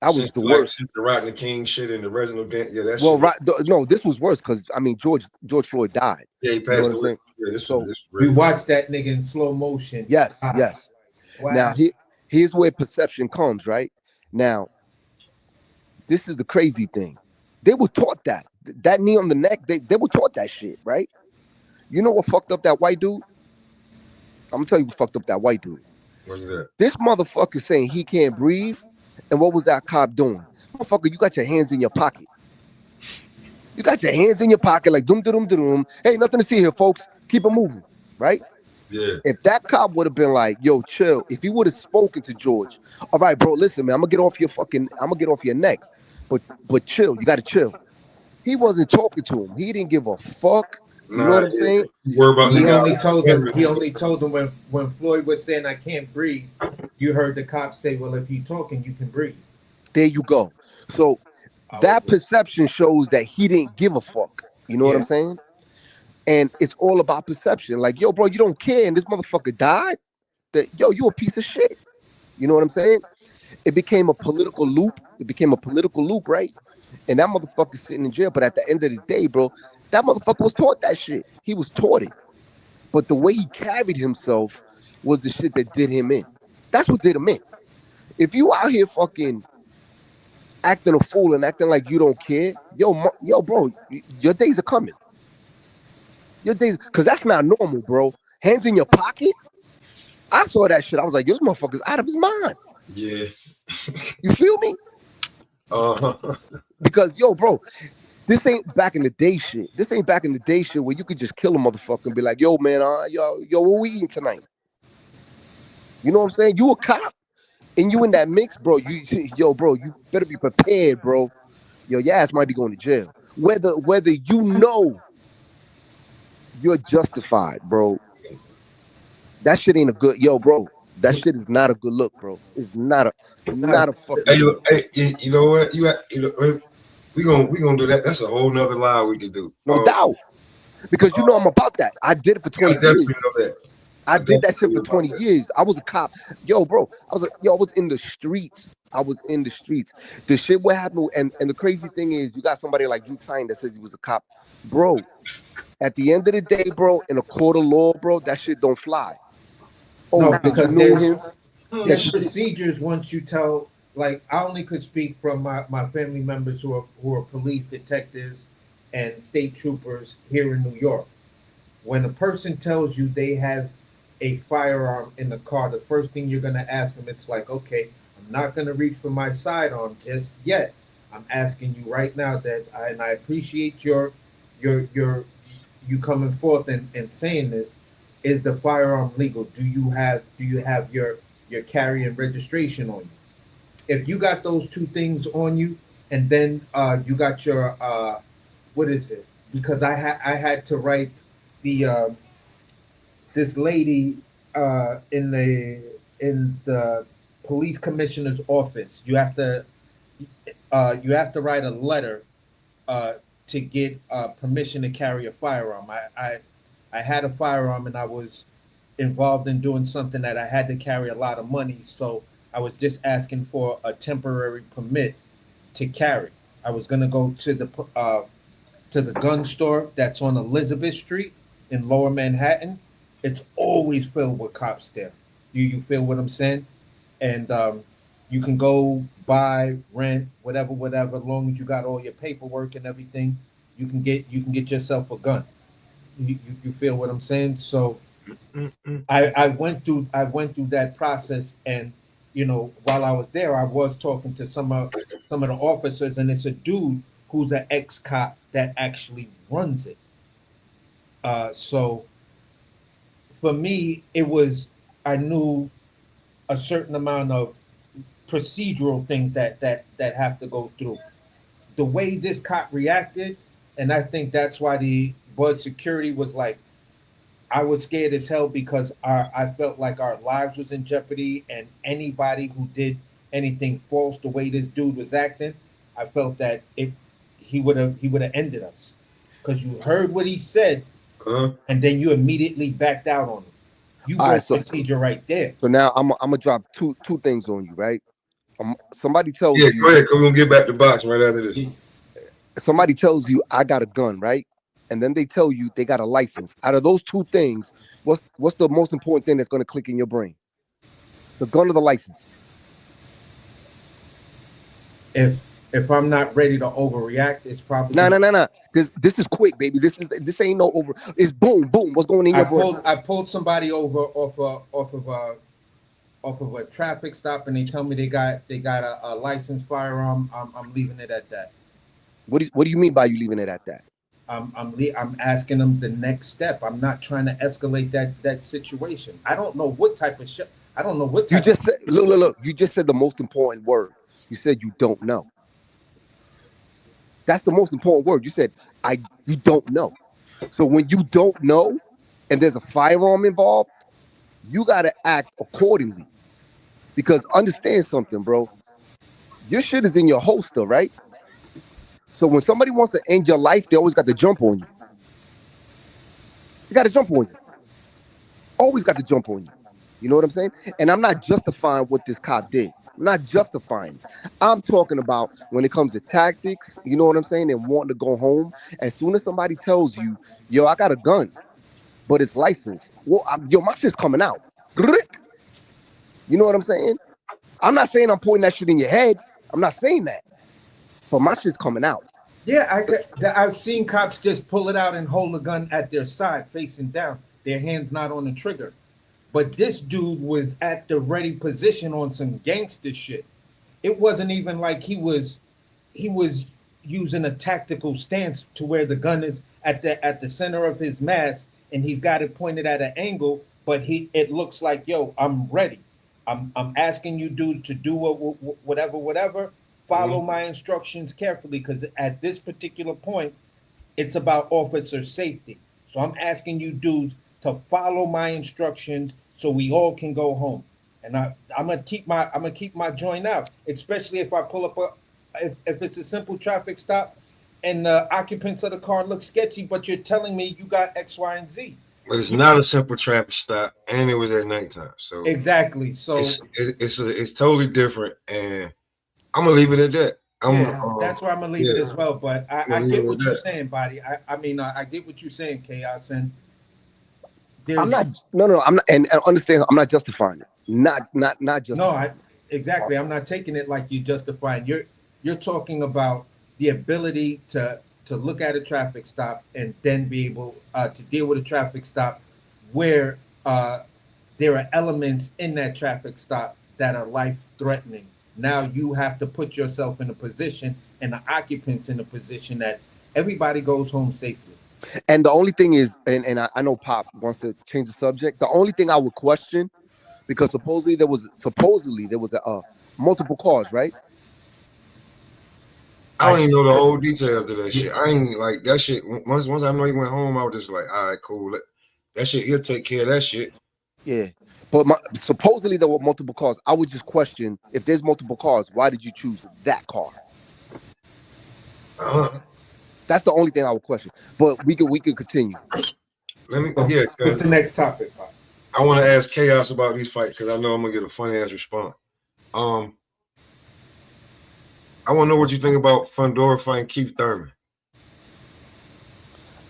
D: That was the worst.
A: Since the Rodney King shit and the resident event, yeah, that's
D: no, this was worse because I mean George Floyd died.
A: Yeah, he passed away. Yeah, this
C: we watched that nigga in slow motion.
D: Yes. Wow. Now here's where perception comes, right? Now, this is the crazy thing. They were taught that knee on the neck. They were taught that shit, right? You know what fucked up that white dude? I'm gonna tell you what fucked up that white dude.
A: What's that?
D: This motherfucker saying he can't breathe, and what was that cop doing? Motherfucker, you got your hands in your pocket. You got your hands in your pocket like doom doom doom. Hey, nothing to see here, folks. Keep it moving, right?
A: Yeah.
D: If that cop would have been like, yo, chill. If he would have spoken to George, all right, bro, listen, man, I'm gonna get off your neck. But chill, you gotta chill. He wasn't talking to him. He didn't give a fuck. You know what I'm saying?
C: He only told him when Floyd was saying I can't breathe, you heard the cop say, well, if you're talking, you can breathe.
D: There you go. So that perception shows that he didn't give a fuck. You know what I'm saying? And it's all about perception. Like, yo, bro, you don't care, and this motherfucker died. You a piece of shit. You know what I'm saying? It became a political loop. Right? And that motherfucker's sitting in jail. But at the end of the day, bro, that motherfucker was taught that shit. He was taught it. But the way he carried himself was the shit that did him in. That's what did him in. If you out here fucking acting a fool and acting like you don't care, yo, bro, your days are coming. Your days, because that's not normal, bro. Hands in your pocket. I saw that shit. I was like, this motherfucker's out of his mind.
A: Yeah.
D: You feel me? Because, yo, bro, this ain't back in the day shit. Where you could just kill a motherfucker and be like, yo, man, yo, what we eating tonight? You know what I'm saying? You a cop and you in that mix, bro. Bro, you better be prepared, bro. Yo, your ass might be going to jail. Whether you know you're justified, bro. That shit ain't a good, bro. That shit is not a good look, bro. It's not a fucking.
A: Hey, you know what? We gonna do that. That's a whole nother line we can do.
D: No doubt, because you know I'm about that. I did it for 20 years. I did that shit for 20 years. I was a cop, bro. I was in the streets. The shit what happened, and the crazy thing is, you got somebody like Drew Tyne that says he was a cop, bro. At the end of the day, bro, in a court of law, bro, that shit don't fly. Oh,
C: no, because there's procedures once you tell. Like, I only could speak from my family members who are police detectives and state troopers here in New York. when a person tells you they have a firearm in the car, the first thing you're gonna ask them, it's like, okay, I'm not gonna reach for my sidearm just yet. I'm asking you right now and I appreciate your you coming forth and saying this. Is the firearm legal? Do you have your carry and registration on you? If you got those two things on you, and then you got your what is it? Because I had to write the this lady in the police commissioner's office. You have to write a letter uh, to get permission to carry a firearm. I had a firearm and I was involved in doing something that I had to carry a lot of money, so I was just asking for a temporary permit to carry. I was gonna go to the gun store that's on Elizabeth Street in Lower Manhattan. It's always filled with cops there. You feel what I'm saying? And you can go buy, rent, whatever. As long as you got all your paperwork and everything, you can get yourself a gun. You feel what I'm saying? So
A: Mm-mm.
C: I went through that process, and while I was there, I was talking to some of the officers, and it's a dude who's an ex cop that actually runs it. So for me, it was I knew a certain amount of procedural things that have to go through. The way this cop reacted, and I think that's why the Bud security was like, I was scared as hell because I felt like our lives was in jeopardy, and anybody who did anything false, the way this dude was acting, I felt that he would have ended us, because you heard what he said,
A: Uh,
C: and then you immediately backed out on him. You
D: All right,
C: broke procedure right there.
D: so now I'm gonna drop two things on you, right? Somebody tells
A: yeah, go
D: you
A: ahead. Cause we're gonna get back to boxing right after this.
D: somebody tells you I got a gun, right? And then they tell you they got a license. Out of those two things, what's the most important thing that's gonna click in your brain? The gun or the license?
C: If I'm not ready to overreact, it's probably
D: No,
C: gonna.
D: no, no, no. This is quick, baby. This ain't no over. It's boom, boom. What's going in
C: I
D: your brain?
C: pulled I pulled somebody over off of a traffic stop, and they tell me they got a licensed firearm. I'm leaving it at that.
D: What do you mean by you leaving it at that?
C: I'm asking them the next step. I'm not trying to escalate that situation. I don't know what type of shit. I don't know what
D: You
C: type of.
D: just said look. You just said the most important word. You said you don't know. That's the most important word. You said you don't know. So when you don't know and there's a firearm involved, you gotta act accordingly. Because understand something, bro. Your shit is in your holster, right? So when somebody wants to end your life, they always got to jump on you. They got to jump on you. Always got to jump on you. You know what I'm saying? And I'm not justifying what this cop did. I'm not justifying it. I'm talking about when it comes to tactics, you know what I'm saying, and wanting to go home. As soon as somebody tells you, yo, I got a gun, but it's licensed. Well, yo, my shit's coming out. You know what I'm saying? I'm not saying I'm pointing that shit in your head. I'm not saying that. But my shit's coming out.
C: Yeah, I've seen cops just pull it out and hold the gun at their side, facing down, their hands not on the trigger. But this dude was at the ready position on some gangster shit. It wasn't even like he was using a tactical stance to where the gun is at the center of his mask, and he's got it pointed at an angle, but it looks like, yo, I'm ready. I'm asking you dude to do whatever. Follow
A: Mhm.
C: my instructions carefully, because at this particular point, it's about officer safety. So I'm asking you dudes to follow my instructions so we all can go home. And I'm gonna keep my joint out, especially if I pull up if it's a simple traffic stop and the occupants of the car look sketchy, but you're telling me you got X, Y, and Z.
A: But it's not a simple traffic stop, and it was at nighttime, so
C: Exactly. So
A: it's totally different. And I'm gonna leave it at that.
C: yeah, that's where I'm gonna leave it
A: Yeah,
C: as well. But
A: I'm
C: I
A: gonna leave
C: get
A: it at
C: what you're
A: that.
C: saying, buddy. I get what you're saying, Chaos, and
D: I'm
C: there's
D: not. No. I'm not. And understand. I'm not justifying it. Not
C: no,
D: justifying.
C: exactly. I'm not taking it like you justifying. You're talking about the ability to to look at a traffic stop and then be able to deal with a traffic stop where there are elements in that traffic stop that are life threatening. Now you have to put yourself in a position and the occupants in a position that everybody goes home safely.
D: And the only thing is, and I know Pop wants to change the subject. The only thing I would question, because supposedly there was a multiple cause, right?
A: I don't even know the whole details of that shit. I ain't like that shit. Once I know he went home, I was just like, all right, cool. That shit, he'll take care of that shit.
D: Yeah. But supposedly there were multiple cars. I would just question, if there's multiple cars, why did you choose that car? That's the only thing I would question. But we could continue.
C: What's the next topic, Pop?
A: I want to ask Chaos about these fights because I know I'm gonna get a funny ass response. I want to know what you think about Fundora fighting Keith Thurman.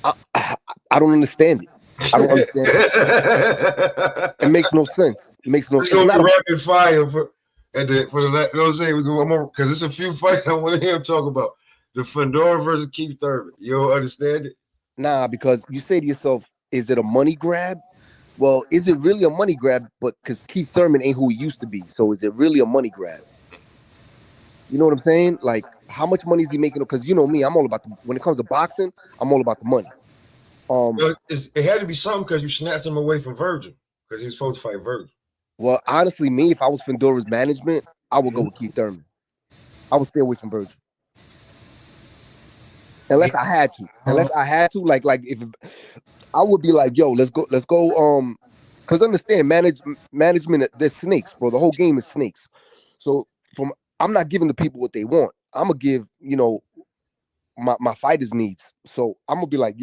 D: I don't understand it. I don't understand it. It makes no sense. It makes no sense.
A: It's gonna be rapid fire for the you know what I'm saying? We go because it's a few fights I want to hear him talk about. The Fundora versus Keith Thurman. You don't understand it?
D: Nah, because you say to yourself, is it a money grab? Well, is it really a money grab? But because Keith Thurman ain't who he used to be, so is it really a money grab? You know what I'm saying? Like, how much money is he making? Because you know me, I'm all about when it comes to boxing, I'm all about the money.
A: It had to be something because you snatched him away from Virgil because he was supposed to fight Virgil.
D: Well, honestly, me, if I was Fundora's management, I would go with Keith Thurman. I would stay away from Virgil. Unless I had to. Like if I would be like, yo, let's go. Because understand, management, they're snakes, bro. The whole game is snakes. So I'm not giving the people what they want. I'm gonna give, my fighters' needs. So I'm gonna be like,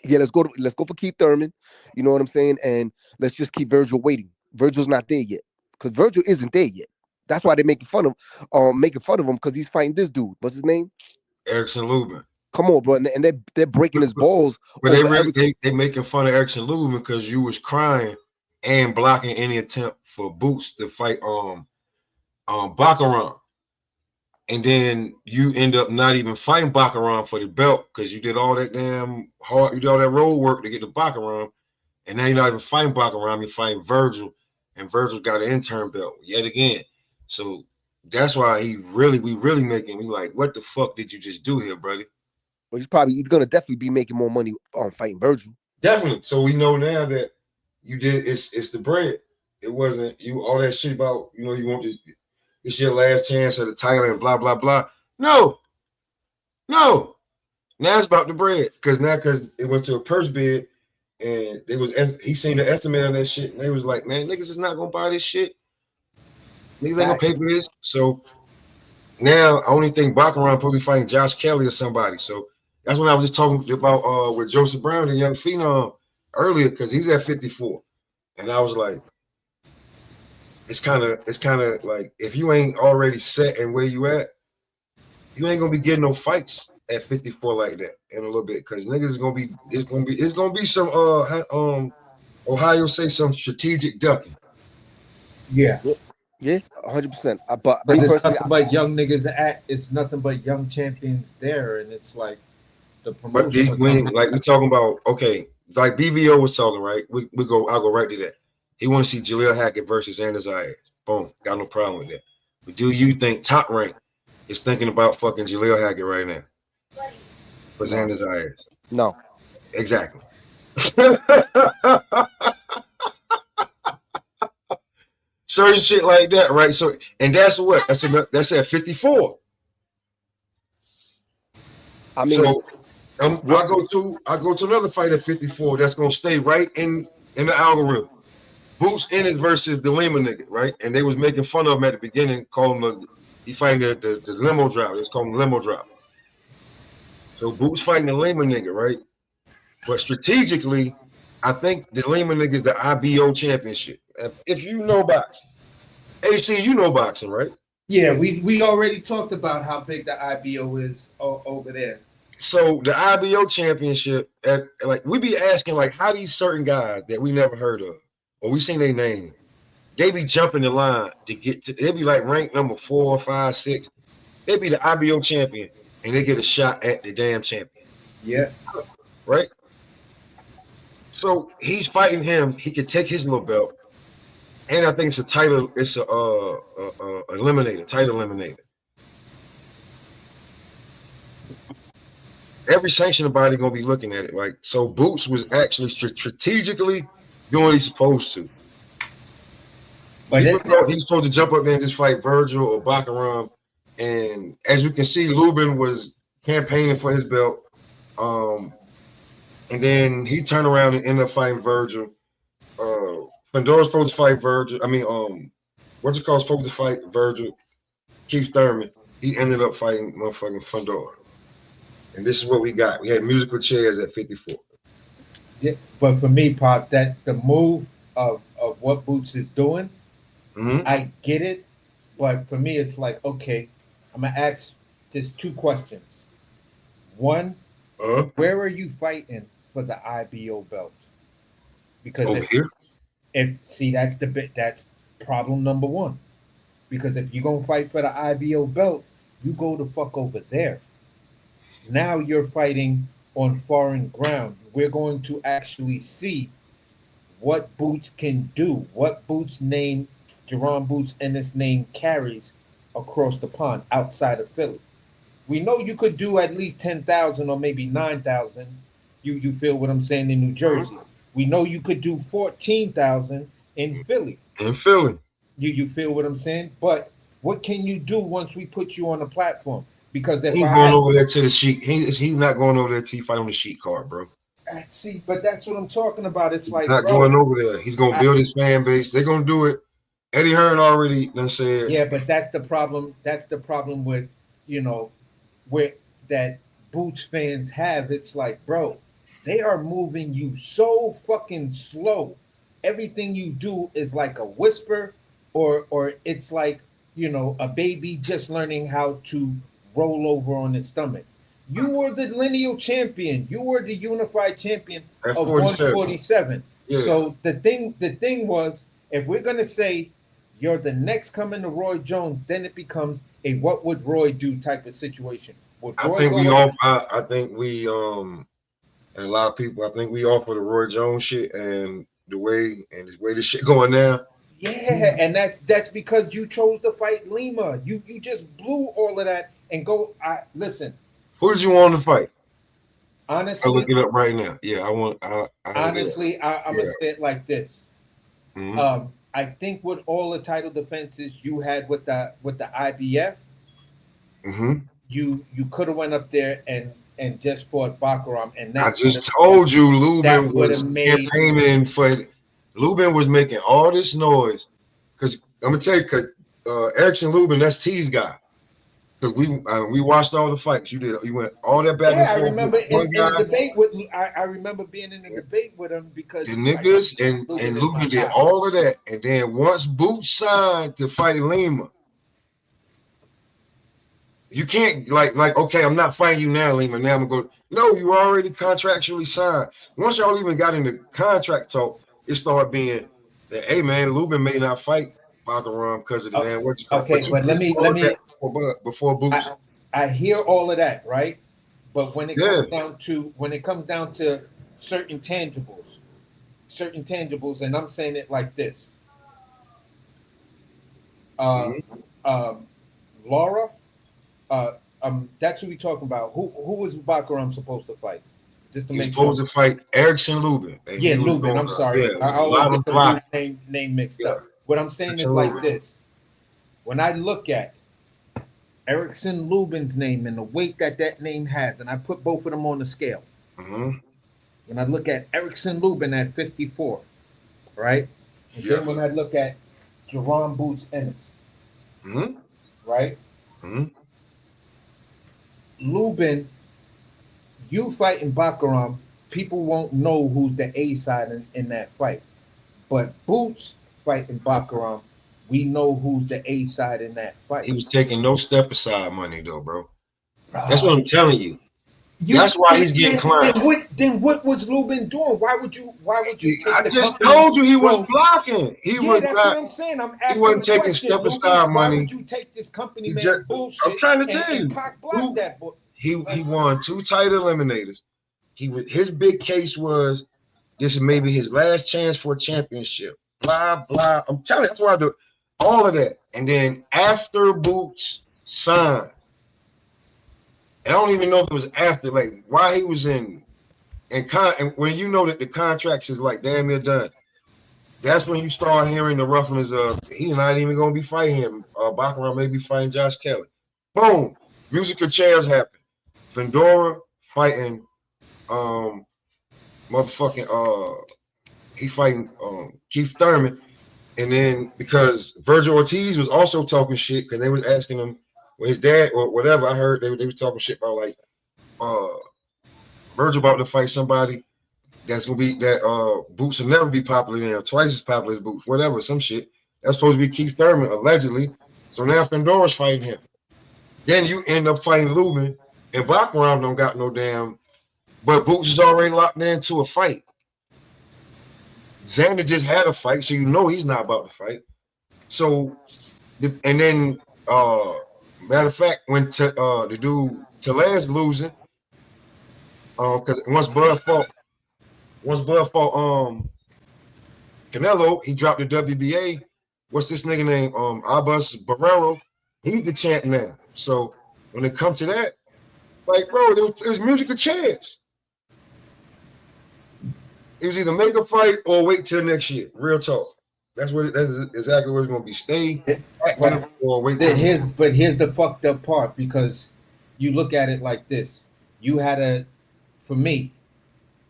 D: yeah, let's go for Keith Thurman. You know what I'm saying? And let's just keep Virgil waiting. Virgil's not there yet. Because Virgil isn't there yet. That's why they're making fun of him because he's fighting this dude. What's his name?
A: Erickson Lubin.
D: Come on, bro. And they're breaking his balls.
A: But they making fun of Erickson Lubin because you was crying and blocking any attempt for Boots to fight Baccarat. And then you end up not even fighting Baccarat for the belt because you did all that damn hard, you did all that road work to get the Baccarat. And now you're not even fighting Baccarat, you're fighting Virgil, and Virgil got an intern belt yet again. So that's why we really making me like, what the fuck did you just do here, brother?
D: Well, he's gonna definitely be making more money fighting Virgil.
A: Definitely. So we know now that you did it's the bread. It wasn't you all that shit about you want it's your last chance at the title and blah blah blah. No. Now it's about the bread because it went to a purse bid and he seen the estimate on that shit and they was like, man, niggas is not gonna buy this shit. Niggas ain't gonna pay for this. So now I only think Baccarat probably fighting Josh Kelly or somebody. So that's when I was just talking about with Joseph Brown, the young phenom, earlier, because he's at 54. And I was like, it's kind of like if you ain't already set and where you at, you ain't gonna be getting no fights at 54 like that in a little bit because niggas is gonna be some Ohio say some strategic ducking.
C: Yeah.
D: Yeah, 100%. But
C: it's nothing but young niggas it's nothing but young champions there, and it's like the promotion.
A: But we're talking about like BVO was talking, right? I'll go right to that. He want to see Jaleel Hackett versus Anders Ayaz. Boom, got no problem with that. But do you think Top Rank is thinking about fucking Jaleel Hackett right now? For Anders Ayaz?
D: No.
A: Exactly. Certain shit like that, right? So, and that's what that's at 54. I mean, so I go to another fight at 54 that's gonna stay right in the algorithm. Boots Ennis versus the Lima nigga, right? And they was making fun of him at the beginning, calling him he fighting the limo driver. It's called him limo driver. So Boots fighting the Lima nigga, right? But strategically, I think the Lima nigga is the IBO championship. If you know boxing, AC, you know boxing, right?
C: Yeah, we already talked about how big the IBO is over there.
A: So the IBO championship, we be asking like how these certain guys that we never heard of, or we seen their name, they be jumping the line to get to. They be like ranked number 4, 5, 6. They be the IBO champion, and they get a shot at the damn champion.
C: Yeah.
A: right? So he's fighting him. He could take his little belt, and I think it's a title. It's a eliminator, title eliminator. Every sanctioning body gonna be looking at it. Like, so Boots was actually strategically doing what he's supposed to.
C: But
A: Even though he's supposed to jump up there and just fight Virgil or Bakaram, and as you can see, Lubin was campaigning for his belt. And then he turned around and ended up fighting Virgil. Fandora's supposed to fight Virgil. I mean, what's it called? Supposed to fight Virgil. Keith Thurman. He ended up fighting motherfucking Fandora. And this is what we got. We had musical chairs at 54.
C: yeah, but for me, Pop, that the move of what Boots is doing, I get it. But for me, it's like, okay, I'm gonna ask just two questions. One, where are you fighting for the IBO belt? Because
A: over here.
C: If see, that's the bit. That's problem number one. Because if you're gonna fight for the IBO belt, you go the fuck over there. Now you're fighting on foreign ground. We're going to actually see what Boots can do, what Boots' name, Jerome Boots, and his name carries across the pond outside of Philly. We know you could do at least 10,000 or maybe 9,000. You feel what I'm saying in New Jersey. We know you could do 14,000 in Philly. You feel what I'm saying? But what can you do once we put you on the platform? Because if
A: he's going over there to the sheet, he's not going over there to fight on the sheet card, bro.
C: See, but that's what I'm talking about. It's like,
A: not going over there. He's gonna build his fan base. They're gonna do it. Eddie Hearn already done said.
C: Yeah, but that's the problem. That's the problem with where that Boots fans have. It's like, bro, they are moving you so fucking slow. Everything you do is like a whisper, or it's like a baby just learning how to roll over on its stomach. You were the lineal champion. You were the unified champion
A: At
C: of 147.
A: Yeah.
C: So the thing was, if we're gonna say you're the next coming to Roy Jones, then it becomes a what would Roy do type of situation.
A: I think we and a lot of people, I think we offer the Roy Jones shit and the way this shit going now.
C: Yeah, and that's because you chose to fight Lima. You just blew all of that and go. Listen.
A: Who did you want to fight?
C: Honestly,
A: I'll look it up right now. Yeah, I want.
C: Honestly, I'm gonna say it like this.
A: Mm-hmm.
C: I think with all the title defenses you had with the IBF, you could have went up there and just fought Bakaram, and that
A: I just told you Lubin was campaigning for. Lubin was making all this noise because I'm gonna tell you, because Erickson Lubin, that's T's guy. Because we watched all the fights. You went all that back and forth.
C: I remember in the debate with. I remember being in the debate with him because
A: the niggas and Lubin did all of that, and then once Boots signed to fight Lima, you can't like okay, I'm not fighting you now, Lima. Now I'm gonna go. No, you already contractually signed. Once y'all even got into contract talk, it started being that hey man, Lubin may not fight Bakaram because of the man. What you call?
C: Okay, but let me
A: before Boots.
C: I hear all of that, right? But when it comes down to certain tangibles, and I'm saying it like this. Laura, that's who we talking about. Who was Bakaram supposed to fight? Just to make sure.
A: Supposed to fight Erickson Lubin.
C: Yeah, Lubin. I'm sorry. I always get the name mixed up. What I'm saying is like this. When I look at Erickson Lubin's name and the weight that name has, and I put both of them on the scale. When I look at Erickson Lubin at 54, right? And then when I look at Jerome Boots Ennis, right? Lubin, you fighting Bakaram, people won't know who's the A side in that fight. But Boots fighting Bakaram, we know who's the A side in that fight.
A: He was taking no step aside money though, bro. That's what I'm telling you. That's why he's getting climbed.
C: Then what was Lubin doing? Why would you take
A: I just told you he was blocking.
C: That's what I'm saying. I'm asking.
A: He wasn't taking step aside money.
C: Why would you take this company man bullshit?
A: I'm trying to tell you.
C: Cock block that.
A: He won 2 title eliminators. his big case was this is maybe his last chance for a championship. Blah blah. I'm telling you, that's why I do all of that. And then after Boots signed, I don't even know if it was after, like why he was in and when you know that the contracts is like damn near done. That's when you start hearing the rumblings of he's not even gonna be fighting him. Baccarat may be fighting Josh Kelly. Boom, musical chairs happen. Fedora fighting motherfucking he fighting Keith Thurman, and then because Virgil Ortiz was also talking shit because they was asking him his dad or whatever. I heard they were talking shit about like Virgil about to fight somebody that's gonna be that Boots will never be popular in twice as popular as Boots, whatever, some shit. That's supposed to be Keith Thurman, allegedly. So now Fedora's fighting him. Then you end up fighting Lubin, and Baccarat don't got no damn, but Boots is already locked into a fight. Xander just had a fight, so you know he's not about to fight. So, and then, matter of fact, when the dude Tellez losing, because once Bud fought Canelo, he dropped the WBA. What's this nigga name? Abbas Barrero. He's the champ now. So when it comes to that, like, bro, it was musical chairs. It was either make a fight or wait till next year. Real talk. That's exactly where it's gonna be. Stay or wait.
C: Here's the fucked up part, because you look at it like this. You had for me,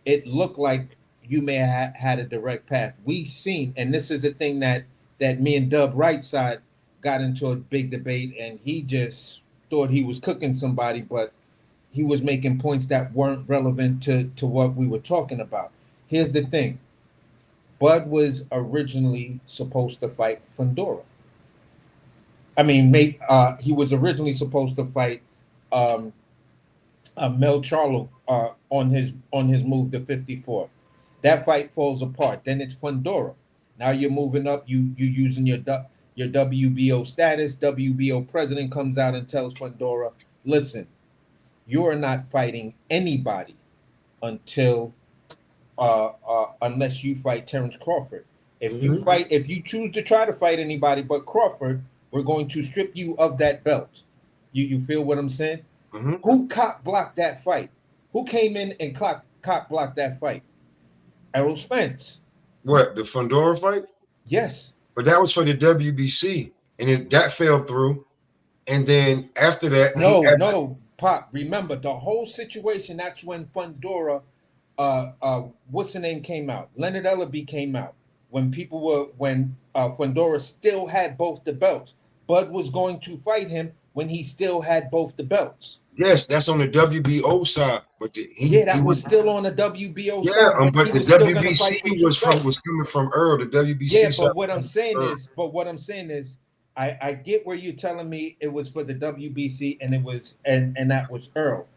C: it looked like you may have had a direct path. We seen, and this is the thing that me and Dub Right Side got into a big debate, and he just thought he was cooking somebody, but he was making points that weren't relevant to what we were talking about. Here's the thing. Bud was originally supposed to fight Fundora. I mean, he was originally supposed to fight Mel Charlo on his move to 54. That fight falls apart. Then it's Fundora. Now you're moving up. You using your WBO status. WBO president comes out and tells Fundora, listen, you are not fighting anybody until unless you fight Terrence Crawford. If you choose to try to fight anybody but Crawford, we're going to strip you of that belt. You feel what I'm saying?
A: Mm-hmm.
C: Who cock blocked that fight? Who came in and cock blocked that fight? Errol Spence.
A: What, the Fundora fight?
C: Yes.
A: But that was for the WBC, and that fell through. And then after that,
C: no, Pop. Remember the whole situation. That's when Fundora, what's the name, came out. Leonard Ellaby came out when Fundora still had both the belts. Bud was going to fight him when he still had both the belts.
A: Yes, that's on the WBO side, but
C: that was still on the WBO side.
A: Yeah, but the WBC was coming from Earl. The WBC.
C: Yeah, but what I'm saying is, I get where you're telling me it was for the WBC and it was and that was Earl,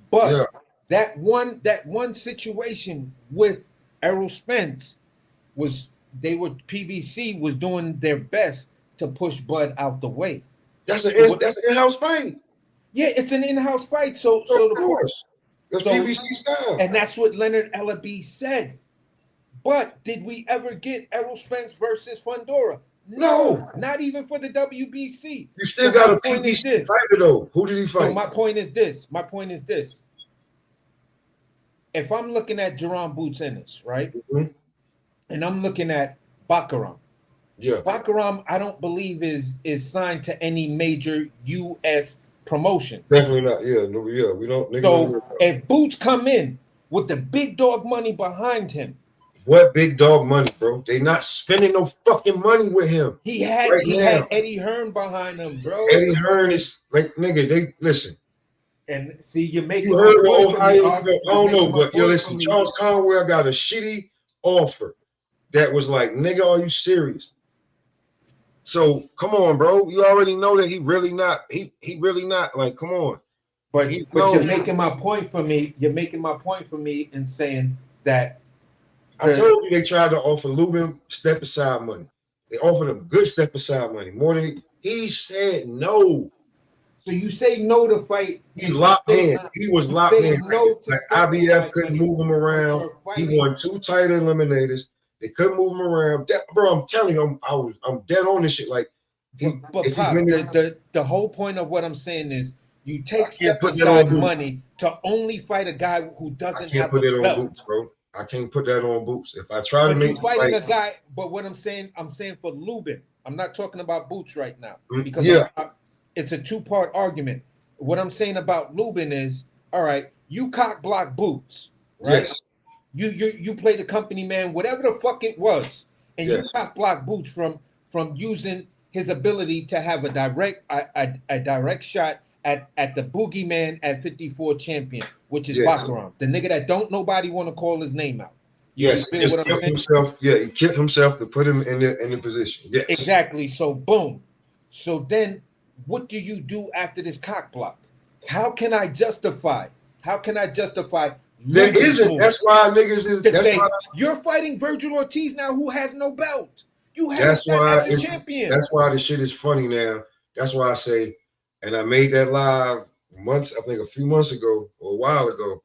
C: but that one situation with Errol Spence was PBC was doing their best to push Bud out the way.
A: That's an in-house fight.
C: Yeah, it's an in-house fight. So
A: of course, it's PBC style,
C: and that's what Leonard Ellaby said. But did we ever get Errol Spence versus Fundora? No, not even for the WBC.
A: You still got a PBC fighter though. Who did he fight?
C: So my point is this. If I'm looking at Jerome Boots Ennis, right, and I'm looking at Baccarat.
A: Yeah,
C: Baccarat, I don't believe is signed to any major U.S. promotion.
A: Definitely not. We don't.
C: So if Boots come in with the big dog money behind him,
A: what big dog money, bro? They not spending no fucking money with him.
C: He had Eddie Hearn behind him, bro.
A: Eddie Hearn is like, nigga. They listen.
C: And see, you
A: heard what Ohio. I don't know, but listen. Charles Conwell got a shitty offer that was like, nigga, are you serious? So come on, bro. You already know that he really not. He really not. Like, come on.
C: But you're making my point for me. You're making my point for me in saying that.
A: I told you they tried to offer Lubin step aside money. They offered him good step aside money, more than he said no.
C: So you say no to fight.
A: He locked in. He was locked in.
C: No to
A: like
C: step
A: IBF
C: aside
A: couldn't
C: money,
A: move him
C: but
A: around.
C: you're
A: He
C: fighting.
A: won 2 title eliminators. They couldn't move him around. Bro, I'm telling you, I'm dead on this shit. Like,
C: But
A: if he
C: Pop,
A: win
C: the whole point of what I'm saying is you take
A: can't
C: step
A: put that on
C: aside
A: Boots.
C: money to only fight a guy who
A: I
C: doesn't
A: can't
C: have
A: put
C: a
A: that on
C: belt.
A: Boots, bro. I can't put that on Boots. If I try to
C: But
A: make
C: you fighting
A: like,
C: a guy. But what I'm saying for Lubin. I'm not talking about Boots right now because
A: yeah,
C: it's a 2-part argument. What I'm saying about Lubin is, all right, you cock block Boots, right?
A: yes,
C: You play the company man, whatever the fuck it was, and you
A: yes,
C: cock block Boots from using his ability to have a direct shot at the boogeyman at 54 champion, which is
A: yes,
C: Bakaram, the nigga that don't nobody want to call his name out. You
A: yes. He
C: feel
A: just
C: what I'm
A: killed
C: saying?
A: himself. Yeah, he killed himself to put him in the position. Yes,
C: Exactly. So boom. So then what do you do after this cock block? How can I justify?
A: there
C: Lubin's
A: isn't.
C: move
A: That's why niggas is.
C: to
A: That's why.
C: say you're fighting Virgil Ortiz now who has no belt. You haven't
A: That's
C: met
A: why
C: as a champion.
A: That's why the shit is funny now. That's why I say, and I made that live I think a few months ago or a while ago,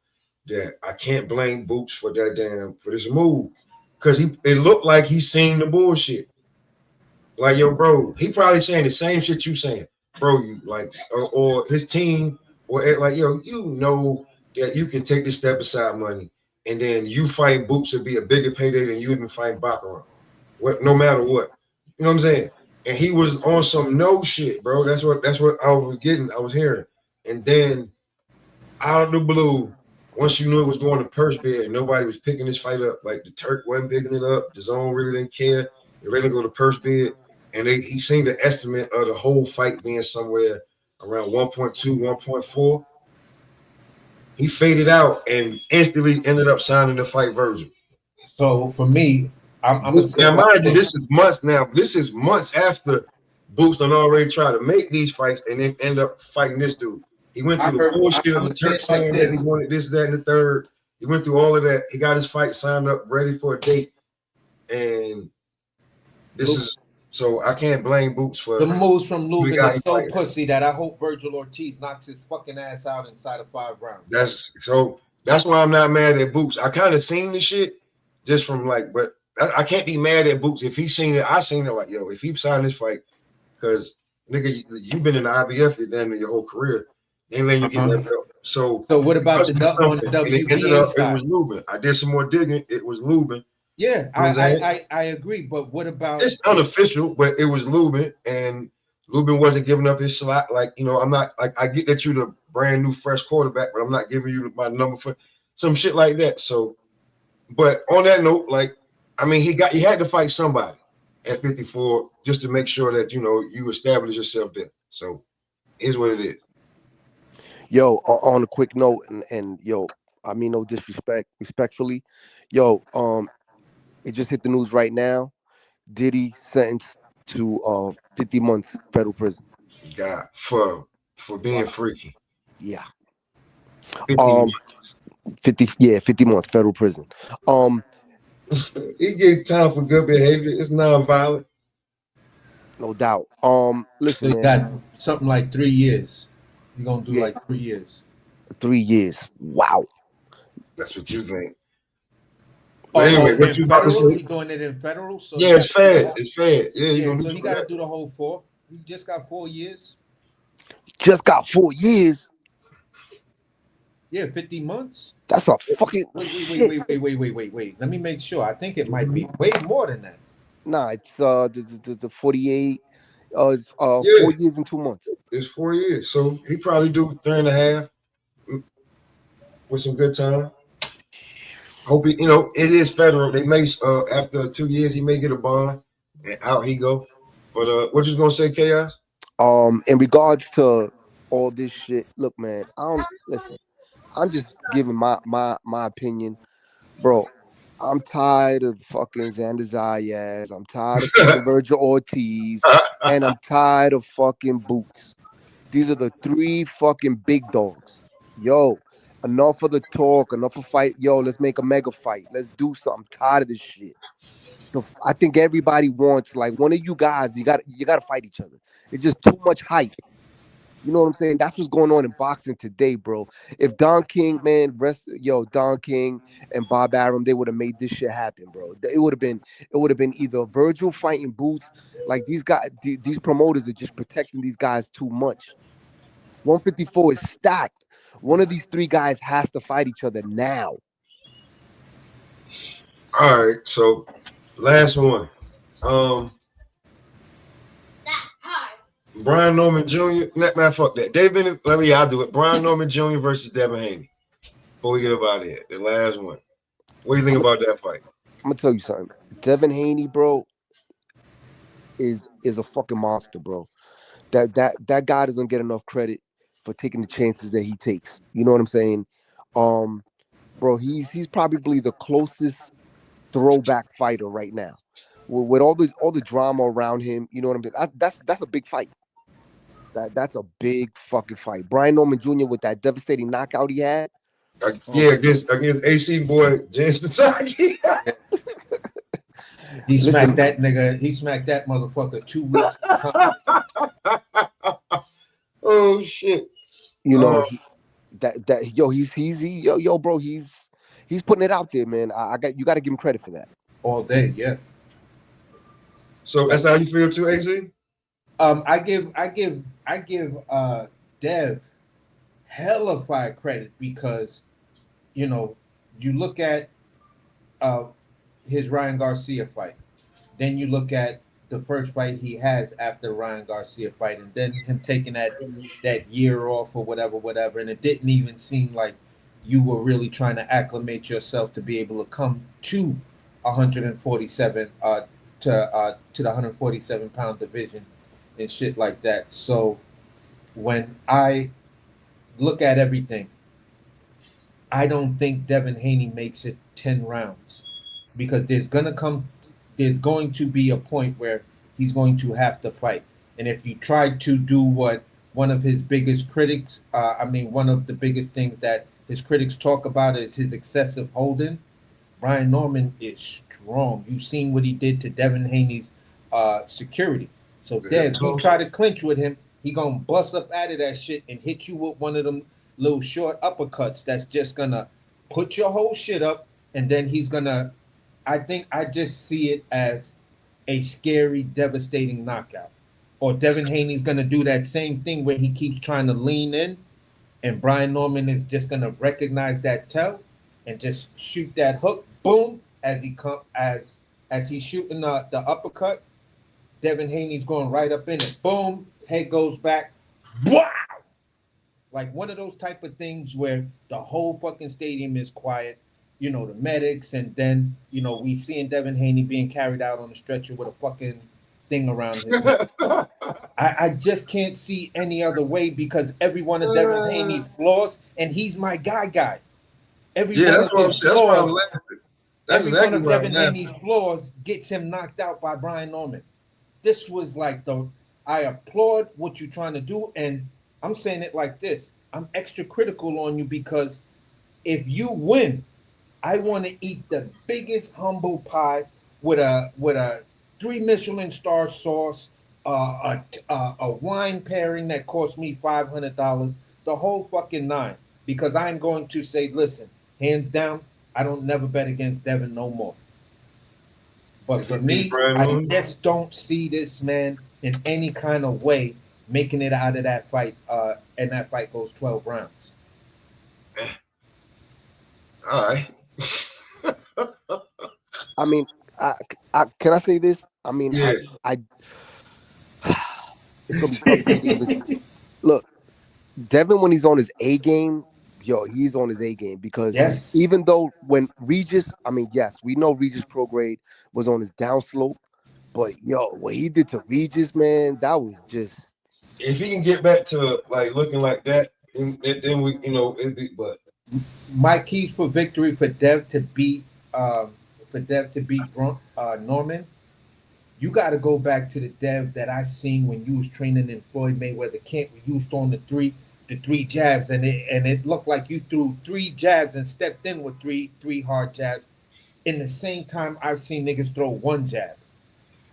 A: that I can't blame Boots for this move. Cause it looked like he seen the bullshit. Like, yo, bro, he probably saying the same shit you saying, bro. You like, or his team, or like, yo, you know that you can take this step aside money, and then you fight Boots would be a bigger payday than you even fight Baccarat. What, no matter what, you know what I'm saying? And he was on some no shit, bro. That's what I was getting. I was hearing, and then out of the blue, once you knew it was going to purse bid and nobody was picking this fight up, like the Turk wasn't picking it up, the zone really didn't care. They're ready to go to purse bid, and he seen the estimate of the whole fight being somewhere around 1.2, 1.4. He faded out and instantly ended up signing the fight version.
C: So for me, I'm gonna say
A: Now,
C: like
A: mind you,
C: this.
A: this is months now. This is months after Boots done already tried to make these fights and then end up fighting this dude. He went through the bullshit
C: I'm
A: of the
C: gonna say
A: Turk
C: it like
A: saying that he
C: this.
A: wanted this, that, and the third. He went through all of that. He got his fight signed up, ready for a date. And this is so I can't blame Boots for
C: The moves from
A: who the
C: Lubin
A: guy
C: is
A: he
C: so
A: fighting.
C: pussy that I hope Virgil Ortiz knocks his fucking ass out inside of 5 rounds.
A: That's why I'm not mad at Boots. I kind of seen the shit just from like, but I can't be mad at Boots if he's seen it. I seen it like, yo, if he signed this fight, because nigga, you've been in the IBF your whole career. Ain't letting you get that belt. So
C: what about
A: must
C: the
A: be
C: on
A: something.
C: the
A: And it ended
C: WBA
A: up it was
C: side?
A: Lubin. I did some more digging. It was Lubin.
C: Yeah,
A: You know what I'm saying?
C: I agree. But what about
A: It's unofficial, but it was Lubin, and Lubin wasn't giving up his slot. Like, you know, I'm not like, I get that you're the brand new fresh quarterback, but I'm not giving you my number for some shit like that. So, but on that note, like, I mean, he had to fight somebody at 54 just to make sure that, you know, you establish yourself there. So here's what it is.
D: Yo, on a quick note, and yo, I mean no disrespect, respectfully, yo, it just hit the news right now. Diddy sentenced to 50 months federal prison.
A: God, for being freaky.
D: Yeah.
A: 50 months.
D: 50 months federal prison.
A: He gave time for good behavior. It's non-violent.
D: No doubt.
C: so
D: Listen,
C: you
D: man.
C: got something like 3 years? You're gonna do
D: Yeah.
C: like 3 years.
D: 3 years. Wow.
A: That's what you think. But anyway, what you
C: in
A: about to
C: federal?
A: say?
C: He doing it in federal? So
A: Yeah, it's fair. It's fair. Yeah,
C: yeah,
A: gonna
C: so
A: do
C: he got to
A: that.
C: do the whole 4. He just got 4 years.
D: Just got 4 years.
C: Yeah, 50 months.
D: That's a fucking
C: Wait. Let me make sure. I think it might be way more than that.
D: Nah, it's the 48
A: Yeah,
D: 4 years and 2 months.
A: it's 4 years. So he probably do 3.5 with some good time. Hope he, you know, it is federal. They may after 2 years he may get a bond and out he go. But what you gonna say, Chaos?
D: In regards to all this shit, look, man, I don't listen. I'm just giving my opinion, bro. I'm tired of fucking Xander Zayas. I'm tired of fucking Virgil Ortiz, and I'm tired of fucking Boots. These are the 3 fucking big dogs. Yo, enough of the talk, enough of fight. Yo, let's make a mega fight. Let's do something. I'm tired of this shit. I think everybody wants like one of you guys. You got to fight each other. It's just too much hype. You know what I'm saying? That's what's going on in boxing today, bro. If Don King, man, Don King and Bob Arum, they would have made this shit happen, bro. It would have been either Virgil fighting Boots. Like these guys, these promoters are just protecting these guys too much. 154 is stacked. One of these three guys has to fight each other now.
A: All right, so last one. Brian Norman Jr. Man, fuck that. I'll do it. Brian Norman Jr. versus Devin Haney. Before we get up out of here, the last one. What do you think about that fight?
D: I'm gonna tell you something. Devin Haney, bro, is a fucking monster, bro. That guy doesn't get enough credit for taking the chances that he takes. You know what I'm saying? Bro, he's probably the closest throwback fighter right now. With all the drama around him, you know what I'm saying? That's a big fight. That's a big fucking fight. Brian Norman Jr. with that devastating knockout he had.
A: Yeah, against AC boy James Pataki.
C: He
D: Listen.
C: smacked that nigga. He smacked that motherfucker 2 weeks.
A: Oh shit!
D: You know bro, he's putting it out there, man. You got to give him credit for that.
C: All day, yeah.
A: So that's how you feel too, AC?
C: I give Dev hella fire credit because you look at his Ryan Garcia fight, then you look at the first fight he has after Ryan Garcia fight, and then him taking that year off or whatever, and it didn't even seem like you were really trying to acclimate yourself to be able to come to 147 to the 147-pound division and shit like that. So when I look at everything, I don't think Devin Haney makes it 10 rounds because there's going to be a point where he's going to have to fight. And if you try to do what one of his biggest critics, one of the biggest things that his critics talk about is his excessive holding, Brian Norman is strong. You've seen what he did to Devin Haney's security. So Dev, you try to clinch with him, he gonna bust up out of that shit and hit you with one of them little short uppercuts that's just gonna put your whole shit up, and then he's gonna. I just see it as a scary, devastating knockout. Or Devin Haney's gonna do that same thing where he keeps trying to lean in, and Brian Norman is just gonna recognize that tell and just shoot that hook, boom, as he's shooting the uppercut. Devin Haney's going right up in it, boom, head goes back, wow. Like one of those type of things where the whole fucking stadium is quiet, the medics, and then, we seeing Devin Haney being carried out on the stretcher with a fucking thing around his neck. I just can't see any other way because every one of Devin Haney's flaws, and he's my guy. Every one of his flaws, every one of Devin Haney's flaws gets him knocked out by Brian Norman. This was like I applaud what you're trying to do, and I'm saying it like this. I'm extra critical on you because if you win, I want to eat the biggest humble pie with a 3 Michelin star sauce, a wine pairing that cost me $500, the whole fucking nine. Because I'm going to say, listen, hands down, I don't never bet against Devin no more. But for me, I just don't see this man in any kind of way making it out of that fight, and that fight goes 12 rounds.
A: All right.
D: I mean, can I say this? I mean,
A: yeah.
D: It's gonna be tough for me to even look. Devin, when he's on his A game, he's on his A game because even though when Regis, yes, we know Regis Prograde was on his downslope, but what he did to Regis, man, that was just.
A: If he can get back to like looking like that, then we, but
C: my keys for victory for Dev to beat Norman, you got to go back to the Dev that I seen when you was training in Floyd Mayweather camp. When you was throwing the three jabs, and it looked like you threw 3 jabs and stepped in with three hard jabs. In the same time, I've seen niggas throw 1 jab.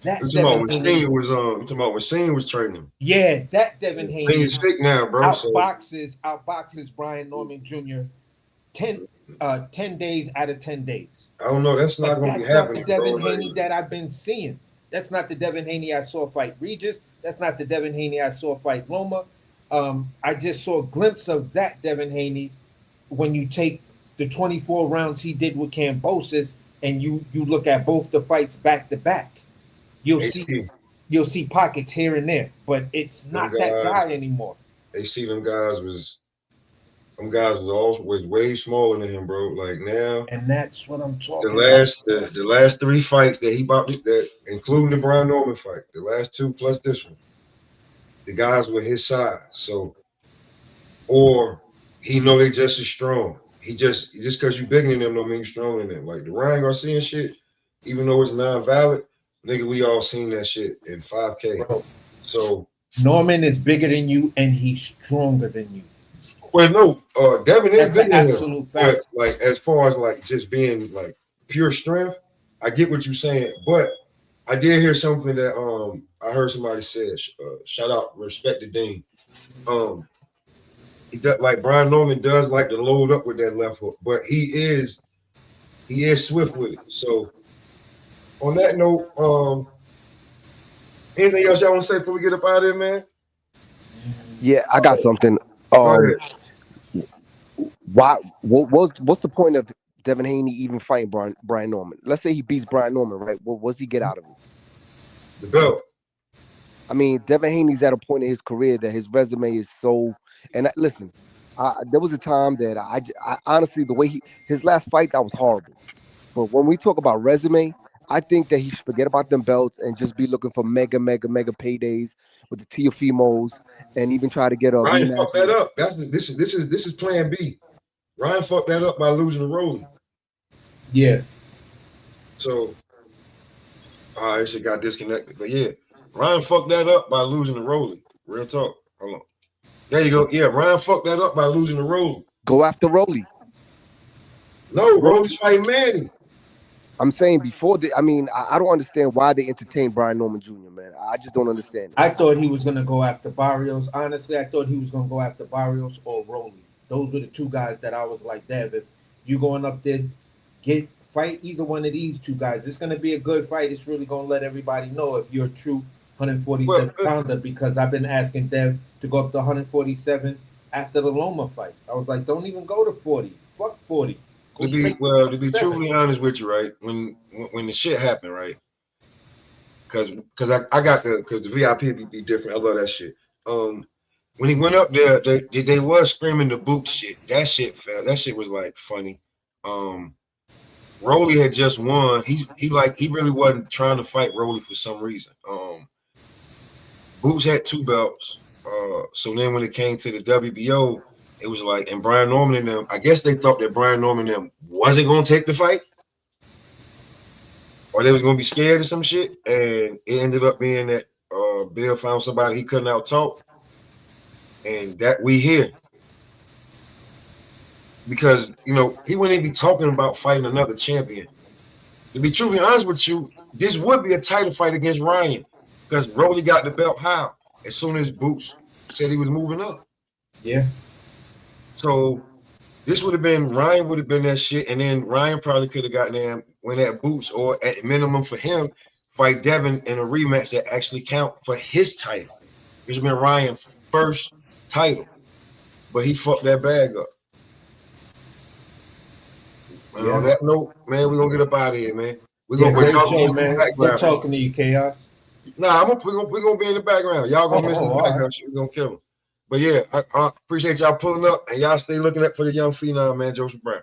C: That
A: You talking about
C: Devin
A: when
C: Haney,
A: Steen was you talking about when Steen was training.
C: yeah, that Devin Haney
A: He's sick now, bro. So
C: outboxes Brian Norman Jr. 10 days out of 10 days.
A: I don't know. That's not
C: But
A: gonna be
C: that's not the
A: happening, bro.
C: Devin
A: Like,
C: Haney that I've been seeing. That's not the Devin Haney I saw fight Regis. That's not the Devin Haney I saw fight Loma. I just saw a glimpse of that Devin Haney when you take the 24 rounds he did with Cambosis and you look at both the fights back to back. You'll see pockets here and there, but it's not that guy anymore.
A: They see them guys was always way smaller than him, bro. Like now,
C: and that's what I'm talking about.
A: The last 3 fights that he bought, that including the Brian Norman fight, the last 2 plus this one, the guys were his size. So, or he know they just as strong. He just because you bigger than them don't mean you stronger than them. Like the Ryan Garcia shit, even though it's non-valid, nigga, we all seen that shit in 5K.
C: Bro,
A: so
C: Norman is bigger than you and he's stronger than you.
A: Well, no, Devin is
C: That's an
A: bigger than
C: absolute
A: him.
C: fact.
A: But like as far as like just being like pure strength, I get what you're saying. But I did hear something that I heard somebody said. Shout out, respect to Dean. He does, like Brian Norman does like to load up with that left hook, but he is swift with it. So on that note, anything else y'all want to say before we get up out of here, man?
D: Yeah, I got something.
A: Go ahead.
D: What's the point of Devin Haney even fighting Brian Norman? Let's say he beats Brian Norman, right? What's he get out of it?
A: The belt.
D: I mean, Devin Haney's at a point in his career that his resume is so. And listen, there was a time that I honestly, the way his last fight, that was horrible. But when we talk about resume, I think that he should forget about them belts and just be looking for mega paydays with the Teofimos, and even try to get a
A: Ryan
D: rematch.
A: fucked that up. This is Plan B. Ryan fucked that up by losing to Rolly.
C: Yeah.
A: So, I shit got disconnected. But yeah, Ryan fucked that up by losing to Rolly. Real talk. Hold on. There you go. Yeah, Ryan fucked that up by losing to Rolly.
D: Go after Rolly.
A: No, Rolly's fighting Manny.
D: I'm saying before I don't understand why they entertained Brian Norman Jr., man. I just don't understand it.
C: I thought he was going to go after Barrios. Honestly, I thought he was going to go after Barrios or Rolly. Those were the 2 guys that I was like, Dev, if you going up there, fight either one of these 2 guys. It's going to be a good fight. It's really going to let everybody know if you're a true 147 pounder, because I've been asking Dev to go up to 147 after the Loma fight. I was like, don't even go to 40. Fuck 40.
A: To be truly honest with you, right? When the shit happened, right? Because the VIP be different. I love that shit. When he went up there, they was screaming the boot shit. That shit fell. That shit was like funny. Rolly had just won. He really wasn't trying to fight Rolly for some reason. Boots had 2 belts. So then when it came to the WBO, it was like, and Brian Norman and them, I guess they thought that Brian Norman and them wasn't going to take the fight, or they was going to be scared of some shit. And it ended up being that Bill found somebody he couldn't out-talk, and that we here. Because, he wouldn't even be talking about fighting another champion. To be truly honest with you, this would be a title fight against Ryan, because Rolly got the belt high as soon as Boots said he was moving up.
C: Yeah.
A: So this Ryan would have been that shit, and then Ryan probably could have gotten them win at Boots, or at minimum for him, fight Devin in a rematch that actually count for his title. This has been Ryan's first title, but he fucked that bag up. And on that note, man, we're gonna get up out of here, man. We're gonna
C: great show, man. Good talking to you, Chaos.
A: Nah, we're gonna be in the background. Y'all gonna miss the background shit. We're gonna kill him. But yeah, I appreciate y'all pulling up, and y'all stay looking for the young phenom, man, Joseph Brown.